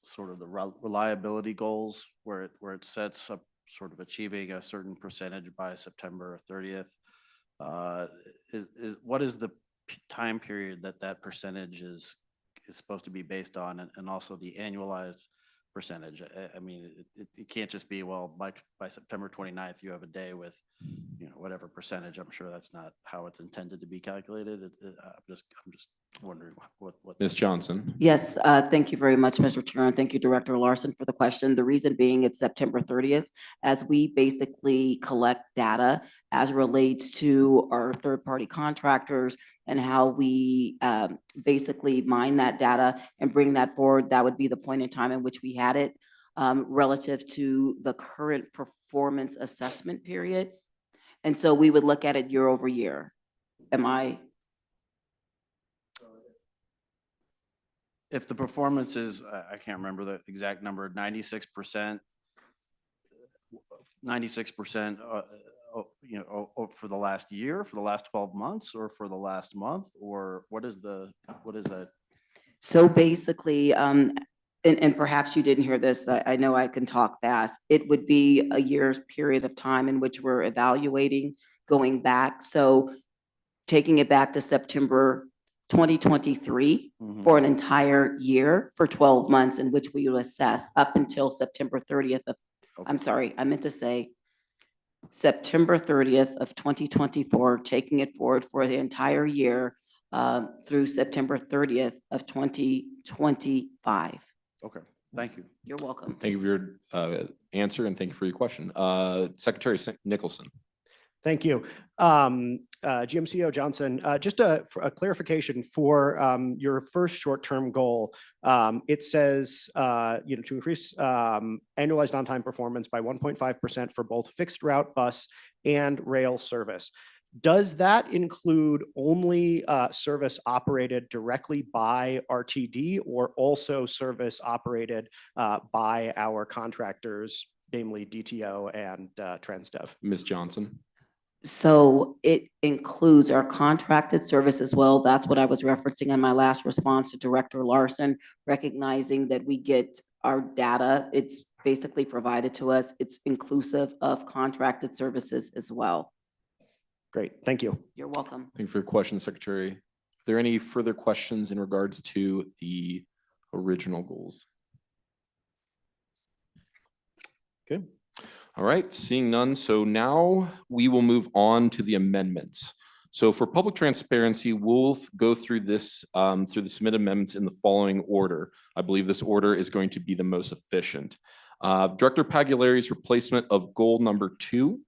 sort of the reliability goals where it sets up sort of achieving a certain percentage by September 30th. What is the time period that percentage is supposed to be based on, and also the annualized percentage? I mean, it can't just be, well, by September 29th, you have a day with, whatever percentage. I'm sure that's not how it's intended to be calculated. I'm just wondering what.
Ms. Johnson.
Yes, thank you very much, Mr. Chair, and thank you, Director Larson, for the question. The reason being it's September 30th, as we basically collect data as relates to our third-party contractors and how we basically mine that data and bring that forward. That would be the point in time in which we had it relative to the current performance assessment period. And so we would look at it year over year.
If the performance is, I can't remember the exact number, 96%, 96%, for the last year, for the last 12 months, or for the last month, or what is that?
So basically, and perhaps you didn't hear this, I know I can talk fast. It would be a year's period of time in which we're evaluating, going back. So taking it back to September 2023 for an entire year for 12 months in which we will assess up until September 30th of, I'm sorry, I meant to say September 30th of 2024, taking it forward for the entire year through September 30th of 2025.
Okay, thank you.
You're welcome.
Thank you for your answer and thank you for your question. Secretary Nicholson.
Thank you. GMCO Johnson, just for a clarification for your first short-term goal, it says, to increase annualized on-time performance by 1.5% for both fixed route bus and rail service. Does that include only service operated directly by RTD or also service operated by our contractors, namely DTO and Transdev?
Ms. Johnson.
So it includes our contracted service as well. That's what I was referencing in my last response to Director Larson, recognizing that we get our data. It's basically provided to us. It's inclusive of contracted services as well.
Great, thank you.
You're welcome.
Thank you for your question, Secretary. Are there any further questions in regards to the original goals?
Okay.
All right, seeing none. So now we will move on to the amendments. So for public transparency, we'll go through this, through the submitted amendments in the following order. I believe this order is going to be the most efficient. Director Pagliari's replacement of goal number 2,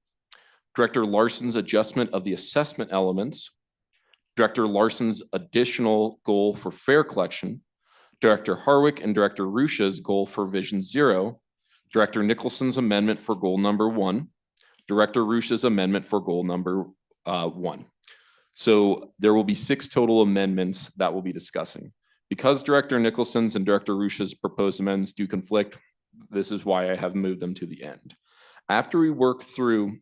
Director Larson's adjustment of the assessment elements, Director Larson's additional goal for fare collection, Director Harwick and Director Ruscha's goal for Vision 0, Director Nicholson's amendment for goal number 1, Director Ruscha's amendment for goal number 1. So there will be 6 total amendments that we'll be discussing. Because Director Nicholson's and Director Ruscha's proposed amendments do conflict, this is why I have moved them to the end. After we work through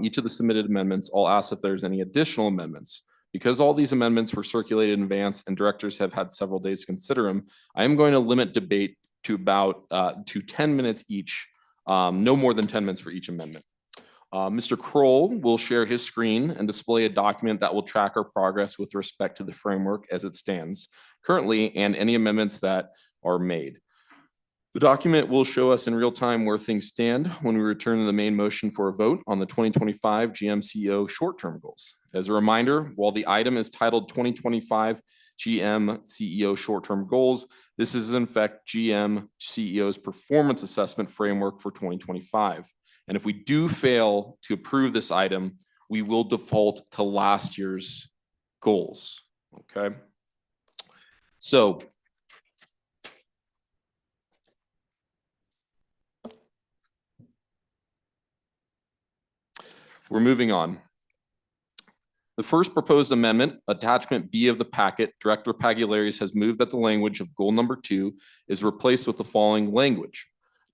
each of the submitted amendments, I'll ask if there's any additional amendments. Because all these amendments were circulated in advance and directors have had several days to consider them, I am going to limit debate to about to 10 minutes each, no more than 10 minutes for each amendment. Mr. Kroll will share his screen and display a document that will track our progress with respect to the framework as it stands currently and any amendments that are made. The document will show us in real time where things stand when we return to the main motion for a vote on the 2025 GMCO short-term goals. As a reminder, while the item is titled 2025 GM CEO short-term goals, this is in fact GM CEO's performance assessment framework for 2025. And if we do fail to approve this item, we will default to last year's goals, okay? So we're moving on. The first proposed amendment, attachment B of the packet, Director Pagliari's has moved that the language of goal number 2 is replaced with the following language.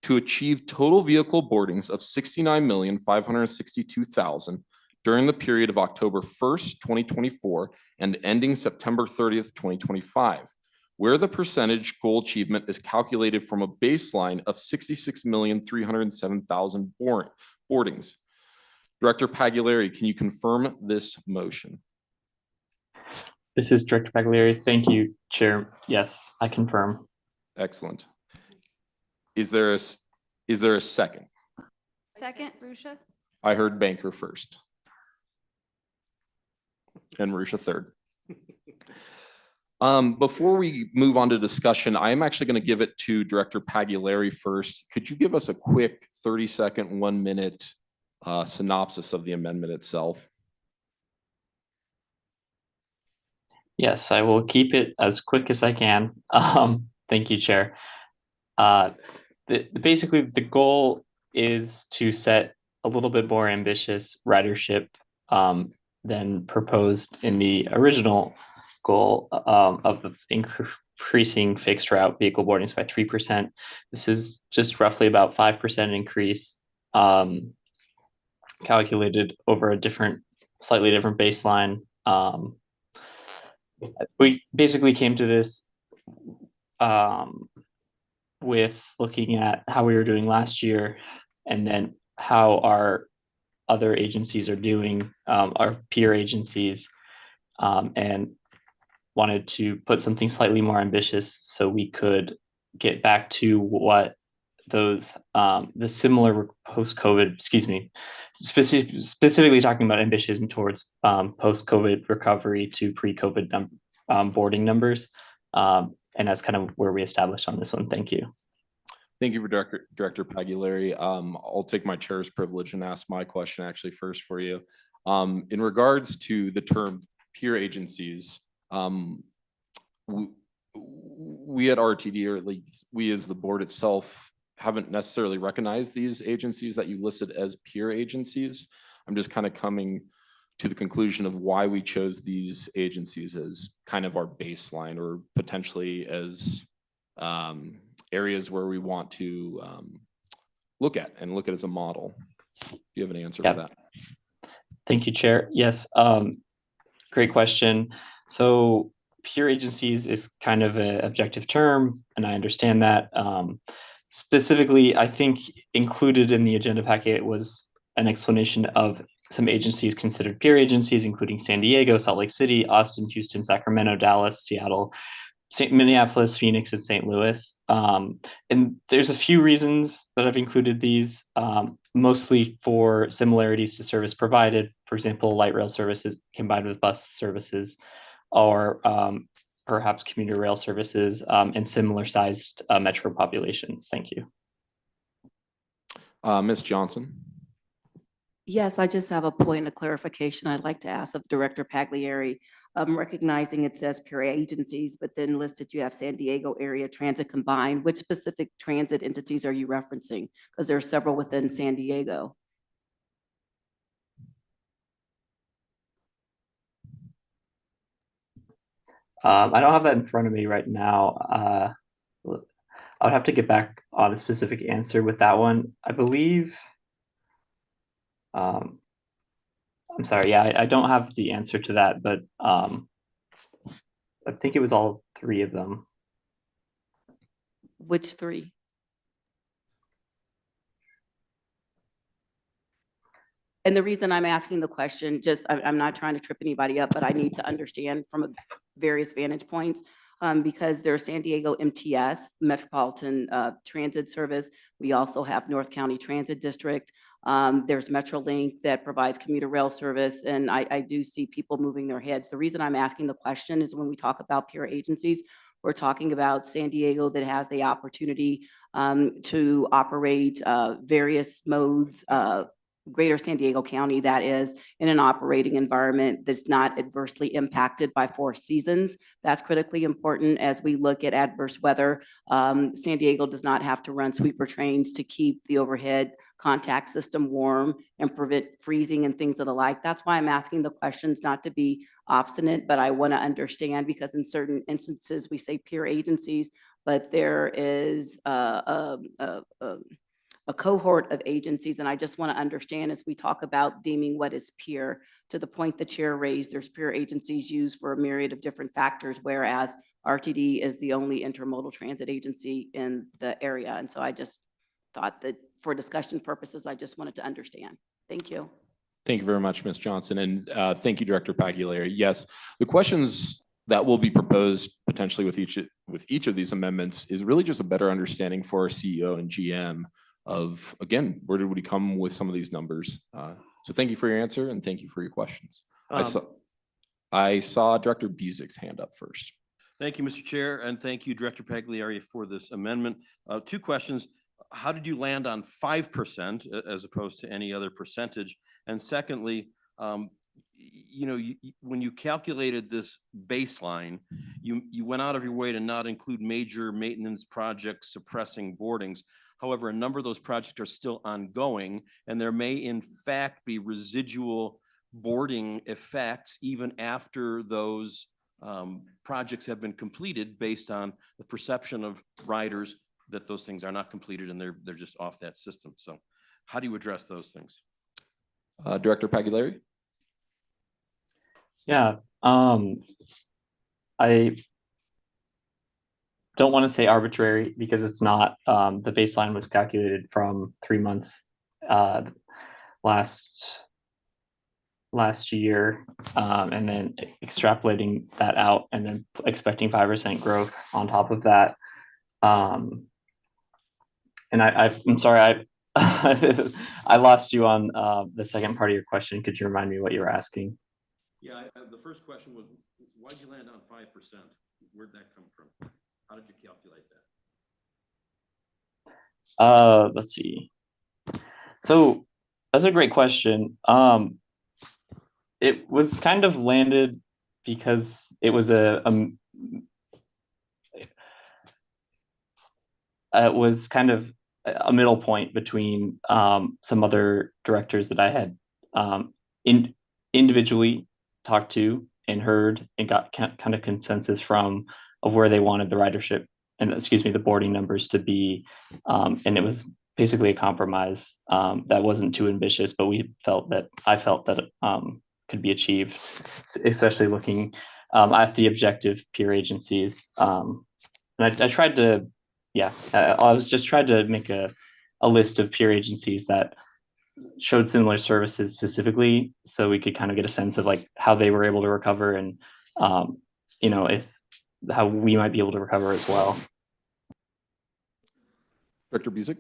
To achieve total vehicle boardings of 69,562,000 during the period of October 1st, 2024 and ending September 30th, 2025, where the percentage goal achievement is calculated from a baseline of 66,307,000 boardings. Director Pagliari, can you confirm this motion?
This is Director Pagliari. Thank you, Chair. Yes, I confirm.
Excellent. Is there a second?
Second, Ruscha?
I heard Banker first. And Ruscha third. Before we move on to discussion, I am actually going to give it to Director Pagliari first. Could you give us a quick 30-second, 1-minute synopsis of the amendment itself?
Yes, I will keep it as quick as I can. Thank you, Chair. Basically, the goal is to set a little bit more ambitious ridership than proposed in the original goal of increasing fixed route vehicle boardings by 3%. This is just roughly about 5% increase
calculated over a slightly different baseline. We basically came to this with looking at how we were doing last year and then how our other agencies are doing, our peer agencies, and wanted to put something slightly more ambitious so we could get back to what those, the similar post-COVID, specifically talking about ambition towards post-COVID recovery to pre-COVID boarding numbers. And that's kind of where we established on this one. Thank you.
Thank you for Director Pagliari. I'll take my chair's privilege and ask my question actually first for you. In regards to the term peer agencies, we at RTD, or at least we as the board itself, haven't necessarily recognized these agencies that you listed as peer agencies. I'm just kind of coming to the conclusion of why we chose these agencies as kind of our baseline, or potentially as areas where we want to look at as a model. Do you have an answer for that?
Thank you, Chair. Yes, great question. So peer agencies is kind of an objective term, and I understand that. Specifically, I think included in the agenda packet was an explanation of some agencies considered peer agencies, including San Diego, Salt Lake City, Austin, Houston, Sacramento, Dallas, Seattle, Minneapolis, Phoenix, and St. Louis. And there's a few reasons that I've included these, mostly for similarities to service provided. For example, light rail services combined with bus services, or perhaps commuter rail services in similar sized metro populations. Thank you.
Ms. Johnson.
Yes, I just have a point of clarification I'd like to ask of Director Pagliari. Recognizing it says peer agencies, but then listed you have San Diego area transit combined. Which specific transit entities are you referencing? Because there are several within San Diego.
I don't have that in front of me right now. I would have to get back on a specific answer with that one. I believe, I'm sorry, yeah, I don't have the answer to that, but I think it was all three of them.
Which three? And the reason I'm asking the question, I'm not trying to trip anybody up, but I need to understand from various vantage points, because there's San Diego MTS, Metropolitan Transit Service. We also have North County Transit District. There's MetroLink that provides commuter rail service, and I do see people moving their heads. The reason I'm asking the question is when we talk about peer agencies, we're talking about San Diego that has the opportunity to operate various modes, Greater San Diego County that is in an operating environment that's not adversely impacted by 4 seasons. That's critically important as we look at adverse weather. San Diego does not have to run sweeper trains to keep the overhead contact system warm and prevent freezing and things of the like. That's why I'm asking the questions, not to be obstinate, but I want to understand, because in certain instances we say peer agencies, but there is a cohort of agencies, and I just want to understand as we talk about deeming what is peer. To the point the chair raised, there's peer agencies used for a myriad of different factors, whereas RTD is the only intermodal transit agency in the area. And so I just thought that for discussion purposes, I just wanted to understand. Thank you.
Thank you very much, Ms. Johnson, and thank you, Director Pagliari. Yes, the questions that will be proposed potentially with each of these amendments is really just a better understanding for our CEO and GM of, again, where did we come with some of these numbers? So thank you for your answer, and thank you for your questions. I saw Director Buzik's hand up first.
Thank you, Mr. Chair, and thank you, Director Pagliari, for this amendment. 2 questions. How did you land on 5% as opposed to any other percentage? And secondly, when you calculated this baseline, you went out of your way to not include major maintenance projects suppressing boardings. However, a number of those projects are still ongoing, and there may in fact be residual boarding effects even after those projects have been completed, based on the perception of riders that those things are not completed and they're just off that system. So How do you address those things?
Director Pagliari?
Yeah, I don't want to say arbitrary because it's not. The baseline was calculated from 3 months last year, and then extrapolating that out and then expecting 5% growth on top of that. And I'm sorry, I lost you on the second part of your question. Could you remind me what you were asking?
Yeah, the first question was, why'd you land on 5%? Where'd that come from? How did you calculate that?
Let's see. So that's a great question. It was kind of landed because it was it was kind of a middle point between some other directors that I had individually talked to and heard and got kind of consensus from of where they wanted the ridership and the boarding numbers to be. And it was basically a compromise that wasn't too ambitious, but I felt that could be achieved, especially looking at the objective peer agencies. And I tried to, I was just trying to make a list of peer agencies that showed similar services specifically, so we could kind of get a sense of like how they were able to recover and if how we might be able to recover as well.
Director Busick?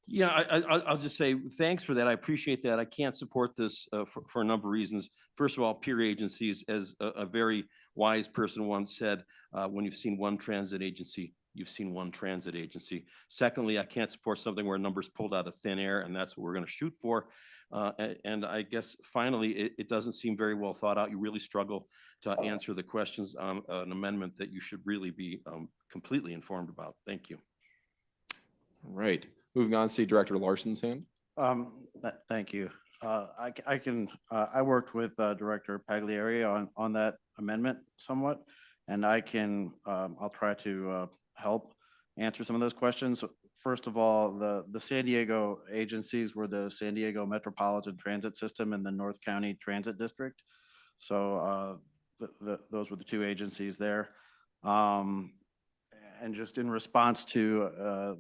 Yeah, I'll just say thanks for that. I appreciate that. I can't support this for a number of reasons. First of all, peer agencies, as a very wise person once said, when you've seen one transit agency, you've seen one transit agency. Secondly, I can't support something where a number's pulled out of thin air, and that's what we're going to shoot for. And I guess finally, it doesn't seem very well thought out. You really struggle to answer the questions on an amendment that you should really be completely informed about. Thank you.
All right. Moving on, see Director Larson's hand.
Thank you. I worked with Director Pagliari on that amendment somewhat, and I'll try to help answer some of those questions. First of all, the San Diego agencies were the San Diego Metropolitan Transit System and the North County Transit District. So those were the two agencies there. And just in response to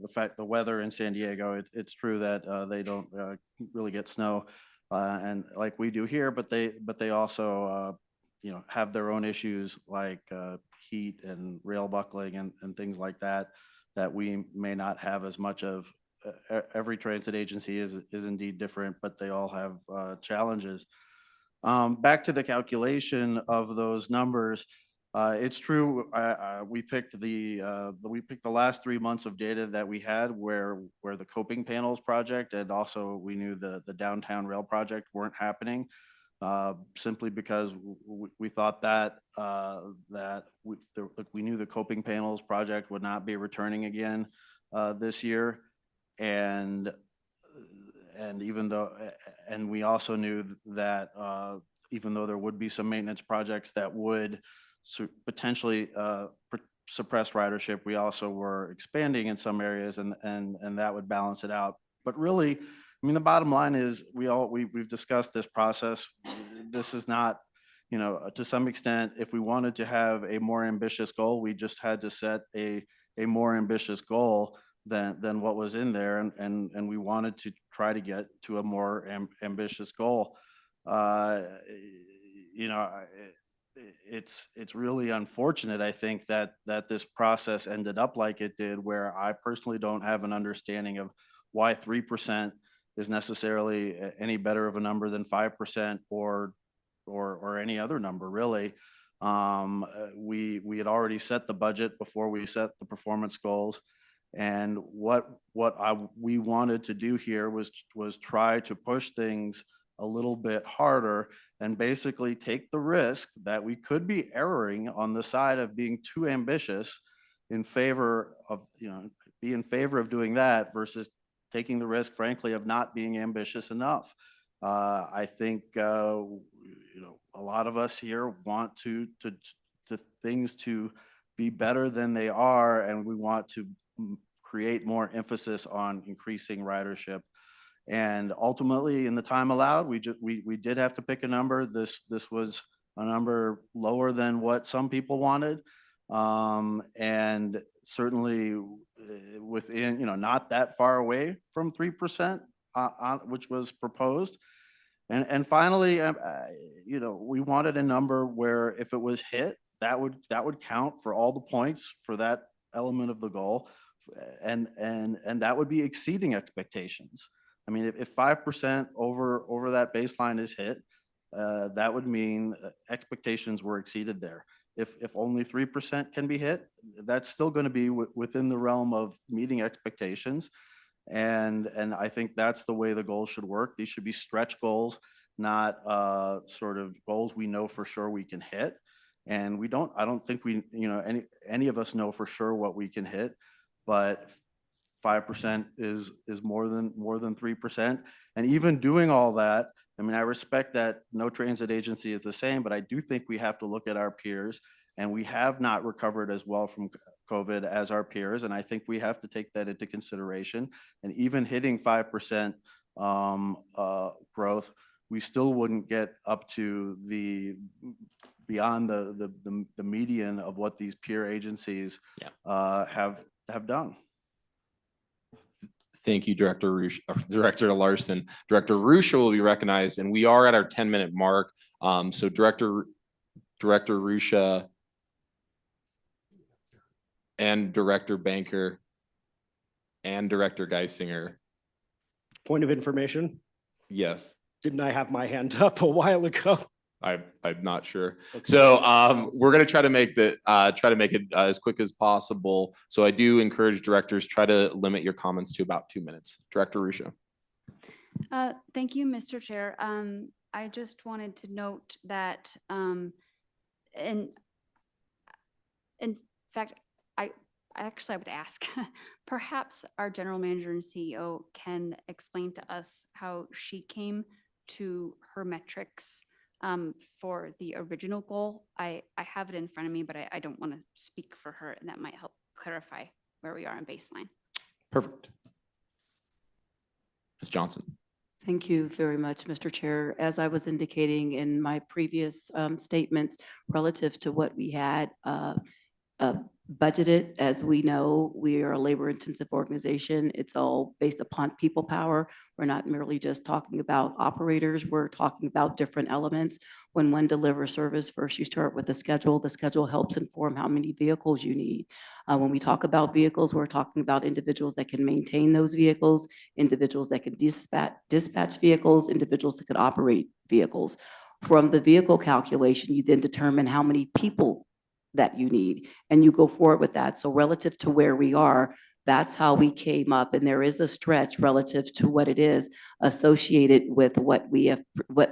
the weather in San Diego, it's true that they don't really get snow and like we do here, but they also have their own issues like heat and rail buckling and things like that we may not have as much of. Every transit agency is indeed different, but they all have challenges. Back to the calculation of those numbers. It's true. We picked the last 3 months of data that we had where the coping panels project and also we knew the downtown rail project weren't happening simply because we thought that we knew the coping panels project would not be returning again this year, and we also knew that even though there would be some maintenance projects that would potentially suppress ridership, we also were expanding in some areas and that would balance it out. But really, I mean, the bottom line is we've discussed this process. This is not, to some extent, if we wanted to have a more ambitious goal, we just had to set a more ambitious goal than what was in there. And we wanted to try to get to a more ambitious goal. It's really unfortunate, I think, that this process ended up like it did, where I personally don't have an understanding of why 3% is necessarily any better of a number than 5% or any other number, really. We had already set the budget before we set the performance goals. And what we wanted to do here was try to push things a little bit harder and basically take the risk that we could be erring on the side of being too ambitious in favor of, be in favor of doing that versus taking the risk, frankly, of not being ambitious enough. I think, a lot of us here want to things to be better than they are, and we want to create more emphasis on increasing ridership. And ultimately, in the time allowed, we did have to pick a number. This was a number lower than what some people wanted. And certainly within, not that far away from 3%, which was proposed. And finally, we wanted a number where if it was hit, that would count for all the points for that element of the goal. And that would be exceeding expectations. I mean, if 5% over that baseline is hit, that would mean expectations were exceeded there. If only 3% can be hit, that's still going to be within the realm of meeting expectations. And I think that's the way the goals should work. These should be stretch goals, not sort of goals we know for sure we can hit. And I don't think any of us know for sure what we can hit, but 5% is more than 3%. And even doing all that, I mean, I respect that no transit agency is the same, but I do think we have to look at our peers, and we have not recovered as well from COVID as our peers. And I think we have to take that into consideration. And even hitting 5% growth, we still wouldn't get up to beyond the median of what these peer agencies have done.
Thank you, Director Larson. Director Rusha will be recognized, and we are at our 10-minute mark. So Director Rusha and Director Banker and Director Geisinger.
Point of information,
Yes,
didn't I have my hand up a while ago?
I'm not sure. So we're gonna try to make it as quick as possible. So I do encourage directors, try to limit your comments to about 2 minutes. Director Rusha.
Thank you, Mr. Chair. I just wanted to note that, in fact, I would ask, perhaps our general manager and CEO can explain to us how she came to her metrics for the original goal. I have it in front of me, but I don't want to speak for her, and that might help clarify where we are on baseline.
Perfect. Ms. Johnson.
Thank you very much, Mr. Chair. As I was indicating in my previous statements relative to what we had budgeted, as we know, we are a labor-intensive organization. It's all based upon people power. We're not merely just talking about operators. We're talking about different elements. When one delivers service, first you start with the schedule. The schedule helps inform how many vehicles you need. When we talk about vehicles, we're talking about individuals that can maintain those vehicles, individuals that can dispatch vehicles, individuals that could operate vehicles. From the vehicle calculation, you then determine how many people that you need, and you go forward with that. So relative to where we are, that's how we came up, and there is a stretch relative to what it is associated with what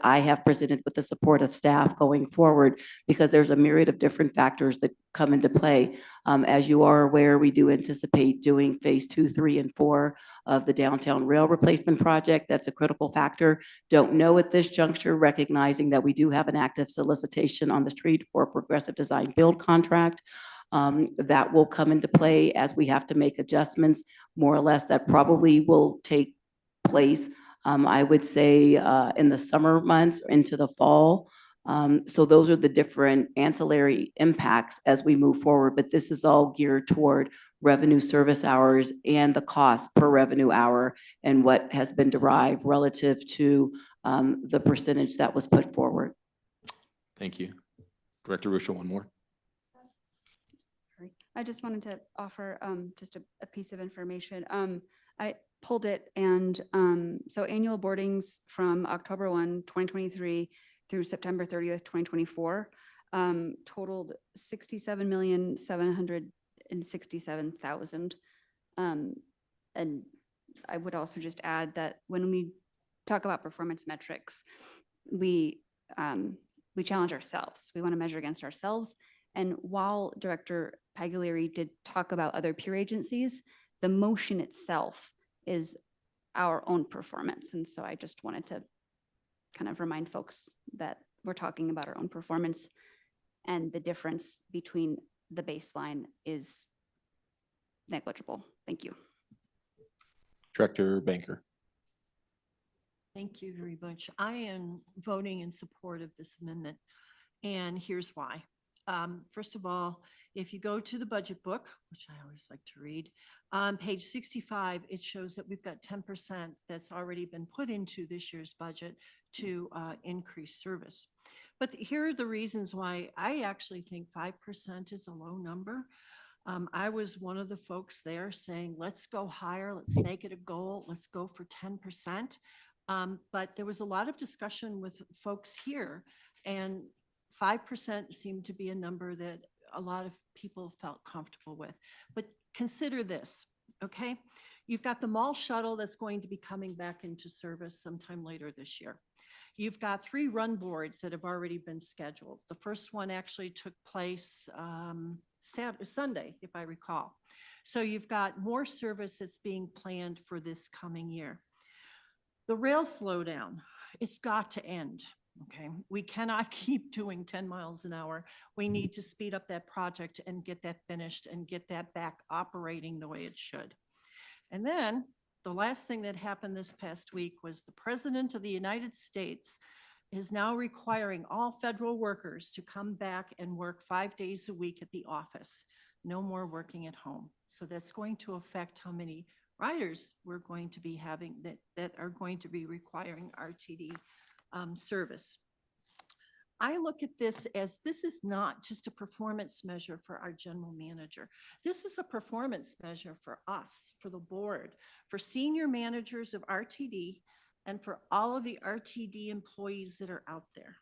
I have presented with the support of staff going forward, because there's a myriad of different factors that come into play. As you are aware, we do anticipate doing phase 2, 3, and 4 of the downtown rail replacement project. That's a critical factor. Don't know at this juncture, recognizing that we do have an active solicitation on the street for a progressive design build contract. That will come into play as we have to make adjustments, more or less, that probably will take place, I would say, in the summer months into the fall. So those are the different ancillary impacts as we move forward, but this is all geared toward revenue service hours and the cost per revenue hour and what has been derived relative to the percentage that was put forward.
Thank you. Director Rusha, one more.
I just wanted to offer just a piece of information. I pulled it, and so annual boardings from October 1, 2023 through September 30th, 2024 totaled 67,767,000. And I would also just add that when we talk about performance metrics, we challenge ourselves. We want to measure against ourselves. And while Director Pagliari did talk about other peer agencies, the motion itself is our own performance. And so I just wanted to kind of remind folks that we're talking about our own performance, and the difference between the baseline is negligible. Thank you.
Director Banker.
Thank you very much. I am voting in support of this amendment, and here's why. First of all, if you go to the budget book, which I always like to read, on page 65, it shows that we've got 10% that's already been put into this year's budget to increase service. But here are the reasons why I actually think 5% is a low number. I was one of the folks there saying, let's go higher, let's make it a goal, let's go for 10%. But there was a lot of discussion with folks here, and 5% seemed to be a number that a lot of people felt comfortable with. But consider this, okay? You've got the mall shuttle that's going to be coming back into service sometime later this year. You've got 3 run boards that have already been scheduled. The first one actually took place Sunday, if I recall. So you've got more service that's being planned for this coming year. The rail slowdown, it's got to end, okay? We cannot keep doing 10 miles an hour. We need to speed up that project and get that finished and get that back operating the way it should. And then the last thing that happened this past week was the President of the United States is now requiring all federal workers to come back and work 5 days a week at the office. No more working at home. So that's going to affect how many riders we're going to be having that are going to be requiring RTD service. I look at this as this is not just a performance measure for our general manager. This is a performance measure for us, for the board, for senior managers of RTD, and for all of the RTD employees that are out there.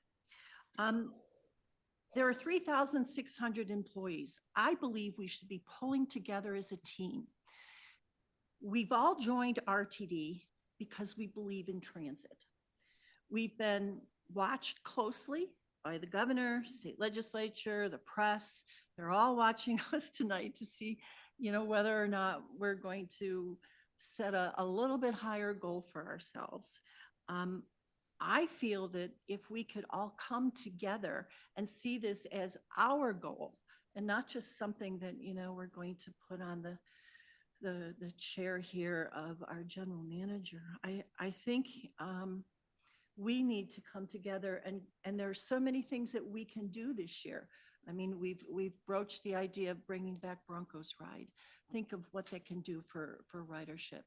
There are 3,600 employees. I believe we should be pulling together as a team. We've all joined RTD because we believe in transit. We've been watched closely by the governor, state legislature, the press. They're all watching us tonight to see, whether or not we're going to set a little bit higher goal for ourselves. I feel that if we could all come together and see this as our goal and not just something that, we're going to put on the chair here of our general manager, I think we need to come together, and there are so many things that we can do this year. I mean, we've broached the idea of bringing back Broncos Ride. Think of what that can do for ridership.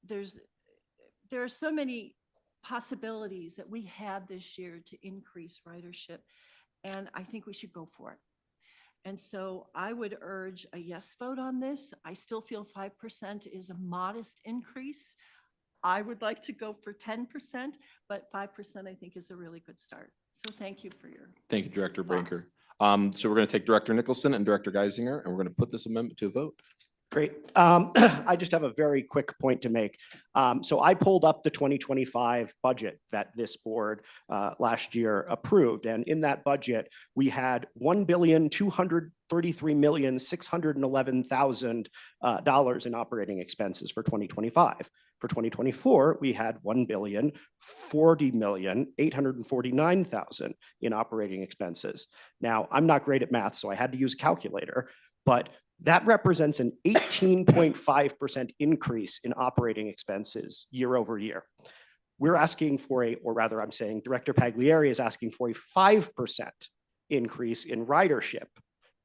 There are so many possibilities that we have this year to increase ridership, and I think we should go for it. And so I would urge a yes vote on this. I still feel 5% is a modest increase. I would like to go for 10%, but 5% I think is a really good start. So thank you for your.
Thank you, Director Brinker. So we're going to take Director Nicholson and Director Geisinger, and we're going to put this amendment to a vote.
Great. I just have a very quick point to make. So I pulled up the 2025 budget that this board last year approved. And in that budget, we had $1,233,611,000 in operating expenses for 2025. For 2024, we had $1,040,849,000 in operating expenses. Now, I'm not great at math, so I had to use a calculator, but that represents an 18.5% increase in operating expenses year over year. We're asking for I'm saying Director Pagliari is asking for a 5% increase in ridership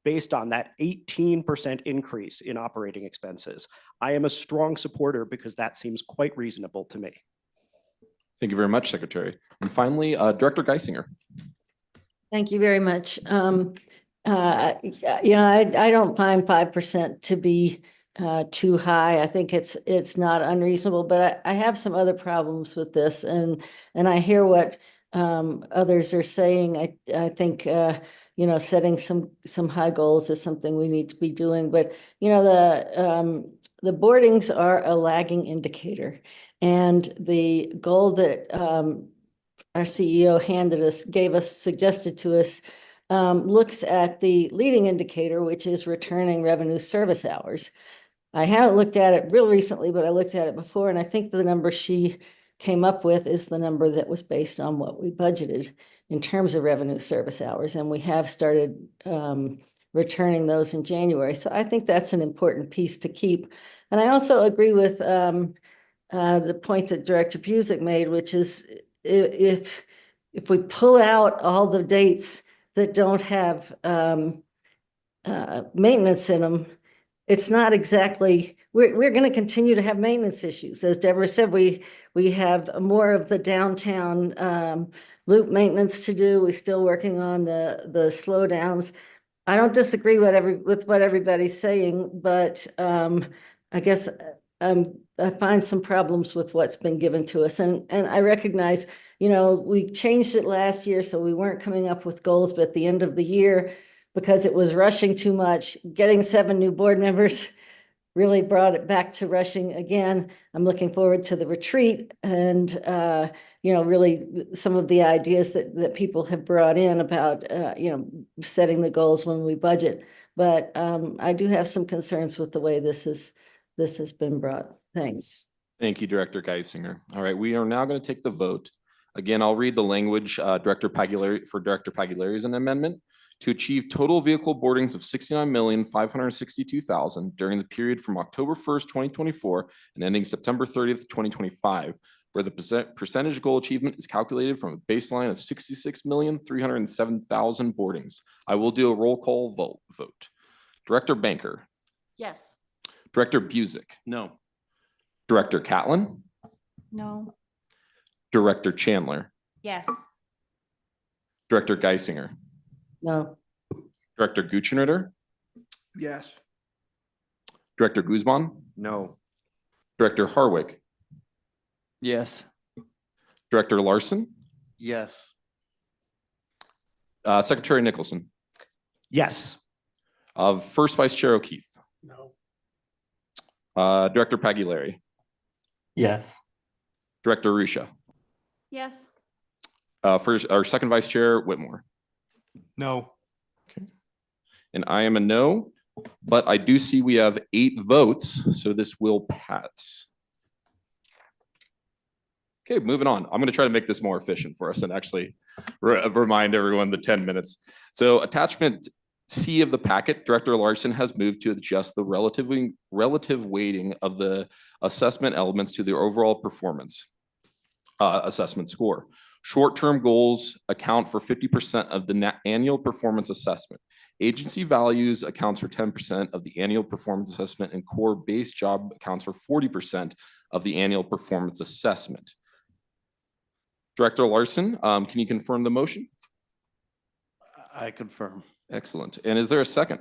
based on that 18% increase in operating expenses. I am a strong supporter because that seems quite reasonable to me.
Thank you very much, Secretary. And finally, Director Geisinger.
Thank you very much. I don't find 5% to be too high. I think it's not unreasonable, but I have some other problems with this, and I hear what others are saying. I think setting some high goals is something we need to be doing. But the boardings are a lagging indicator, and the goal that our CEO suggested to us. Looks at the leading indicator, which is returning revenue service hours. I haven't looked at it real recently, but I looked at it before, and I think the number she came up with is the number that was based on what we budgeted in terms of revenue service hours, and we have started returning those in January. So I think that's an important piece to keep. And I also agree with the point that Director Busick made, which is if we pull out all the dates that don't have maintenance in them, it's not exactly, we're going to continue to have maintenance issues. As Deborah said, we have more of the downtown loop maintenance to do. We're still working on the slowdowns. I don't disagree with what everybody's saying, but I guess I find some problems with what's been given to us. And I recognize, we changed it last year, so we weren't coming up with goals, but at the end of the year, because it was rushing too much, getting 7 new board members really brought it back to rushing again. I'm looking forward to the retreat and, really some of the ideas that people have brought in about, setting the goals when we budget. But I do have some concerns with the way this has been brought. Thanks.
Thank you, Director Geisinger. All right, we are now going to take the vote. Again, I'll read the language, Director Pagliari is an amendment to achieve total vehicle boardings of 69,562,000 during the period from October 1st, 2024 and ending September 30th, 2025, where the percentage goal achievement is calculated from a baseline of 66,307,000 boardings. I will do a roll call vote. Director Banker,
Yes.
Director Busick,
No.
Director Catlin,
No.
Director Chandler,
Yes.
Director Geisinger,
No.
Director Guchenritter,
Yes.
Director Guzman,
No.
Director Harwick,
Yes.
Director Larson,
Yes.
Secretary Nicholson,
Yes.
First Vice Chair O'Keefe,
No.
Director Pagliari,
Yes.
Director Risha,
Yes.
Second Vice Chair Whitmore.
No.
And I am a no, but I do see we have 8 votes, so this will pass. Okay, moving on. I'm going to try to make this more efficient for us and actually remind everyone the 10 minutes. So attachment C of the packet, Director Larson has moved to adjust the relative weighting of the assessment elements to the overall performance assessment score. Short-term goals account for 50% of the annual performance assessment. Agency values accounts for 10% of the annual performance assessment, and core base job accounts for 40% of the annual performance assessment. Director Larson, can you confirm the motion?
I confirm.
Excellent. And is there a second?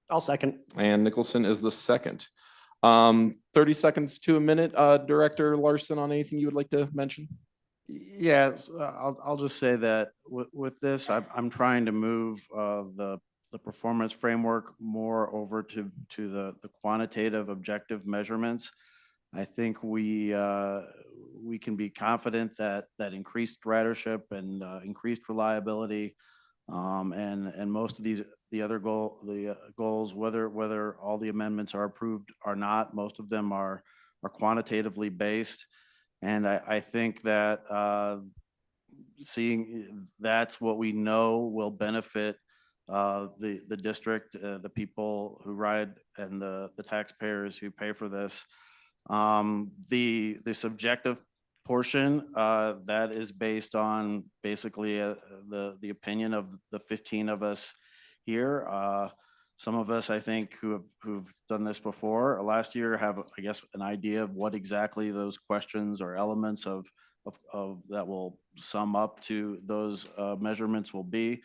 I'll second.
And Nicholson is the second. 30 seconds to a minute, Director Larson, on anything you would like to mention?
Yes, I'll just say that with this, I'm trying to move the performance framework more over to the quantitative objective measurements. I think we can be confident that increased ridership and increased reliability and most of the other goals, whether all the amendments are approved or not, most of them are quantitatively based. And I think that seeing that's what we know will benefit the district, the people who ride, and the taxpayers who pay for this. The subjective portion that is based on basically the opinion of the 15 of us here. Some of us, I think, who've done this before last year have, I guess, an idea of what exactly those questions or elements of that will sum up to those measurements will be.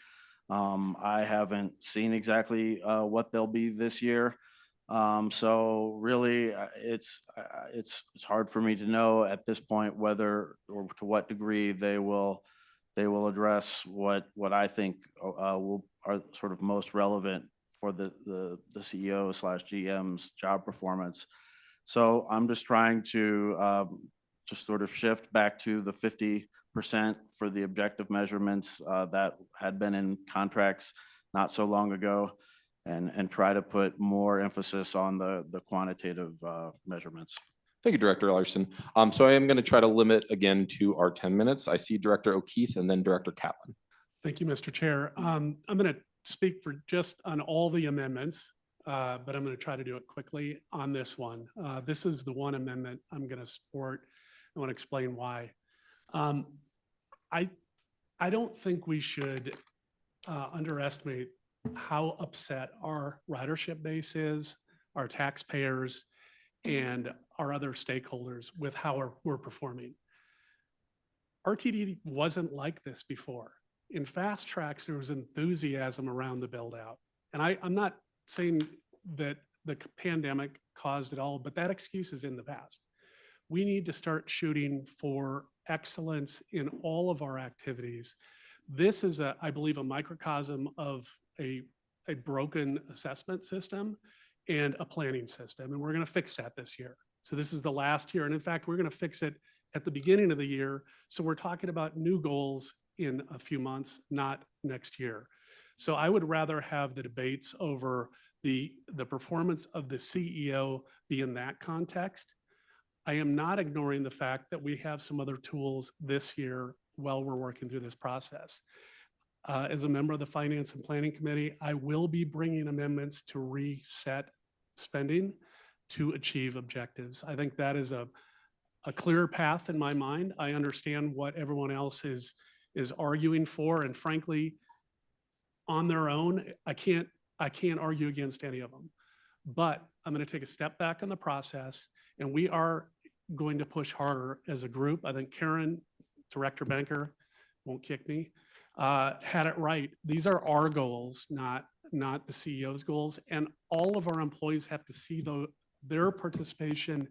I haven't seen exactly what they'll be this year. So really, it's hard for me to know at this point whether or to what degree they will address what I think are sort of most relevant for the CEO/GM's job performance. So I'm just trying to just sort of shift back to the 50% for the objective measurements that had been in contracts not so long ago, and try to put more emphasis on the quantitative measurements.
Thank you, Director Larson. So I am going to try to limit again to our 10 minutes. I see Director O'Keefe and then Director Catlin.
Thank you, Mr. Chair. I'm going to speak for just on all the amendments. but I'm going to try to do it quickly on this one. This is the one amendment I'm going to support. I want to explain why. I don't think we should underestimate how upset our ridership base is, our taxpayers, and our other stakeholders with how we're performing. RTD wasn't like this before. In Fast Tracks, there was enthusiasm around the build out. And I'm not saying that the pandemic caused it all, but that excuse is in the past. We need to start shooting for excellence in all of our activities. This is, I believe, a microcosm of a broken assessment system and a planning system. And we're going to fix that this year. So this is the last year. And in fact, we're going to fix it at the beginning of the year. So we're talking about new goals in a few months, not next year. So I would rather have the debates over the performance of the CEO be in that context. I am not ignoring the fact that we have some other tools this year while we're working through this process. As a member of the Finance and Planning Committee, I will be bringing amendments to reset spending to achieve objectives. I think that is a clearer path in my mind. I understand what everyone else is arguing for, and frankly, on their own, I can't argue against any of them. But I'm going to take a step back in the process, and we are going to push harder as a group. I think Karen, Director Banker, won't kick me, had it right. These are our goals, not the CEO's goals. And all of our employees have to see their participation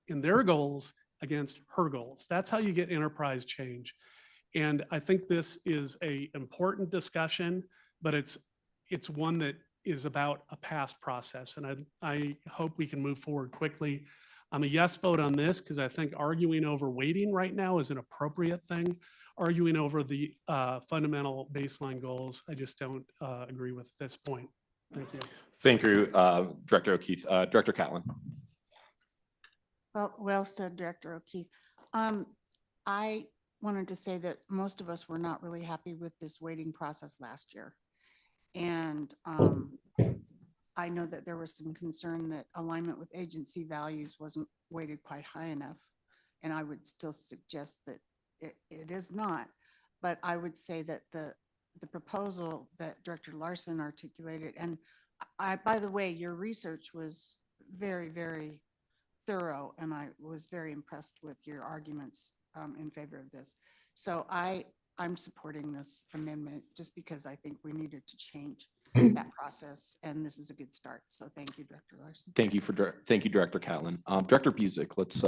in their goals against her goals. That's how you get enterprise change. And I think this is an important discussion, but it's one that is about a past process. And I hope we can move forward quickly. I'm a yes vote on this because I think arguing over weighting right now is an appropriate thing. Arguing over the fundamental baseline goals, I just don't agree with at this point. Thank you.
Thank you, Director O'Keefe. Director Catlin.
Well said, Director O'Keefe. I wanted to say that most of us were not really happy with this weighting process last year. And I know that there was some concern that alignment with agency values wasn't weighted quite high enough. And I would still suggest that it is not. But I would say that the proposal that Director Larson articulated, and by the way, your research was very, very thorough, and I was very impressed with your arguments in favor of this. So I'm supporting this amendment just because I think we needed to change that process, and this is a good start. So thank you, Director Larson.
Thank you, Director Catlin. Director Busick, let's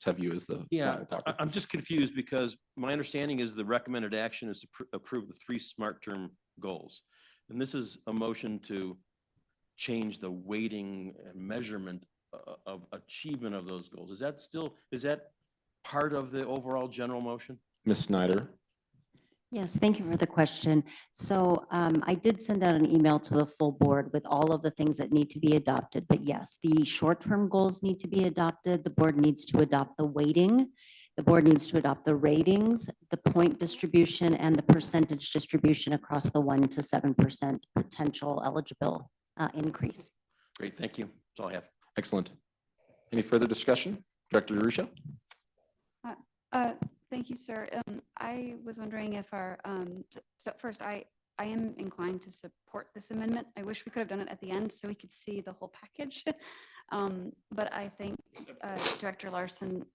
have you as the final talker.
I'm just confused because my understanding is the recommended action is to approve the 3 SMART term goals. And this is a motion to change the weighting and measurement of achievement of those goals. Is that part of the overall general motion?
Ms. Snyder.
Yes, thank you for the question. So I did send out an email to the full board with all of the things that need to be adopted. But yes, the short-term goals need to be adopted. The board needs to adopt the weighting. The board needs to adopt the ratings, the point distribution, and the percentage distribution across the 1 to 7% potential eligible increase.
Great, thank you. That's all I have.
Excellent. Any further discussion? Director DeRusha?
Thank you, sir. I was wondering if so first, I am inclined to support this amendment. I wish we could have done it at the end so we could see the whole package. But I think Director Larson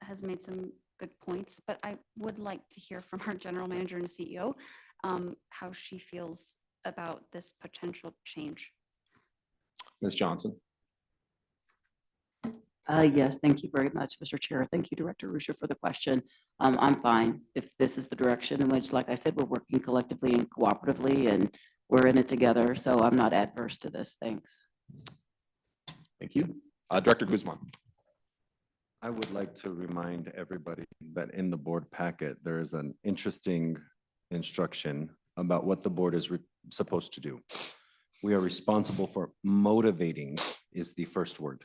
has made some good points, but I would like to hear from our general manager and CEO how she feels about this potential change.
Ms. Johnson.
Yes, thank you very much, Mr. Chair. Thank you, Director Rusha, for the question. I'm fine if this is the direction in which, like I said, we're working collectively and cooperatively, and we're in it together. So I'm not adverse to this. Thanks.
Thank you. Director Guzman.
I would like to remind everybody that in the board packet, there is an interesting instruction about what the board is supposed to do. We are responsible for motivating is the first word.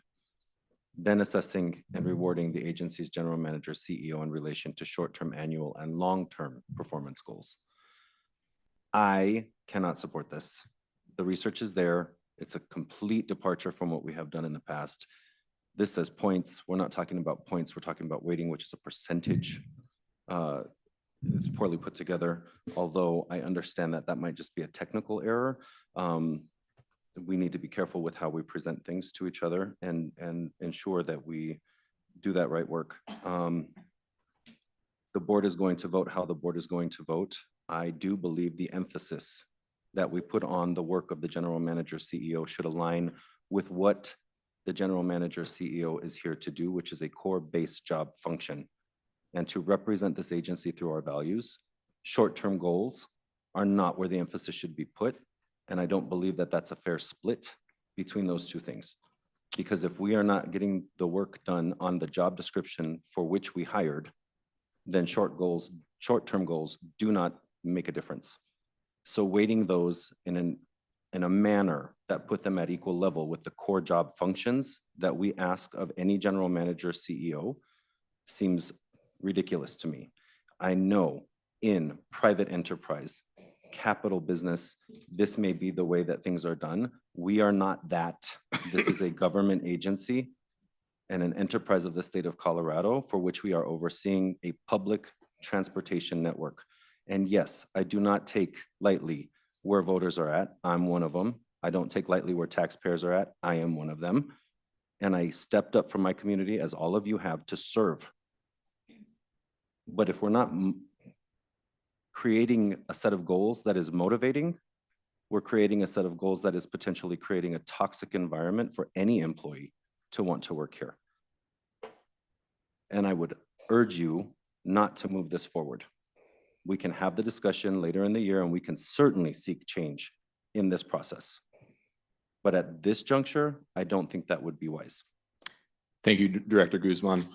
Then assessing and rewarding the agency's general manager, CEO in relation to short-term, annual, and long-term performance goals. I cannot support this. The research is there. It's a complete departure from what we have done in the past. This says points. We're not talking about points. We're talking about weighting, which is a percentage. It's poorly put together, although I understand that that might just be a technical error. We need to be careful with how we present things to each other and ensure that we do that right work. The board is going to vote how the board is going to vote. I do believe the emphasis that we put on the work of the general manager CEO should align with what the general manager CEO is here to do, which is a core base job function, and to represent this agency through our values. Short-term goals are not where the emphasis should be put, and I don't believe that that's a fair split between those two things. Because if we are not getting the work done on the job description for which we hired, then short-term goals do not make a difference. So weighting those in a manner that put them at equal level with the core job functions that we ask of any general manager CEO seems ridiculous to me. I know in private enterprise, capital business, this may be the way that things are done. We are not that. This is a government agency and an enterprise of the state of Colorado for which we are overseeing a public transportation network. And yes, I do not take lightly where voters are at. I'm one of them. I don't take lightly where taxpayers are at. I am one of them. And I stepped up for my community, as all of you have, to serve. But if we're not creating a set of goals that is motivating, we're creating a set of goals that is potentially creating a toxic environment for any employee to want to work here. And I would urge you not to move this forward. We can have the discussion later in the year and we can certainly seek change in this process. But at this juncture, I don't think that would be wise.
Thank you, Director Guzman.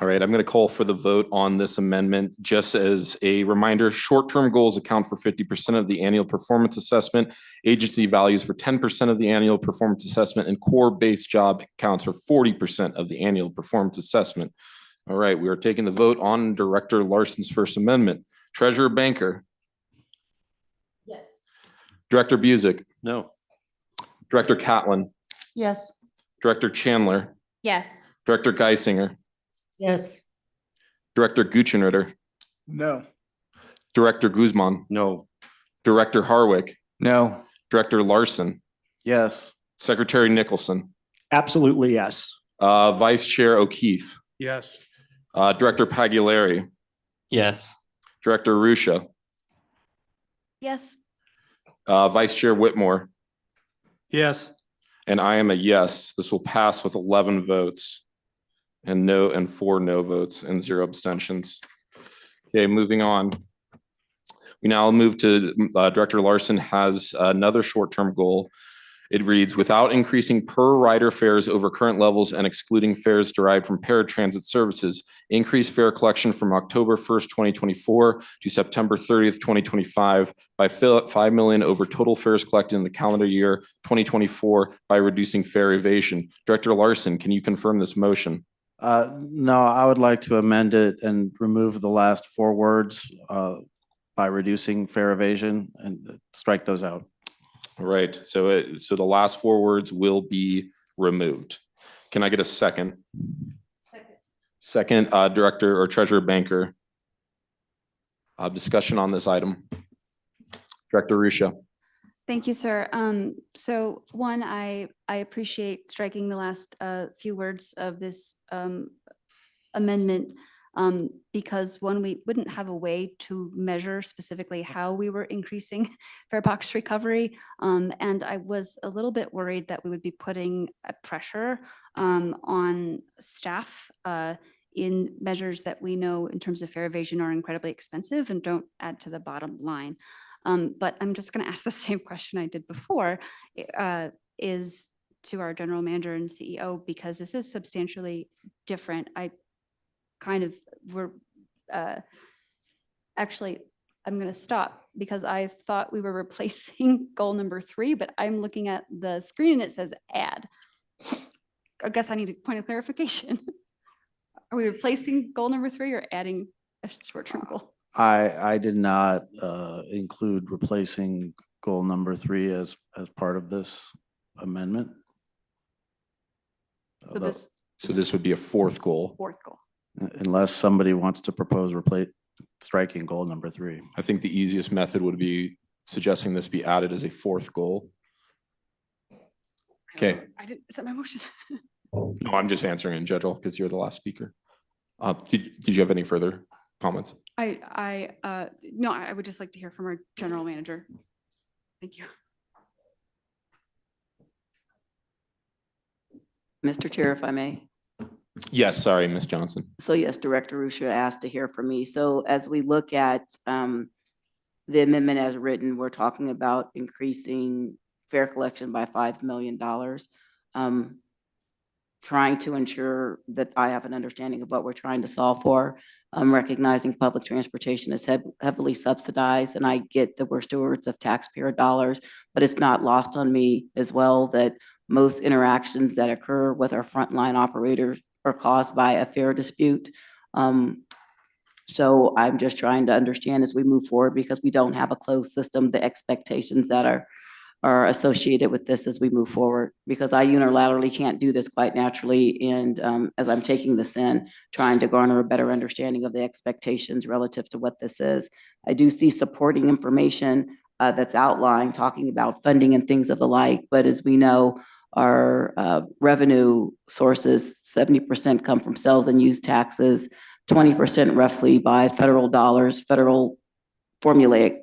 All right, I'm going to call for the vote on this amendment. Just as a reminder, short-term goals account for 50% of the annual performance assessment, agency values for 10% of the annual performance assessment, and core-based job accounts for 40% of the annual performance assessment. All right, we are taking the vote on Director Larson's first amendment. Treasurer Banker.
Yes.
Director Busick.
No.
Director Catlin.
Yes.
Director Chandler.
Yes.
Director Geisinger.
Yes.
Director Guchenritter.
No.
Director Guzman.
No.
Director Harwick.
No.
Director Larson.
Yes.
Secretary Nicholson.
Absolutely, yes.
Vice Chair O'Keefe.
Yes.
Director Pagliari.
Yes.
Director Rusha.
Yes.
Vice Chair Whitmore.
Yes.
And I am a yes. This will pass with 11 votes and 4 no votes and 0 abstentions. Okay, moving on. We now move to Director Larson has another short-term goal. It reads, without increasing per rider fares over current levels and excluding fares derived from paratransit services, increase fare collection from October 1st, 2024 to September 30th, 2025 by 5 million over total fares collected in the calendar year 2024 by reducing fare evasion. Director Larson, can you confirm this motion?
No, I would like to amend it and remove the last 4 words by reducing fare evasion and strike those out.
All right, so the last 4 words will be removed. Can I get a second? Second, Director or Treasurer Banker. Discussion on this item. Director Rusha.
Thank you, sir. So one, I appreciate striking the last few words of this amendment because one, we wouldn't have a way to measure specifically how we were increasing fare box recovery. And I was a little bit worried that we would be putting a pressure on staff in measures that we know in terms of fare evasion are incredibly expensive and don't add to the bottom line. But I'm just going to ask the same question I did before, is to our general manager and CEO, because this is substantially different. Actually, I'm going to stop because I thought we were replacing goal number 3, but I'm looking at the screen and it says add. I guess I need a point of clarification. Are we replacing goal number 3 or adding a short-term goal?
I did not include replacing goal number 3 as part of this amendment.
So this
So this would be a fourth goal.
fourth goal.
Unless somebody wants to propose striking goal number 3.
I think the easiest method would be suggesting this be added as a fourth goal. Okay.
Is that my motion?
No, I'm just answering in general because you're the last speaker. Did you have any further comments?
No, I would just like to hear from our general manager. Thank you.
Mr. Chair, if I may.
Yes, sorry, Ms. Johnson.
So yes, Director Ruscia asked to hear from me. So as we look at the amendment as written, we're talking about increasing fare collection by $5 million. Trying to ensure that I have an understanding of what we're trying to solve for. Recognizing public transportation is heavily subsidized, and I get that we're stewards of taxpayer dollars, but it's not lost on me as well that most interactions that occur with our frontline operators are caused by a fare dispute. So I'm just trying to understand as we move forward, because we don't have a closed system, the expectations that are associated with this as we move forward, because I unilaterally can't do this quite naturally. And as I'm taking this in, trying to garner a better understanding of the expectations relative to what this is. I do see supporting information that's outlined, talking about funding and things of the like. But as we know, our revenue sources, 70% come from sales and use taxes, 20% roughly by federal dollars, federal formulaic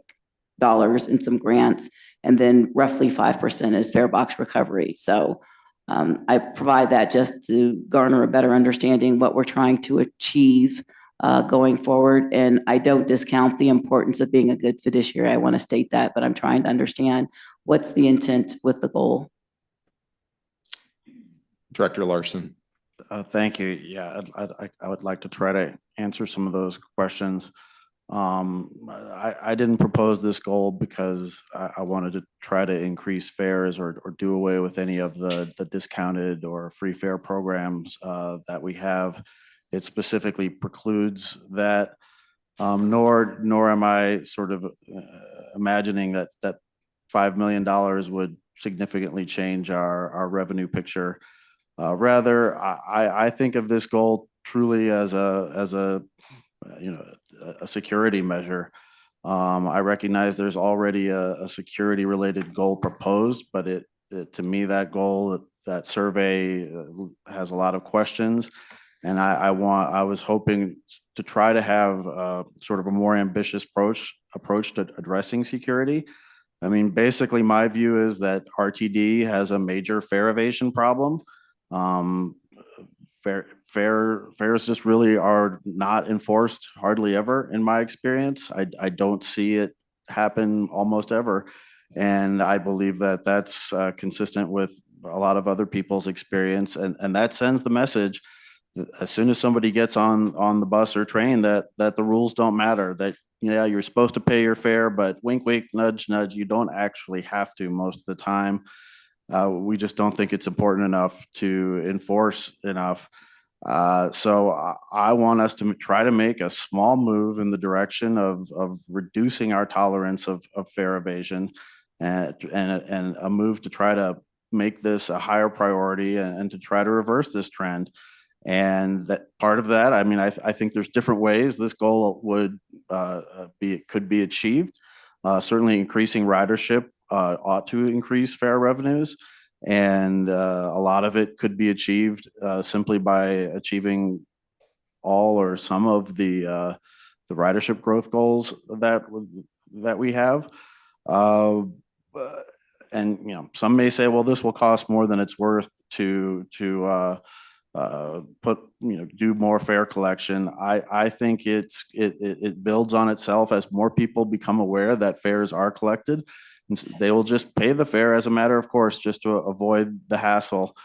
dollars and some grants, and then roughly 5% is fare box recovery. So I provide that just to garner a better understanding what we're trying to achieve going forward. And I don't discount the importance of being a good fiduciary. I want to state that, but I'm trying to understand what's the intent with the goal.
Director Larson.
Thank you. Yeah, I would like to try to answer some of those questions. I didn't propose this goal because I wanted to try to increase fares or do away with any of the discounted or free fare programs that we have. It specifically precludes that, nor am I sort of imagining that $5 million would significantly change our revenue picture. Rather, I think of this goal truly as a security measure. I recognize there's already a security related goal proposed, but to me, that goal, that survey has a lot of questions. And I was hoping to try to have sort of a more ambitious approach to addressing security. I mean, basically my view is that RTD has a major fare evasion problem. Fares just really are not enforced hardly ever in my experience. I don't see it happen almost ever. And I believe that that's consistent with a lot of other people's experience. And that sends the message that as soon as somebody gets on the bus or train that the rules don't matter, that yeah, you're supposed to pay your fare, but wink, wink, nudge, nudge, you don't actually have to most of the time. We just don't think it's important enough to enforce enough. So I want us to try to make a small move in the direction of reducing our tolerance of fare evasion and a move to try to make this a higher priority and to try to reverse this trend. And that part of that, I mean, I think there's different ways this goal could be achieved. Certainly increasing ridership ought to increase fare revenues. And a lot of it could be achieved simply by achieving all or some of the ridership growth goals that we have. And some may say, well, this will cost more than it's worth to do more fare collection. I think it builds on itself as more people become aware that fares are collected. They will just pay the fare as a matter of course, just to avoid the hassle.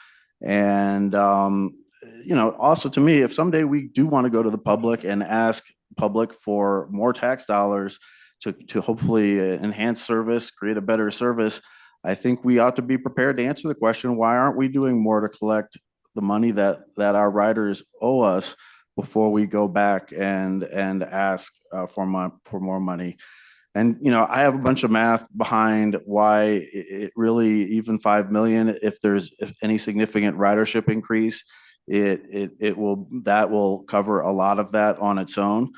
And also to me, if someday we do want to go to the public and ask public for more tax dollars to hopefully enhance service, create a better service, I think we ought to be prepared to answer the question, why aren't we doing more to collect the money that our riders owe us before we go back and ask for more money? And, you know, I have a bunch of math behind why it really, even 5 million, if there's any significant ridership increase, that will cover a lot of that on its own.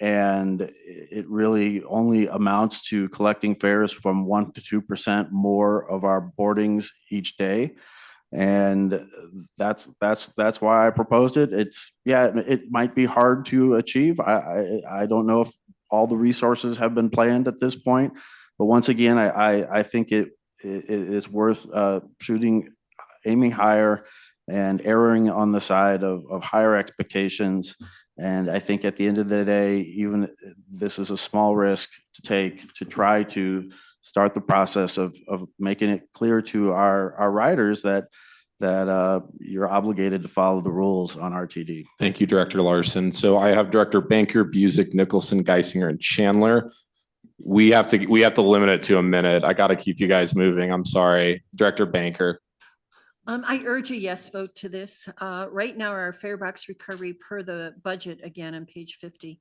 And it really only amounts to collecting fares from 1 to 2% more of our boardings each day. And that's why I proposed it. It might be hard to achieve. I don't know if all the resources have been planned at this point, but once again, I think it is worth aiming higher and erring on the side of higher expectations. And I think at the end of the day, even this is a small risk to take to try to start the process of making it clear to our riders that you're obligated to follow the rules on RTD.
Thank you, Director Larson. So I have Director Banker, Busick, Nicholson, Geisinger, and Chandler. We have to limit it to a minute. I got to keep you guys moving. I'm sorry. Director Banker.
I urge a yes vote to this. Right now, our fare box recovery per the budget, again, on page 50,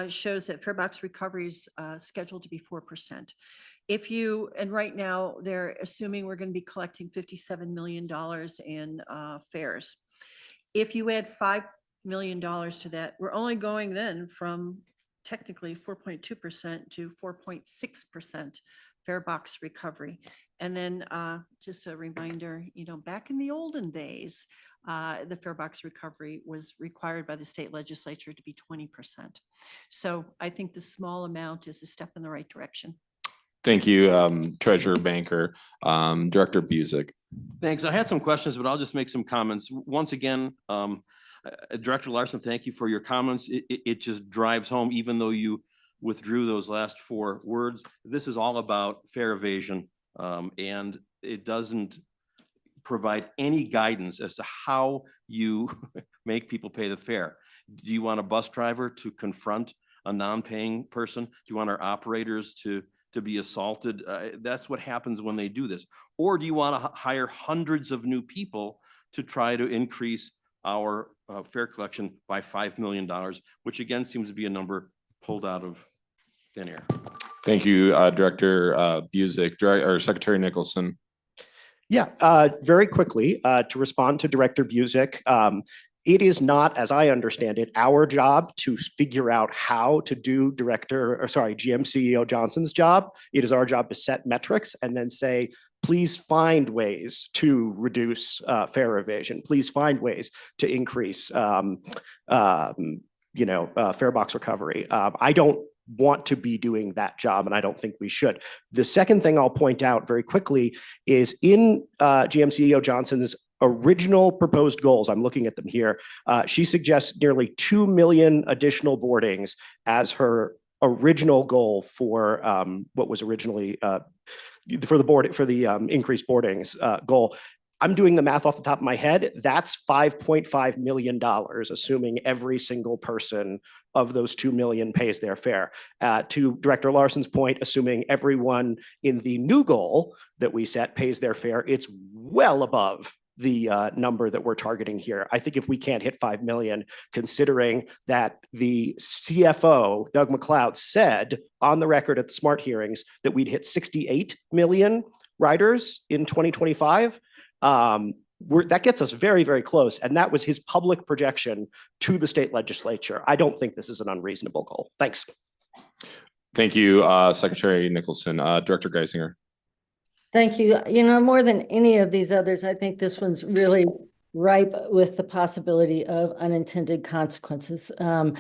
shows that fare box recovery is scheduled to be 4%. And right now, they're assuming we're going to be collecting $57 million in fares. If you add $5 million to that, we're only going then from technically 4.2% to 4.6% fare box recovery. And then just a reminder, back in the olden days, the fare box recovery was required by the state legislature to be 20%. So I think the small amount is a step in the right direction.
Thank you, Treasurer Banker. Director Busick.
Thanks. I had some questions, but I'll just make some comments. Once again, Director Larson, thank you for your comments. It just drives home, even though you withdrew those last 4 words, this is all about fare evasion. And it doesn't provide any guidance as to how you make people pay the fare. Do you want a bus driver to confront a non-paying person? Do you want our operators to be assaulted? That's what happens when they do this. Or do you want to hire hundreds of new people to try to increase our fare collection by $5 million, which again seems to be a number pulled out of thin air?
Thank you, Director Busick. Or Secretary Nicholson.
Yeah, very quickly to respond to Director Busick. It is not, as I understand it, our job to figure out how to do GM CEO Johnson's job. It is our job to set metrics and then say, please find ways to reduce fare evasion. Please find ways to increase, fare box recovery. I don't want to be doing that job, and I don't think we should. The second thing I'll point out very quickly is in GM CEO Johnson's original proposed goals, I'm looking at them here, she suggests nearly 2 million additional boardings as her original goal for what was originally for the increased boardings goal. I'm doing the math off the top of my head. That's $5.5 million, assuming every single person of those 2 million pays their fare. To Director Larson's point, assuming everyone in the new goal that we set pays their fare, it's well above the number that we're targeting here. I think if we can't hit 5 million, considering that the CFO, Doug McLeod, said on the record at the SMART hearings that we'd hit 68 million riders in 2025, that gets us very, very close. And that was his public projection to the state legislature. I don't think this is an unreasonable goal. Thanks.
Thank you, Secretary Nicholson. Director Geisinger.
Thank you. More than any of these others, I think this one's really ripe with the possibility of unintended consequences. As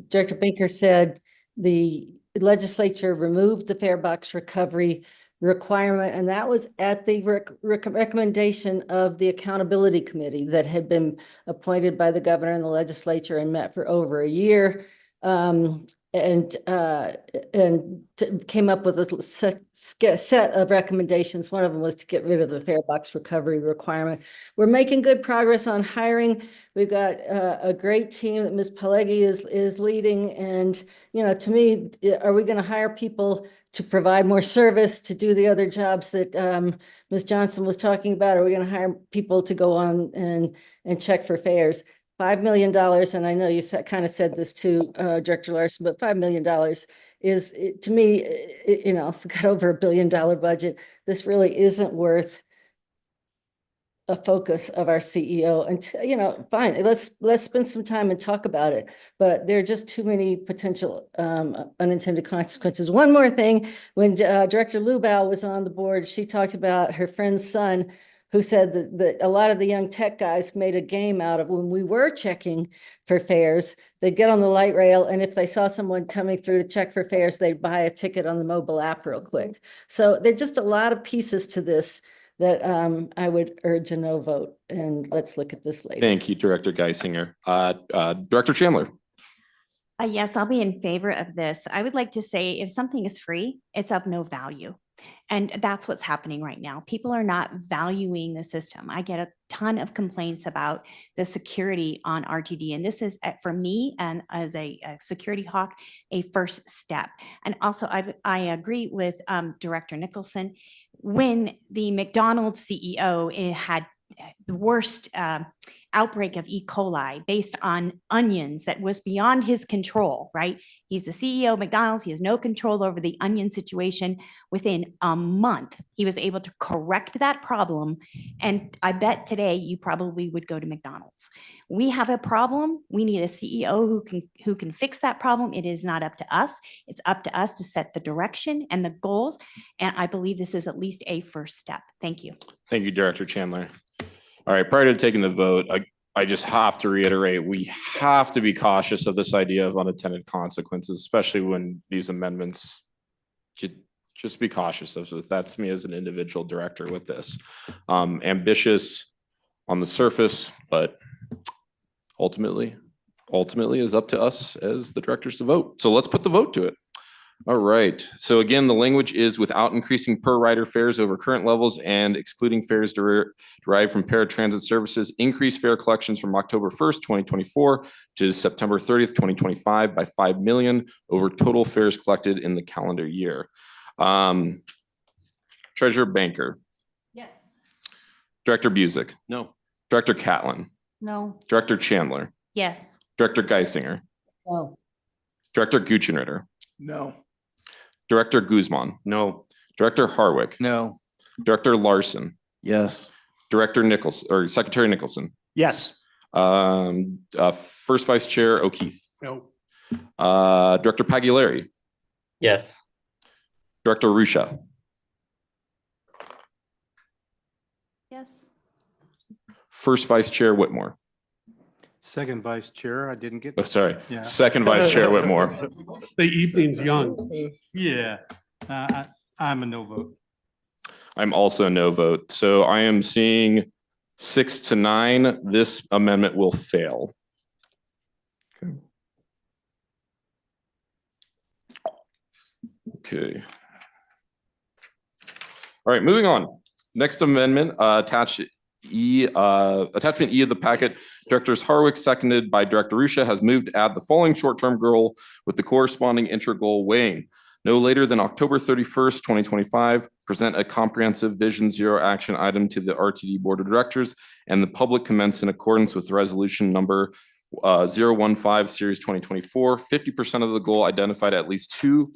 Director Baker said, the legislature removed the fare box recovery requirement, and that was at the recommendation of the accountability committee that had been appointed by the governor and the legislature and met for over a year. And came up with a set of recommendations. One of them was to get rid of the fare box recovery requirement. We're making good progress on hiring. We've got a great team that Ms. Pelleggi is leading. And, to me, are we going to hire people to provide more service, to do the other jobs that Ms. Johnson was talking about? Are we going to hire people to go on and check for fares? $5 million, and I know you kind of said this too, Director Larson, but $5 million is, to me, you know, if we got over $1 billion budget, this really isn't worth a focus of our CEO. And, you know, fine, let's spend some time and talk about it. But there are just too many potential unintended consequences. One more thing, when Director Lubau was on the board, she talked about her friend's son, who said that a lot of the young tech guys made a game out of when we were checking for fares. They'd get on the light rail, and if they saw someone coming through to check for fares, they'd buy a ticket on the mobile app real quick. So there's just a lot of pieces to this that I would urge a no vote, and let's look at this later.
Thank you, Director Geisinger. Director Chandler.
Yes, I'll be in favor of this. I would like to say if something is free, it's of no value. And that's what's happening right now. People are not valuing the system. I get a ton of complaints about the security on RTD. And this is, for me, and as a security hawk, a first step. And also, I agree with Director Nicholson. When the McDonald's CEO had the worst outbreak of E. coli based on onions that was beyond his control, right? He's the CEO of McDonald's. He has no control over the onion situation. Within a month, he was able to correct that problem. And I bet today you probably would go to McDonald's. We have a problem. We need a CEO who can fix that problem. It is not up to us. It's up to us to set the direction and the goals. And I believe this is at least a first step. Thank you.
Thank you, Director Chandler. All right, prior to taking the vote, I just have to reiterate, we have to be cautious of this idea of unintended consequences, especially when these amendments, just be cautious of it. That's me as an individual director with this. Ambitious on the surface, but ultimately is up to us as the directors to vote. So let's put the vote to it. All right, so again, the language is without increasing per rider fares over current levels and excluding fares derived from paratransit services, increase fare collections from October 1st, 2024 to September 30th, 2025 by 5 million over total fares collected in the calendar year. Treasurer Banker.
Yes.
Director Busick.
No.
Director Catlin.
No.
Director Chandler.
Yes.
Director Geisinger.
No.
Director Guchenritter.
No.
Director Guzman.
No.
Director Harwick.
No.
Director Larson.
Yes.
Director Nicholson, or Secretary Nicholson.
Yes.
First Vice Chair O'Keefe.
No.
Director Pagliari.
Yes.
Director Rusha.
Yes.
First Vice Chair Whitmore.
Second Vice Chair, I didn't get.
Oh, sorry.
Yeah.
Second Vice Chair Whitmore.
The evening's young.
Yeah, I'm a no vote.
I'm also a no vote. So I am seeing 6-9. This amendment will fail. Okay. All right, moving on. Next amendment, attachment E of the packet. Directors Harwick, seconded by Director Rusha, has moved to add the following short-term goal with the corresponding integral weighing. No later than October 31st, 2025, present a comprehensive Vision Zero action item to the RTD Board of Directors and the public commence in accordance with resolution number 015 series 2024. 50% of the goal identified at least 2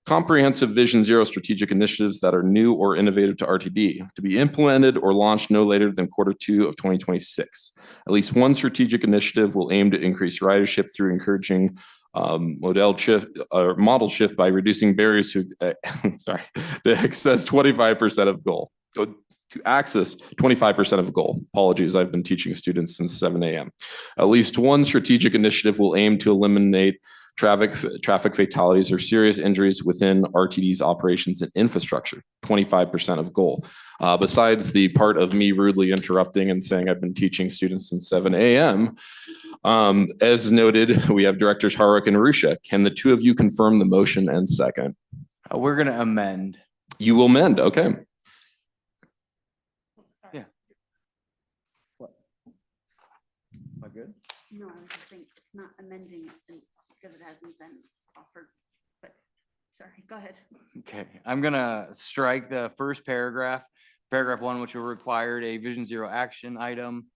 comprehensive Vision Zero strategic initiatives that are new or innovative to RTD to be implemented or launched no later than Q2 of 2026. At least 1 strategic initiative will aim to increase ridership through encouraging model shift by reducing barriers to to access 25% of goal. So to access 25% of goal. Apologies, I've been teaching students since 7 a.m. At least 1 strategic initiative will aim to eliminate traffic fatalities or serious injuries within RTD's operations and infrastructure, 25% of goal. Besides the part of me rudely interrupting and saying I've been teaching students since 7 a.m., as noted, we have Directors Harwick and Rusha. Can the 2 of you confirm the motion and second?
We're going to amend.
You will amend, okay.
Yeah. What? Am I good?
No, I'm just saying it's not amending it because it hasn't been offered, but sorry, go ahead.
Okay, I'm gonna strike the first paragraph, paragraph 1, which will require a Vision Zero action item.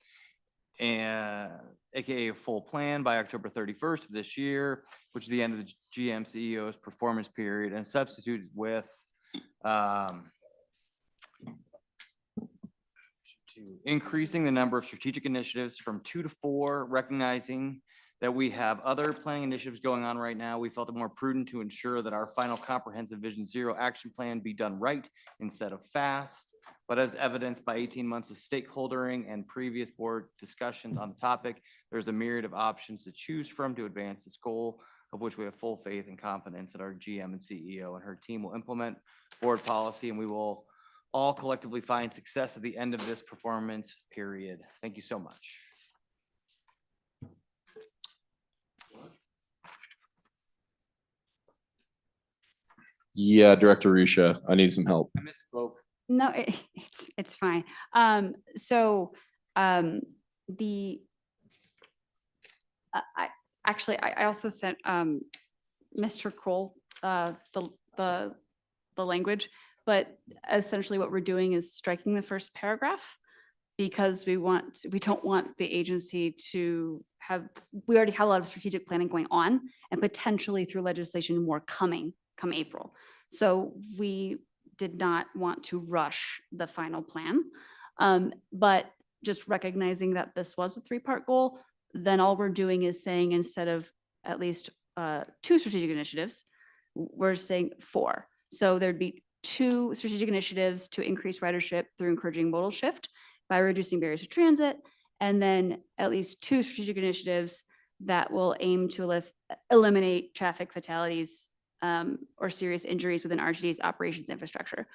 and AKA a full plan by October 31st of this year, which is the end of the GM CEO's performance period, and substituted with increasing the number of strategic initiatives from 2 to 4, recognizing that we have other planning initiatives going on right now. We felt it more prudent to ensure that our final comprehensive Vision Zero action plan be done right instead of fast. But as evidenced by 18 months of stakeholdering and previous board discussions on the topic, there's a myriad of options to choose from to advance this goal, of which we have full faith and confidence that our GM and CEO and her team will implement board policy, and we will all collectively find success at the end of this performance period. Thank you so much.
Yeah, Director Rusha, I need some help.
I misspoke.
No, it's fine. The, I also sent, Mr. Kroll, the language, but essentially what we're doing is striking the first paragraph because we don't want the agency to have, we already have a lot of strategic planning going on and potentially through legislation more coming come April. So we did not want to rush the final plan. But just recognizing that this was a 3-part goal, then all we're doing is saying instead of at least 2 strategic initiatives, we're saying 4. So there'd be 2 strategic initiatives to increase ridership through encouraging modal shift by reducing barriers to transit, and then at least 2 strategic initiatives that will aim to eliminate traffic fatalities or serious injuries within RTD's operations infrastructure.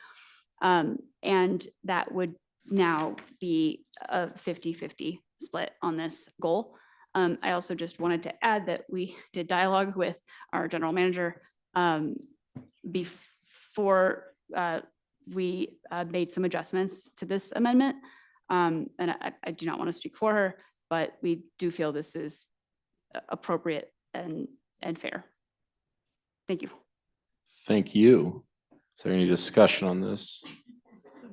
And that would now be a 50-50 split on this goal. I also just wanted to add that we did dialogue with our general manager before we made some adjustments to this amendment. And I do not want to speak for her, but we do feel this is appropriate and fair. Thank you.
Thank you. Is there any discussion on this?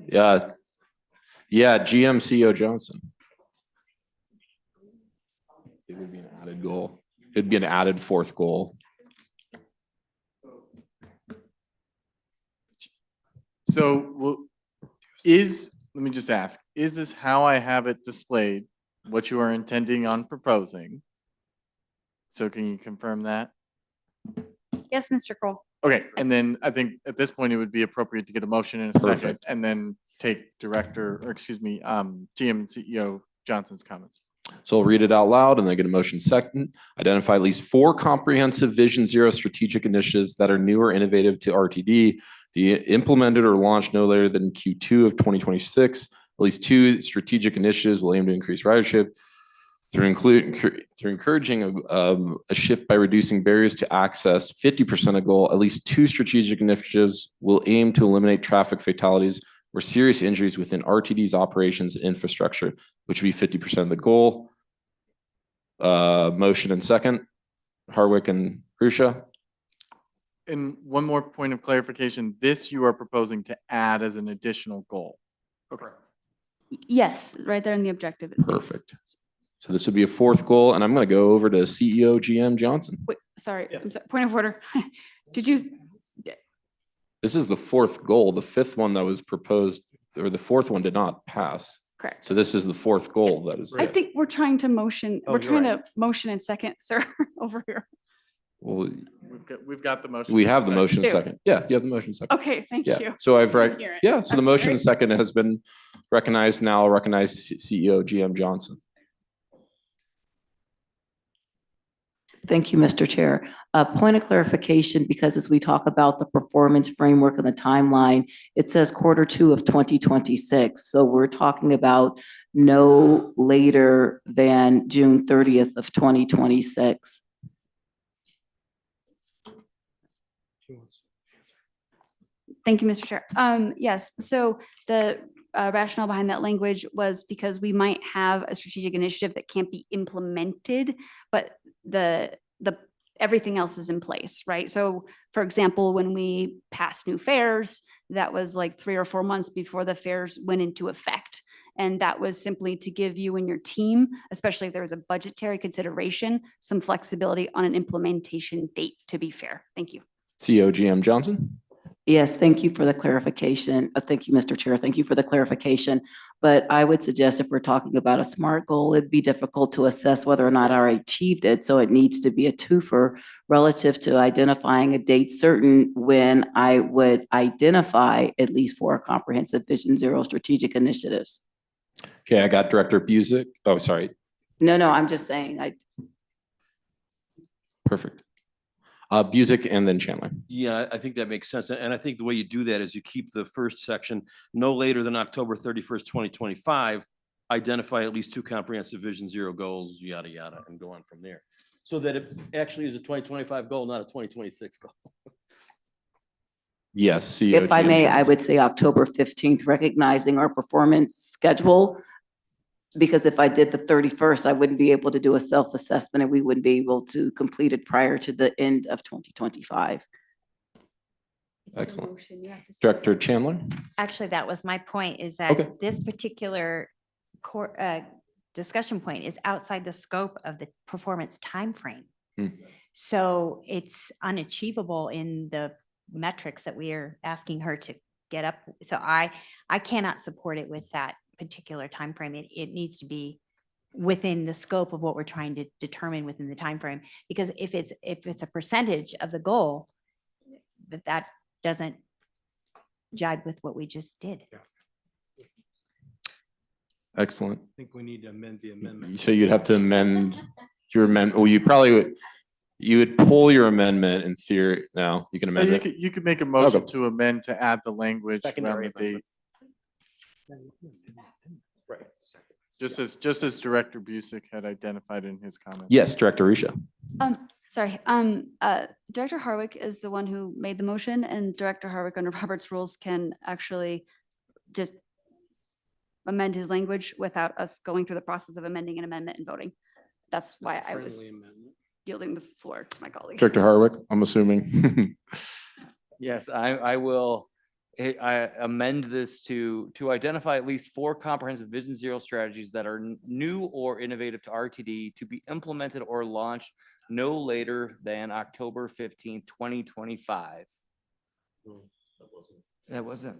Yeah. Yeah, GM CEO Johnson. It would be an added goal. It'd be an added 4th goal.
So let me just ask, is this how I have it displayed, what you are intending on proposing? So can you confirm that?
Yes, Mr. Kroll.
Okay, and then I think at this point, it would be appropriate to get a motion in a second
Perfect.
and then take GM and CEO Johnson's comments.
So I'll read it out loud and then get a motion second. Identify at least 4 comprehensive Vision Zero strategic initiatives that are new or innovative to RTD, be implemented or launched no later than Q2 of 2026. At least 2 strategic initiatives will aim to increase ridership through encouraging a shift by reducing barriers to access, 50% of goal. At least 2 strategic initiatives will aim to eliminate traffic fatalities or serious injuries within RTD's operations and infrastructure, which would be 50% of the goal. Motion and second, Harwick and Rusha.
And one more point of clarification, this you are proposing to add as an additional goal. Okay.
Yes, right there in the objective. It states.
Perfect. So this would be a 4th goal, and I'm going to go over to CEO GM Johnson.
Wait, sorry, I'm sorry, point of order. Did you?
This is the 4th goal. The 5th one that was proposed, or the 4th one did not pass.
Correct.
So this is the 4th goal that is.
I think we're trying to motion,
Oh,
we're
you're
trying
right.
to motion in second, sir, over here.
Well,
We've got the motion.
we have the motion
Two.
second. Yeah, you have the motion second.
Okay, thank
Yeah.
you.
So I've
Didn't hear it.
yeah. So the
I'm
motion
sorry.
second has been recognized. Now I'll recognize CEO GM Johnson.
Thank you, Mr. Chair. A point of clarification, because as we talk about the performance framework and the timeline, it says Q2 of 2026. So we're talking about no later than June 30th of 2026.
Thank you, Mr. Chair. Yes, so the rationale behind that language was because we might have a strategic initiative that can't be implemented, but everything else is in place, right? So for example, when we passed new fares, that was like 3 or 4 months before the fares went into effect. And that was simply to give you and your team, especially if there was a budgetary consideration, some flexibility on an implementation date, to be fair. Thank you.
CEO GM Johnson.
Yes, thank you for the clarification. Thank you, Mr. Chair. Thank you for the clarification. But I would suggest if we're talking about a SMART goal, it'd be difficult to assess whether or not I achieved it. So it needs to be a twofer relative to identifying a date certain when I would identify at least 4 comprehensive Vision Zero strategic initiatives.
Okay, I got Director Busick. Oh, sorry.
No, I'm just saying,
Perfect. Busick and then Chandler.
Yeah, I think that makes sense. And I think the way you do that is you keep the first section no later than October 31st, 2025, identify at least 2 comprehensive Vision Zero goals, yada, yada, and go on from there. So that it actually is a 2025 goal, not a 2026 goal.
Yes, CEO
if I
GM
may, I
Johnson.
would say October 15th, recognizing our performance schedule. Because if I did the 31st, I wouldn't be able to do a self-assessment and we wouldn't be able to complete it prior to the end of 2025.
Excellent. Director Chandler.
Actually, that was my point, is
Okay.
that this particular discussion point is outside the scope of the performance timeframe.
Hmm.
So it's unachievable in the metrics that we are asking her to get up. So I cannot support it with that particular timeframe. It needs to be within the scope of what we're trying to determine within the timeframe. Because if it's a percentage of the goal, that doesn't jibe with what we just did.
Excellent.
I think we need to amend the amendment.
So you'd have to amend your amendment. Well, you would pull your amendment in theory. No, you can amend it.
You could make a motion
Okay.
to amend to add the language around
Secondary
the date.
Right.
Just as Director Busick had identified in his comments.
Yes, Director Risha.
Sorry, Director Harwick is the one who made the motion, and Director Harwick under Robert's rules can actually just amend his language without us going through the process of amending an amendment and voting. That's why I was yielding the floor to my colleague.
Director Harwick, I'm assuming.
Yes, I will I amend this to identify at least 4 comprehensive Vision Zero strategies that are new or innovative to RTD to be implemented or launched no later than October 15th, 2025. That wasn't.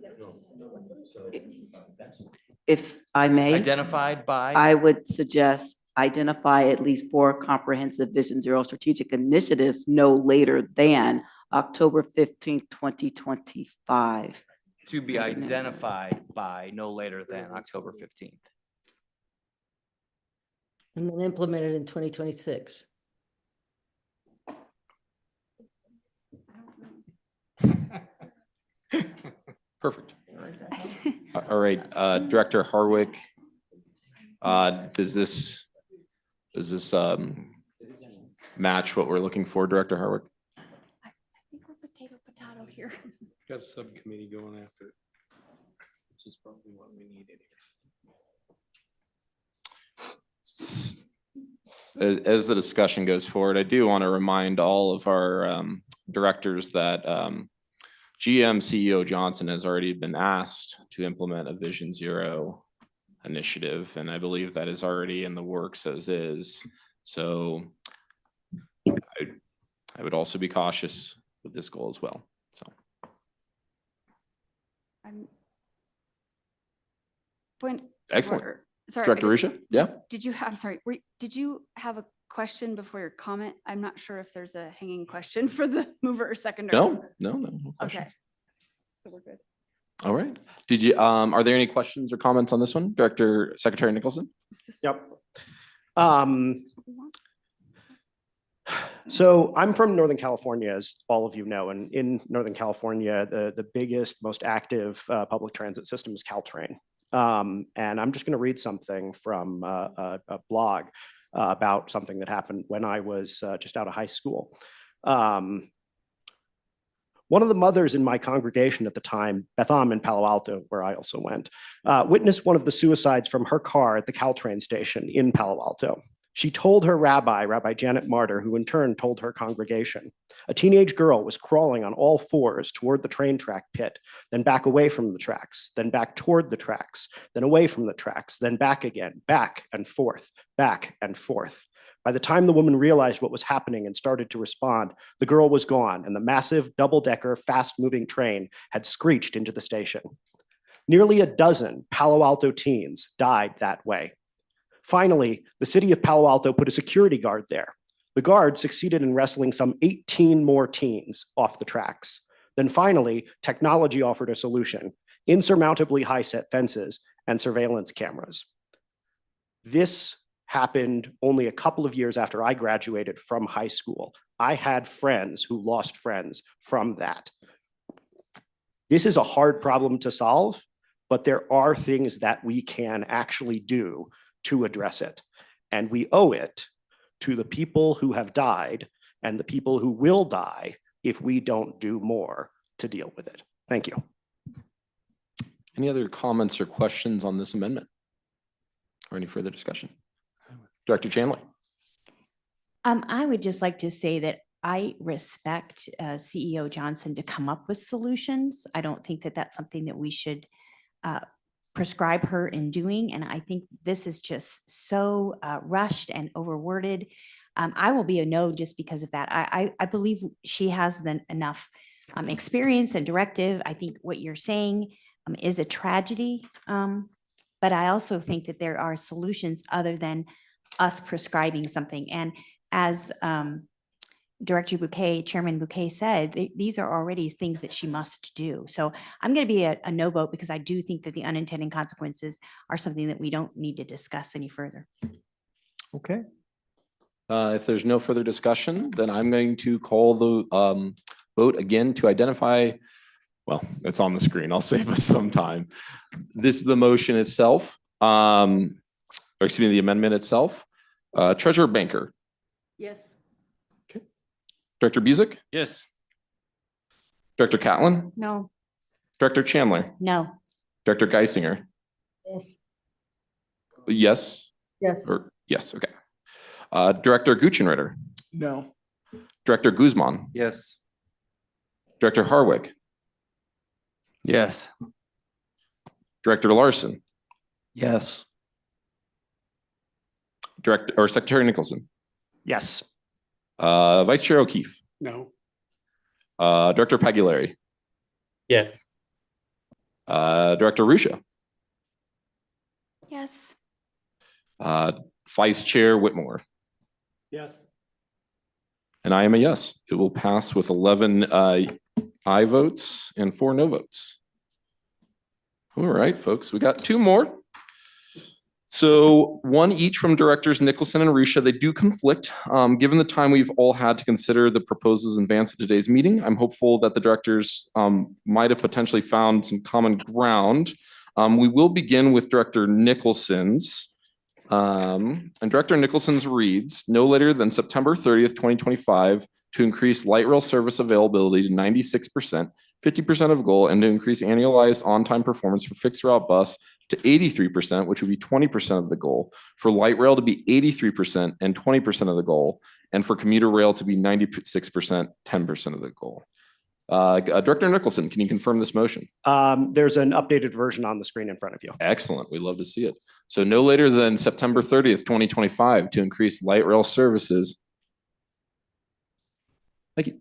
If I may.
Identified by.
I would suggest identify at least 4 comprehensive Vision Zero strategic initiatives no later than October 15th, 2025.
To be identified by no later than October 15th.
And then implemented in 2026.
Perfect. All right, Director Harwick. Does this match what we're looking for, Director Harwick?
I think we're potato here.
Got a subcommittee going after it, which is probably what we needed.
As the discussion goes forward, I do want to remind all of our directors that GM CEO Johnson has already been asked to implement a Vision Zero initiative, and I believe that is already in the works as is. So I would also be cautious with this goal as well. So.
Point.
Excellent.
Sorry,
Director Risha? Yeah.
Did you have, I'm sorry, did you have a question before your comment? I'm not sure if there's a hanging question for the mover or seconder.
No
Okay.
questions.
So we're good.
All right. Did you, are there any questions or comments on this one? Director Secretary Nicholson?
Yep. So I'm from Northern California, as all of you know, and in Northern California, the biggest, most active public transit system is Caltrain. And I'm just going to read something from a blog about something that happened when I was just out of high school. One of the mothers in my congregation at the time, Betham in Palo Alto, where I also went, witnessed one of the suicides from her car at the Caltrain station in Palo Alto. She told her rabbi, Rabbi Janet Martyr, who in turn told her congregation. A teenage girl was crawling on all fours toward the train track pit, then back away from the tracks, then back toward the tracks, then away from the tracks, then back again, back and forth, back and forth. By the time the woman realized what was happening and started to respond, the girl was gone and the massive double-decker fast-moving train had screeched into the station. Nearly a dozen Palo Alto teens died that way. Finally, the city of Palo Alto put a security guard there. The guard succeeded in wrestling some 18 more teens off the tracks. Then finally, technology offered a solution: insurmountably high-set fences and surveillance cameras. This happened only a couple of years after I graduated from high school. I had friends who lost friends from that. This is a hard problem to solve, but there are things that we can actually do to address it. And we owe it to the people who have died and the people who will die if we don't do more to deal with it. Thank you.
Any other comments or questions on this amendment? Or any further discussion? Director Chandler.
I would just like to say that I respect CEO Johnson to come up with solutions. I don't think that that's something that we should prescribe her in doing. And I think this is just so rushed and overworded. I will be a no just because of that. I believe she has enough experience and directive. I think what you're saying is a tragedy. But I also think that there are solutions other than us prescribing something. And as Director Bouquet, Chairman Bouquet said, these are already things that she must do. So I'm going to be a no vote because I do think that the unintended consequences are something that we don't need to discuss any further.
Okay. If there's no further discussion, then I'm going to call the vote again to identify, well, it's on the screen. I'll save us some time. This is the motion itself, or excuse me, the amendment itself. Treasurer Banker.
Yes.
Director Busick?
Yes.
Director Catlin?
No.
Director Chandler?
No.
Director Geisinger?
Yes.
Yes?
Yes.
Or yes, okay. Director Guccianritter?
No.
Director Guzman?
Yes.
Director Harwick?
Yes.
Director Larson?
Yes.
Director or Secretary Nicholson?
Yes.
Vice Chair O'Keefe?
No.
Director Pagliari?
Yes.
Director Rusha?
Yes.
Vice Chair Whitmore?
Yes.
And I am a yes. It will pass with 11 aye votes and 4 no votes. All right, folks, we got 2 more. So 1 each from Directors Nicholson and Rusha. They do conflict. Given the time we've all had to consider the proposals in advance of today's meeting, I'm hopeful that the directors might have potentially found some common ground. We will begin with Director Nicholson's. And Director Nicholson's reads, no later than September 30th, 2025, to increase light rail service availability to 96%, 50% of goal, and to increase annualized on-time performance for fixed route bus to 83%, which would be 20% of the goal, for light rail to be 83% and 20% of the goal, and for commuter rail to be 96%, 10% of the goal. Director Nicholson, can you confirm this motion?
There's an updated version on the screen in front of you.
Excellent. We love to see it. So no later than September 30th, 2025, to increase light rail services. Thank you.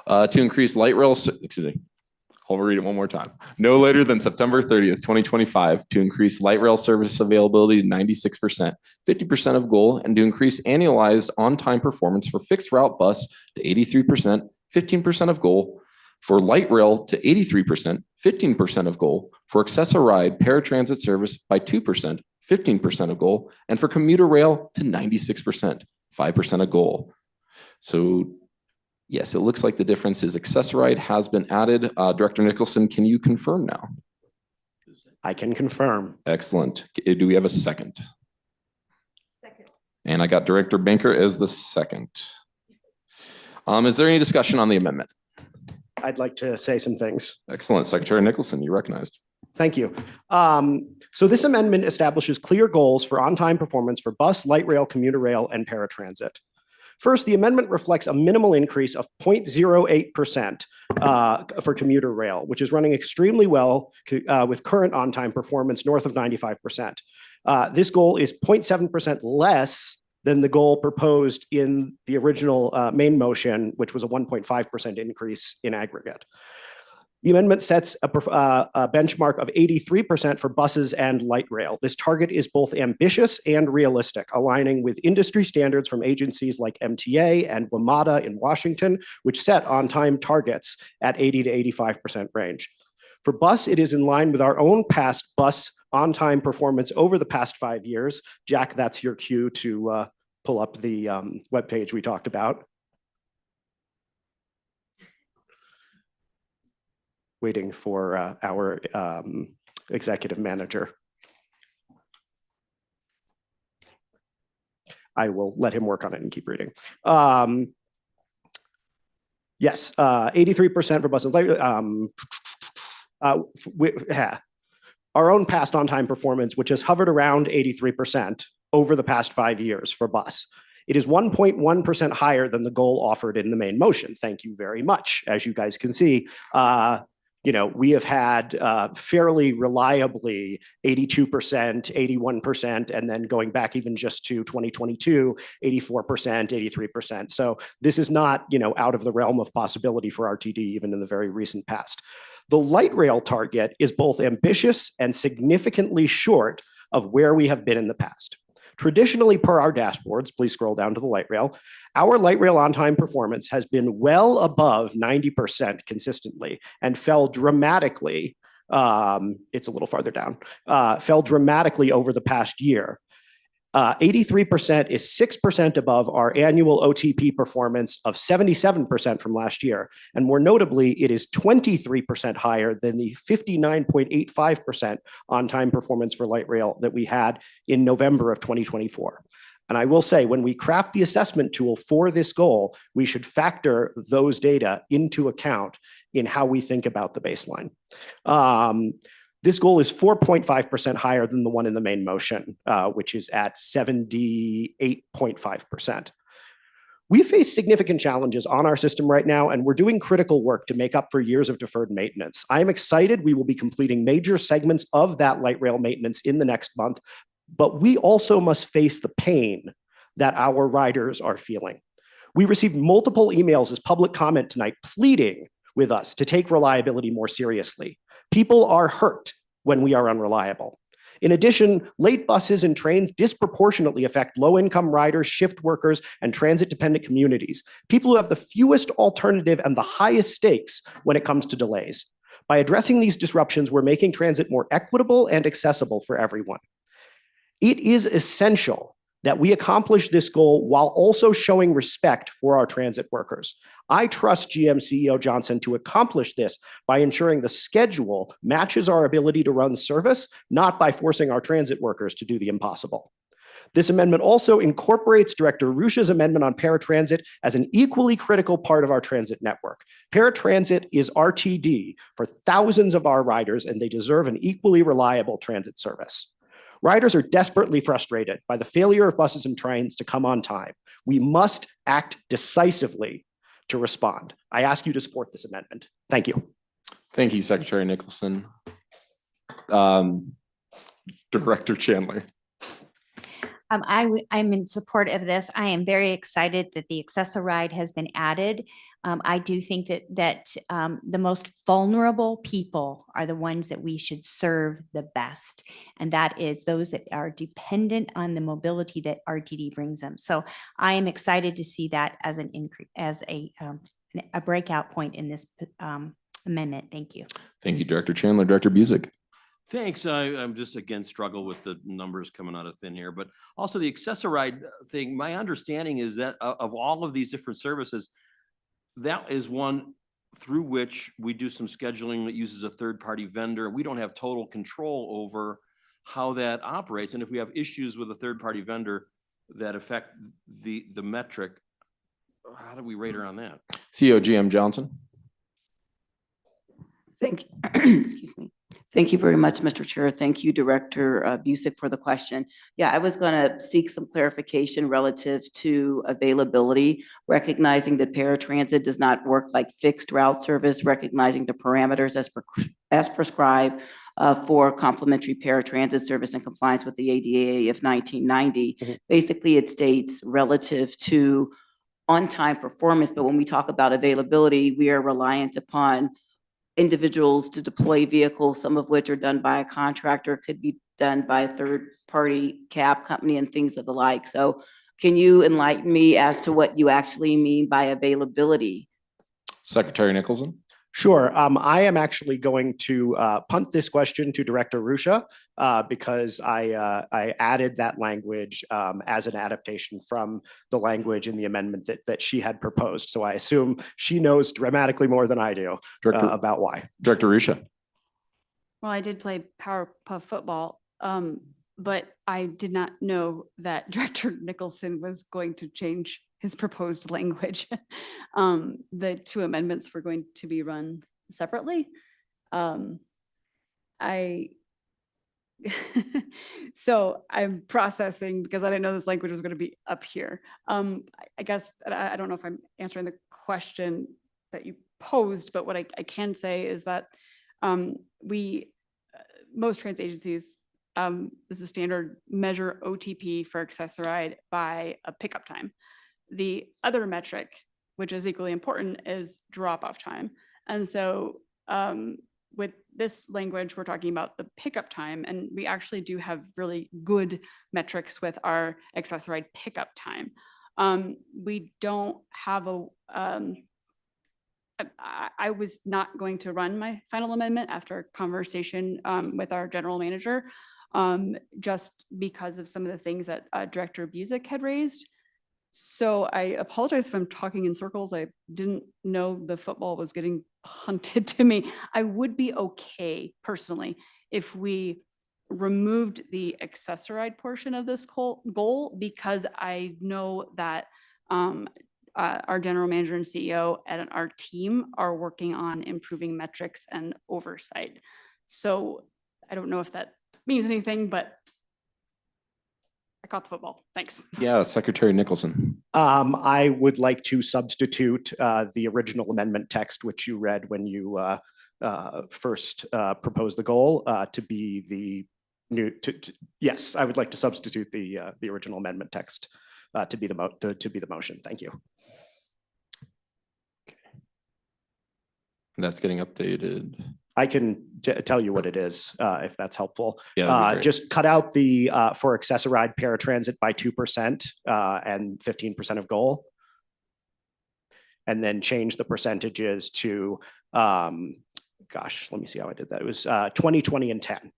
To increase light rail, excuse me, I'll read it one more time. No later than September 30th, 2025, to increase light rail service availability to 96%, 50% of goal, and to increase annualized on-time performance for fixed route bus to 83%, 15% of goal, for light rail to 83%, 15% of goal, for Access-a-Ride paratransit service by 2%, 15% of goal, and for commuter rail to 96%, 5% of goal. So yes, it looks like the difference is Access-a-Ride has been added. Director Nicholson, can you confirm now?
I can confirm.
Excellent. Do we have a second?
Second.
And I got Director Banker as the second. Is there any discussion on the amendment?
I'd like to say some things.
Excellent. Secretary Nicholson, you recognized.
Thank you. So this amendment establishes clear goals for on-time performance for bus, light rail, commuter rail, and paratransit. First, the amendment reflects a minimal increase of 0.08% for commuter rail, which is running extremely well with current on-time performance north of 95%. This goal is 0.7% less than the goal proposed in the original main motion, which was a 1.5% increase in aggregate. The amendment sets a benchmark of 83% for buses and light rail. This target is both ambitious and realistic, aligning with industry standards from agencies like MTA and WMATA in Washington, which set on-time targets at 80 to 85% range. For bus, it is in line with our own past bus on-time performance over the past 5 years. Jack, that's your cue to pull up the webpage we talked about. Waiting for our executive manager. I will let him work on it and keep reading. Yes, 83% for bus and light. Our own past on-time performance, which has hovered around 83% over the past 5 years for bus. It is 1.1% higher than the goal offered in the main motion. Thank you very much. As you guys can see, we have had fairly reliably 82%, 81%, and then going back even just to 2022, 84%, 83%. So this is not, out of the realm of possibility for RTD, even in the very recent past. The light rail target is both ambitious and significantly short of where we have been in the past. Traditionally, per our dashboards, please scroll down to the light rail, our light rail on-time performance has been well above 90% consistently and fell dramatically, it's a little farther down, fell dramatically over the past year. 83% is 6% above our annual OTP performance of 77% from last year. And more notably, it is 23% higher than the 59.85% on-time performance for light rail that we had in November of 2024. And I will say, when we craft the assessment tool for this goal, we should factor those data into account in how we think about the baseline. This goal is 4.5% higher than the one in the main motion, which is at 78.5%. We face significant challenges on our system right now, and we're doing critical work to make up for years of deferred maintenance. I am excited we will be completing major segments of that light rail maintenance in the next month, but we also must face the pain that our riders are feeling. We received multiple emails as public comment tonight pleading with us to take reliability more seriously. People are hurt when we are unreliable. In addition, late buses and trains disproportionately affect low-income riders, shift workers, and transit-dependent communities, people who have the fewest alternative and the highest stakes when it comes to delays. By addressing these disruptions, we're making transit more equitable and accessible for everyone. It is essential that we accomplish this goal while also showing respect for our transit workers. I trust GM CEO Johnson to accomplish this by ensuring the schedule matches our ability to run service, not by forcing our transit workers to do the impossible. This amendment also incorporates Director Rucha's amendment on paratransit as an equally critical part of our transit network. Paratransit is RTD for thousands of our riders, and they deserve an equally reliable transit service. Riders are desperately frustrated by the failure of buses and trains to come on time. We must act decisively to respond. I ask you to support this amendment. Thank you.
Thank you, Secretary Nicholson. Director Chandler.
I'm in support of this. I am very excited that the Access-a-Ride has been added. I do think that the most vulnerable people are the ones that we should serve the best, and that is those that are dependent on the mobility that RTD brings them. So I am excited to see that as an increase, as a breakout point in this amendment. Thank you.
Thank you, Director Chandler. Director Busick.
Thanks. I'm just again struggle with the numbers coming out of thin here, but also the Access-a-Ride thing. My understanding is that of all of these different services, that is one through which we do some scheduling that uses a third-party vendor. We don't have total control over how that operates. And if we have issues with a third-party vendor that affect the metric, how do we rate her on that?
CEO GM Johnson.
Thank, excuse me. Thank you very much, Mr. Chair. Thank you, Director Busick, for the question. Yeah, I was going to seek some clarification relative to availability, recognizing that paratransit does not work like fixed route service, recognizing the parameters as prescribed for complimentary paratransit service in compliance with the ADA of 1990. Basically, it states relative to on-time performance, but when we talk about availability, we are reliant upon individuals to deploy vehicles, some of which are done by a contractor, could be done by a third-party cab company and things of the like. So can you enlighten me as to what you actually mean by availability?
Secretary Nicholson?
Sure. I am actually going to punt this question to Director Rusha because I added that language as an adaptation from the language in the amendment that she had proposed. So I assume she knows dramatically more than I do about why.
Director Rusha?
Well, I did play Powerpuff football, but I did not know that Director Nicholson was going to change his proposed language. The two amendments were going to be run separately. So I'm processing because I didn't know this language was going to be up here. I guess, I don't know if I'm answering the question that you posed, but what I can say is that most trans agencies, this is standard, measure OTP for Access-a-Ride by a pickup time. The other metric, which is equally important, is drop-off time. And so with this language, we're talking about the pickup time, and we actually do have really good metrics with our Access-a-Ride pickup time. We don't have I was not going to run my final amendment after a conversation with our general manager, just because of some of the things that Director Busick had raised. So I apologize if I'm talking in circles. I didn't know the football was getting punted to me. I would be okay personally if we removed the Access-a-Ride portion of this goal, because I know that our general manager and CEO and our team are working on improving metrics and oversight. So I don't know if that means anything, but I caught the football. Thanks.
Yeah, Secretary Nicholson.
I would like to substitute the original amendment text, which you read when you first proposed the goal, to be the new. Yes, I would like to substitute the original amendment text to be the motion. Thank you.
That's getting updated.
I can tell you what it is, if that's helpful.
Yeah, that'd be great.
Just cut out the for Access-a-Ride paratransit by 2% and 15% of goal. And then change the percentages to, gosh, let me see how I did that. It was 20, 20, and 10.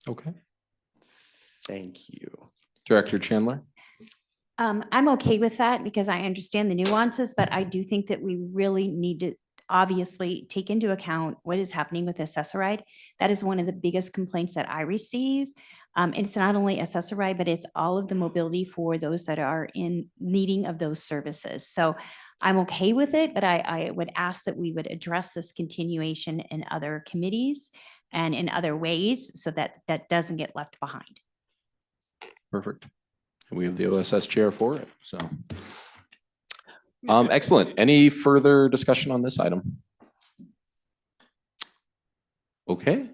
Okay.
Thank you.
Director Chandler?
I'm okay with that because I understand the nuances, but I do think that we really need to obviously take into account what is happening with Access-a-Ride. That is one of the biggest complaints that I receive. And it's not only Access-a-Ride, but it's all of the mobility for those that are in needing of those services. So I'm okay with it, but I would ask that we would address this continuation in other committees and in other ways so that that doesn't get left behind.
Perfect. We have the OSS chair for it, so. Excellent. Any further discussion on this item? Okay.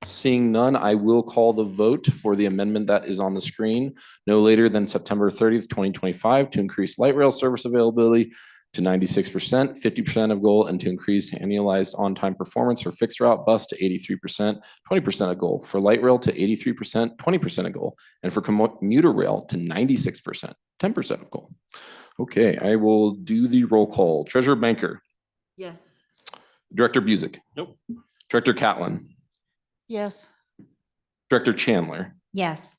Seeing none, I will call the vote for the amendment that is on the screen no later than September 30th, 2025 to increase light rail service availability to 96%, 50% of goal, and to increase annualized on-time performance for fixed route bus to 83%, 20% of goal, for light rail to 83%, 20% of goal, and for commuter rail to 96%, 10% of goal. Okay, I will do the roll call. Treasurer Banker.
Yes.
Director Busick.
Nope.
Director Catlin.
Yes.
Director Chandler.
Yes.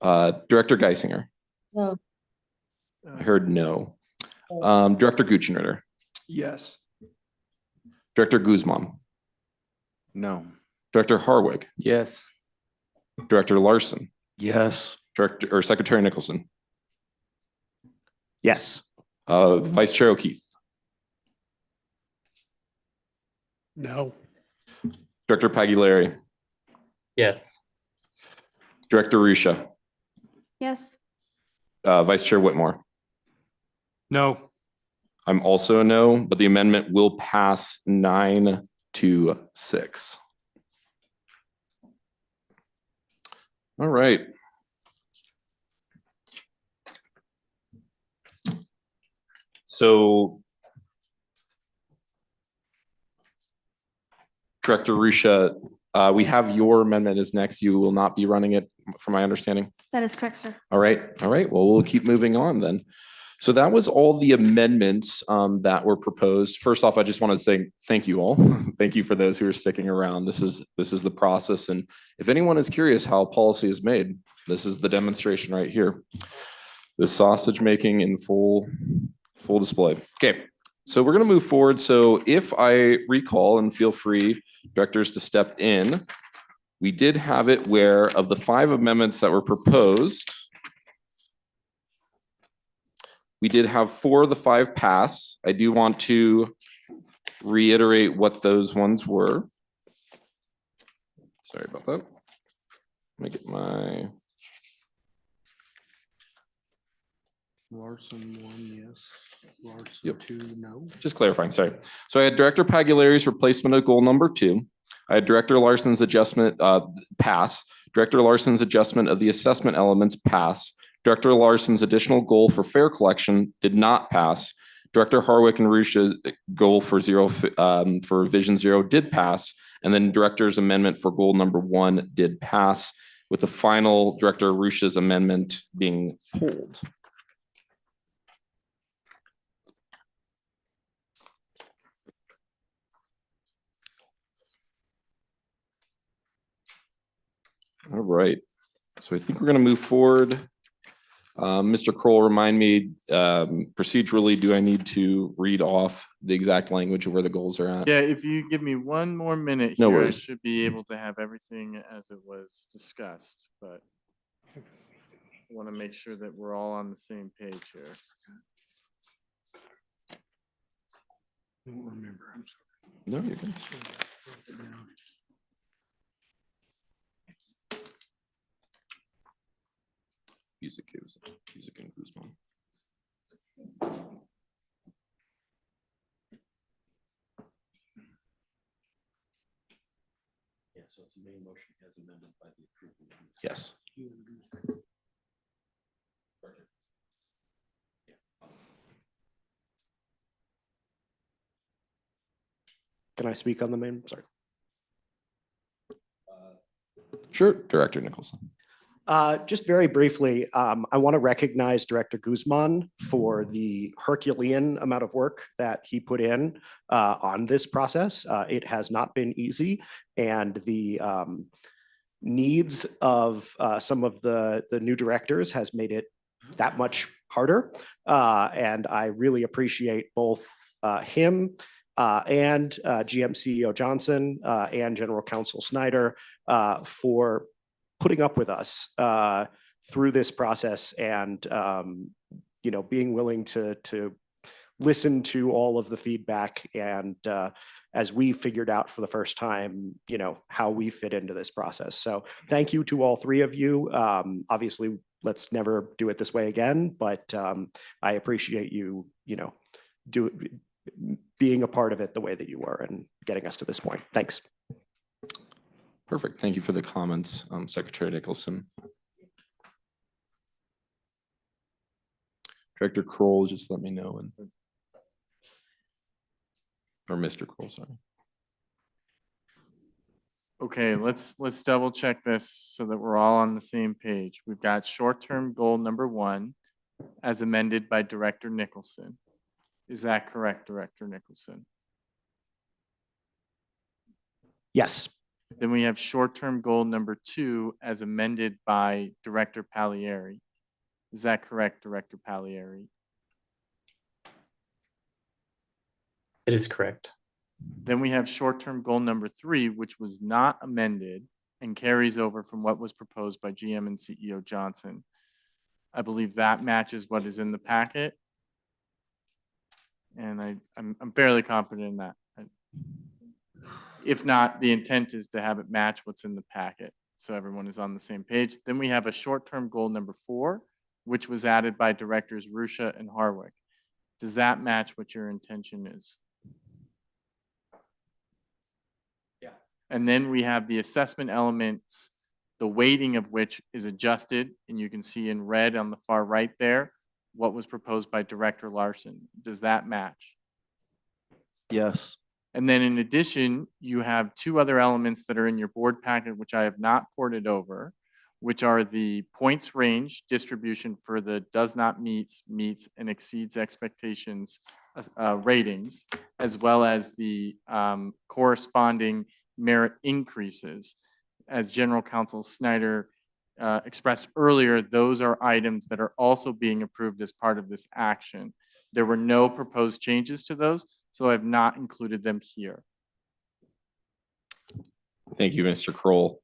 Director Geisinger.
No.
I heard no. Director Guchenritter.
Yes.
Director Guzman.
No.
Director Harwig.
Yes.
Director Larson.
Yes.
Secretary Nicholson.
Yes.
Vice Chair O'Keefe,
No.
Director Pagliari,
Yes.
Director Rusha,
Yes.
Vice Chair Whitmore.
No.
I'm also a no, but the amendment will pass 9-6. All right. So Director Rusha, we have your amendment is next. You will not be running it, from my understanding.
That is correct, sir.
All right. All right. Well, we'll keep moving on then. So that was all the amendments that were proposed. First off, I just want to say thank you all. Thank you for those who are sticking around. This is the process. And if anyone is curious how policy is made, this is the demonstration right here. The sausage making in full display. Okay. So we're going to move forward. So if I recall, and feel free, directors, to step in, we did have it where of the 5 amendments that were proposed, we did have 4 of the 5 pass. I do want to reiterate what those ones were. Sorry about that. Let me get my.
Larson 1, yes. Larson
Yep.
2, no.
Just clarifying, sorry. So I had Director Pagliari's replacement of goal number 2. I had Director Larson's adjustment pass. Director Larson's adjustment of the assessment elements pass. Director Larson's additional goal for fare collection did not pass. Director Harwick and Rusha's goal for Vision Zero did pass. And then Director's amendment for goal number 1 did pass, with the final Director Rusha's amendment being pulled. All right. So I think we're going to move forward. Mr. Kroll, remind me, procedurally, do I need to read off the exact language of where the goals are at?
Yeah, if you give me one more minute
No
here, I
worries.
should be able to have everything as it was discussed, but I want to make sure that we're all on the same page here.
I don't remember. I'm sorry.
No, you're good. Music and Guzman.
Yeah, so it's a main motion as amended by the approval.
Yes.
Can I speak on the main? Sorry.
Sure, Director Nicholson.
Just very briefly, I want to recognize Director Guzman for the Herculean amount of work that he put in on this process. It has not been easy, and the needs of some of the new directors has made it that much harder. And I really appreciate both him and GM CEO Johnson and General Counsel Snyder for putting up with us through this process and being willing to listen to all of the feedback and as we figured out for the first time, how we fit into this process. So thank you to all 3 of you. Obviously, let's never do it this way again, but I appreciate you, being a part of it the way that you were and getting us to this point. Thanks.
Perfect. Thank you for the comments, Secretary Nicholson. Director Kroll, just let me know. Or Mr. Kroll, sorry.
Okay, let's double check this so that we're all on the same page. We've got short-term goal number 1 as amended by Director Nicholson. Is that correct, Director Nicholson?
Yes.
Then we have short-term goal number 2 as amended by Director Pagliari. Is that correct, Director Pagliari?
It is correct.
Then we have short-term goal number 3, which was not amended and carries over from what was proposed by GM and CEO Johnson. I believe that matches what is in the packet. And I'm fairly confident in that. If not, the intent is to have it match what's in the packet, so everyone is on the same page. Then we have a short-term goal number 4, which was added by Directors Rusha and Harwick. Does that match what your intention is?
Yeah.
And then we have the assessment elements, the weighting of which is adjusted, and you can see in red on the far right there, what was proposed by Director Larson. Does that match?
Yes.
And then in addition, you have 2 other elements that are in your board packet, which I have not ported over, which are the points range distribution for the does not meets, meets, and exceeds expectations ratings, as well as the corresponding merit increases. As General Counsel Snyder expressed earlier, those are items that are also being approved as part of this action. There were no proposed changes to those, so I've not included them here.
Thank you, Mr. Kroll.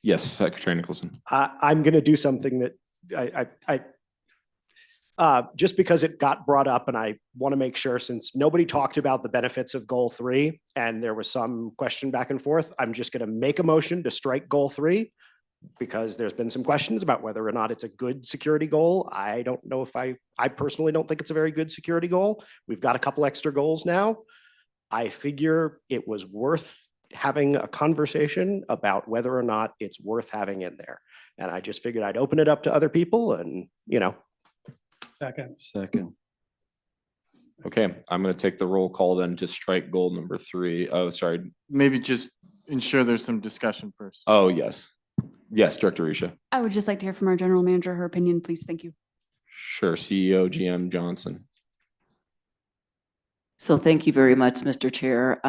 Yes, Secretary Nicholson.
I'm going to do something that just because it got brought up, and I want to make sure, since nobody talked about the benefits of goal 3 and there was some question back and forth, I'm just going to make a motion to strike goal 3 because there's been some questions about whether or not it's a good security goal. I don't know if I personally don't think it's a very good security goal. We've got a couple extra goals now. I figure it was worth having a conversation about whether or not it's worth having in there. And I just figured I'd open it up to other people and,
Second.
Okay, I'm going to take the roll call then to strike goal number 3. Oh, sorry.
Maybe just ensure there's some discussion first.
Oh, yes. Yes, Director Risha.
I would just like to hear from our general manager, her opinion, please. Thank you.
Sure, CEO GM Johnson.
So thank you very much, Mr. Chair.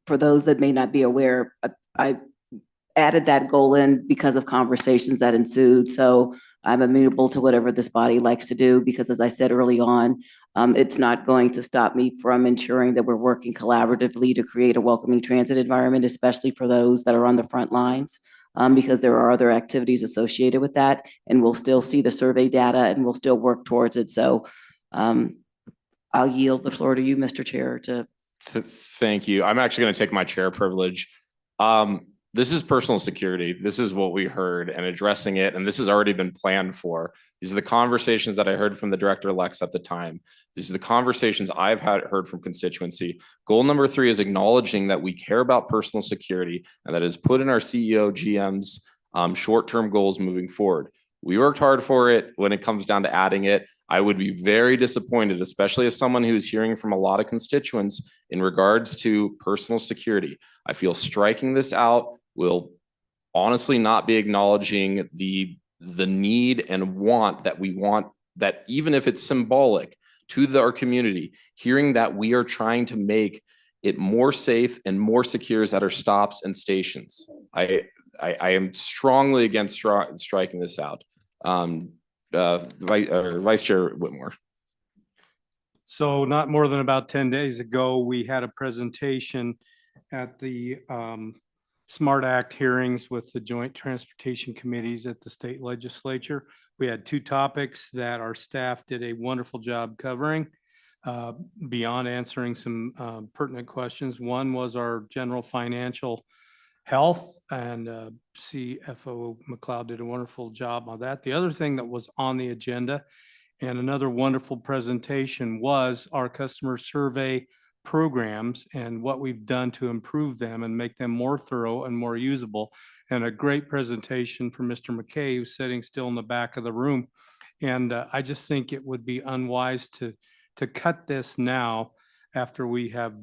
For those that may not be aware, I added that goal in because of conversations that ensued. So I'm amenable to whatever this body likes to do, because as I said early on, it's not going to stop me from ensuring that we're working collaboratively to create a welcoming transit environment, especially for those that are on the front lines, because there are other activities associated with that, and we'll still see the survey data and we'll still work towards it. So I'll yield the floor to you, Mr. Chair, to.
Thank you. I'm actually going to take my chair privilege. This is personal security. This is what we heard and addressing it. And this has already been planned for. These are the conversations that I heard from the director-elects at the time. These are the conversations I've heard from constituency. Goal number 3 is acknowledging that we care about personal security and that is put in our CEO GM's short-term goals moving forward. We worked hard for it. When it comes down to adding it, I would be very disappointed, especially as someone who's hearing from a lot of constituents in regards to personal security. I feel striking this out will honestly not be acknowledging the need and want that, even if it's symbolic to our community, hearing that we are trying to make it more safe and more secure at our stops and stations. I am strongly against striking this out. Vice Chair Whitmore.
So not more than about 10 days ago, we had a presentation at the SMART Act hearings with the Joint Transportation Committees at the state legislature. We had 2 topics that our staff did a wonderful job covering, beyond answering some pertinent questions. One was our general financial health, and CFO McLeod did a wonderful job on that. The other thing that was on the agenda and another wonderful presentation was our customer survey programs and what we've done to improve them and make them more thorough and more usable. And a great presentation from Mr. McKay, who's sitting still in the back of the room. And I just think it would be unwise to cut this now after we have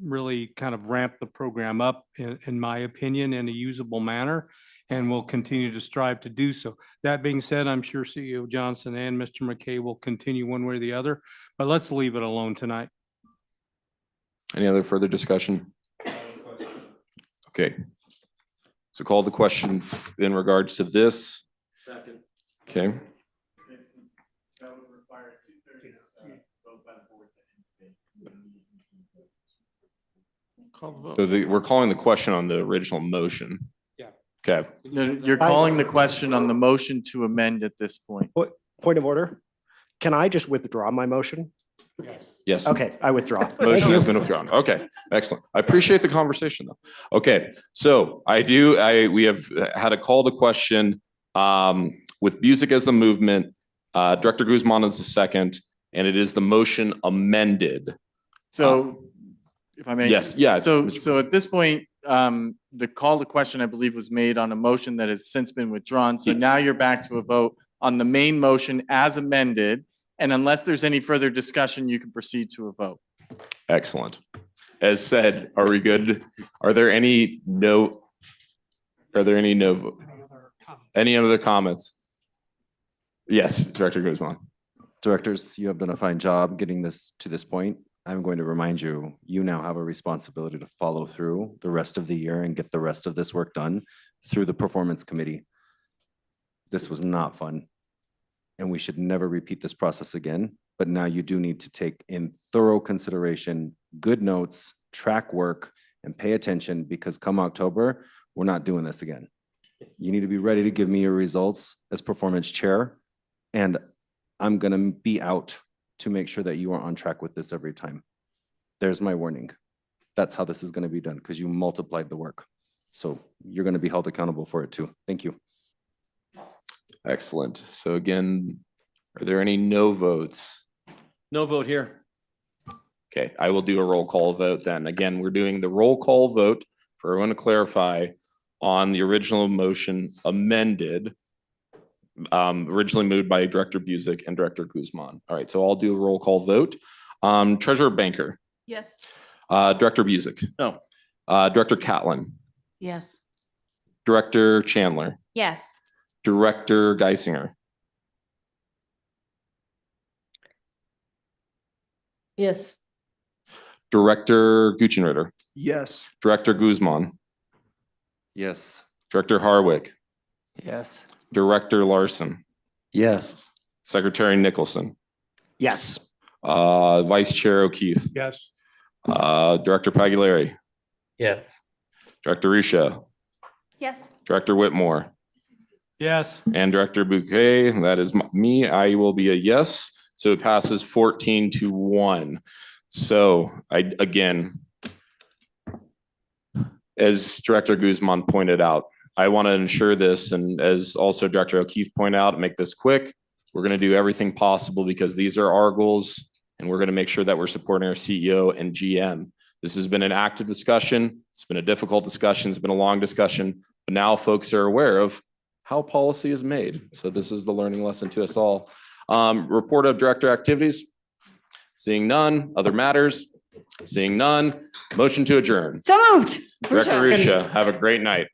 really kind of ramped the program up, in my opinion, in a usable manner, and we'll continue to strive to do so. That being said, I'm sure CEO Johnson and Mr. McKay will continue one way or the other, but let's leave it alone tonight.
Any other further discussion? Okay. So call the question in regards to this.
Second.
Okay.
That would require 2/3 vote by the board.
So we're calling the question on the original motion.
Yeah.
Okay.
No, you're calling the question on the motion to amend at this point.
Point of order. Can I just withdraw my motion?
Yes.
Okay, I withdraw. Thank
Motion
you.
has been withdrawn. Okay, excellent. I appreciate the conversation though. Okay, so we have had a call to question with Busick as the movement. Director Guzman is the second, and it is the motion amended.
So if I may.
Yes, yeah.
So at this point, the call to question, I believe, was made on a motion that has since been withdrawn. So now you're back to a vote on the main motion as amended. And unless there's any further discussion, you can proceed to a vote.
Excellent. As said, are we good? Are there any any other comments? Yes, Director Guzman.
Directors, you have done a fine job getting this to this point. I'm going to remind you, you now have a responsibility to follow through the rest of the year and get the rest of this work done through the performance committee. This was not fun, and we should never repeat this process again. But now you do need to take in thorough consideration, good notes, track work, and pay attention, because come October, we're not doing this again. You need to be ready to give me your results as performance chair, and I'm gonna be out to make sure that you are on track with this every time. There's my warning. That's how this is gonna be done, because you multiplied the work. So you're gonna be held accountable for it too. Thank you.
Excellent. So again, are there any no votes?
No vote here.
Okay, I will do a roll call vote then. Again, we're doing the roll call vote for everyone to clarify on the original motion amended, originally moved by Director Busick and Director Guzman. All right, so I'll do a roll call vote. Treasurer Banker,
Yes.
Director Busick,
No.
Director Catlin,
Yes.
Director Chandler,
Yes.
Director Geisinger,
Yes.
Director Guccienritter,
Yes.
Director Guzman,
Yes.
Director Harwick,
Yes.
Director Larson,
Yes.
Secretary Nicholson,
Yes.
Vice Chair O'Keefe,
Yes.
Director Pagliari,
Yes.
Director Risha,
Yes.
Director Whitmore,
Yes.
and Director Bouquet. That is me. I will be a yes. So it passes 14-1. So again, as Director Guzman pointed out, I want to ensure this, and as also Director O'Keefe pointed out, make this quick. We're going to do everything possible because these are our goals, and we're going to make sure that we're supporting our CEO and GM. This has been an active discussion. It's been a difficult discussion. It's been a long discussion, but now folks are aware of how policy is made. So this is the learning lesson to us all. Report of director activities. Seeing none. Other matters. Seeing none. Motion to adjourn.
So moved.
Director Risha, have a great night.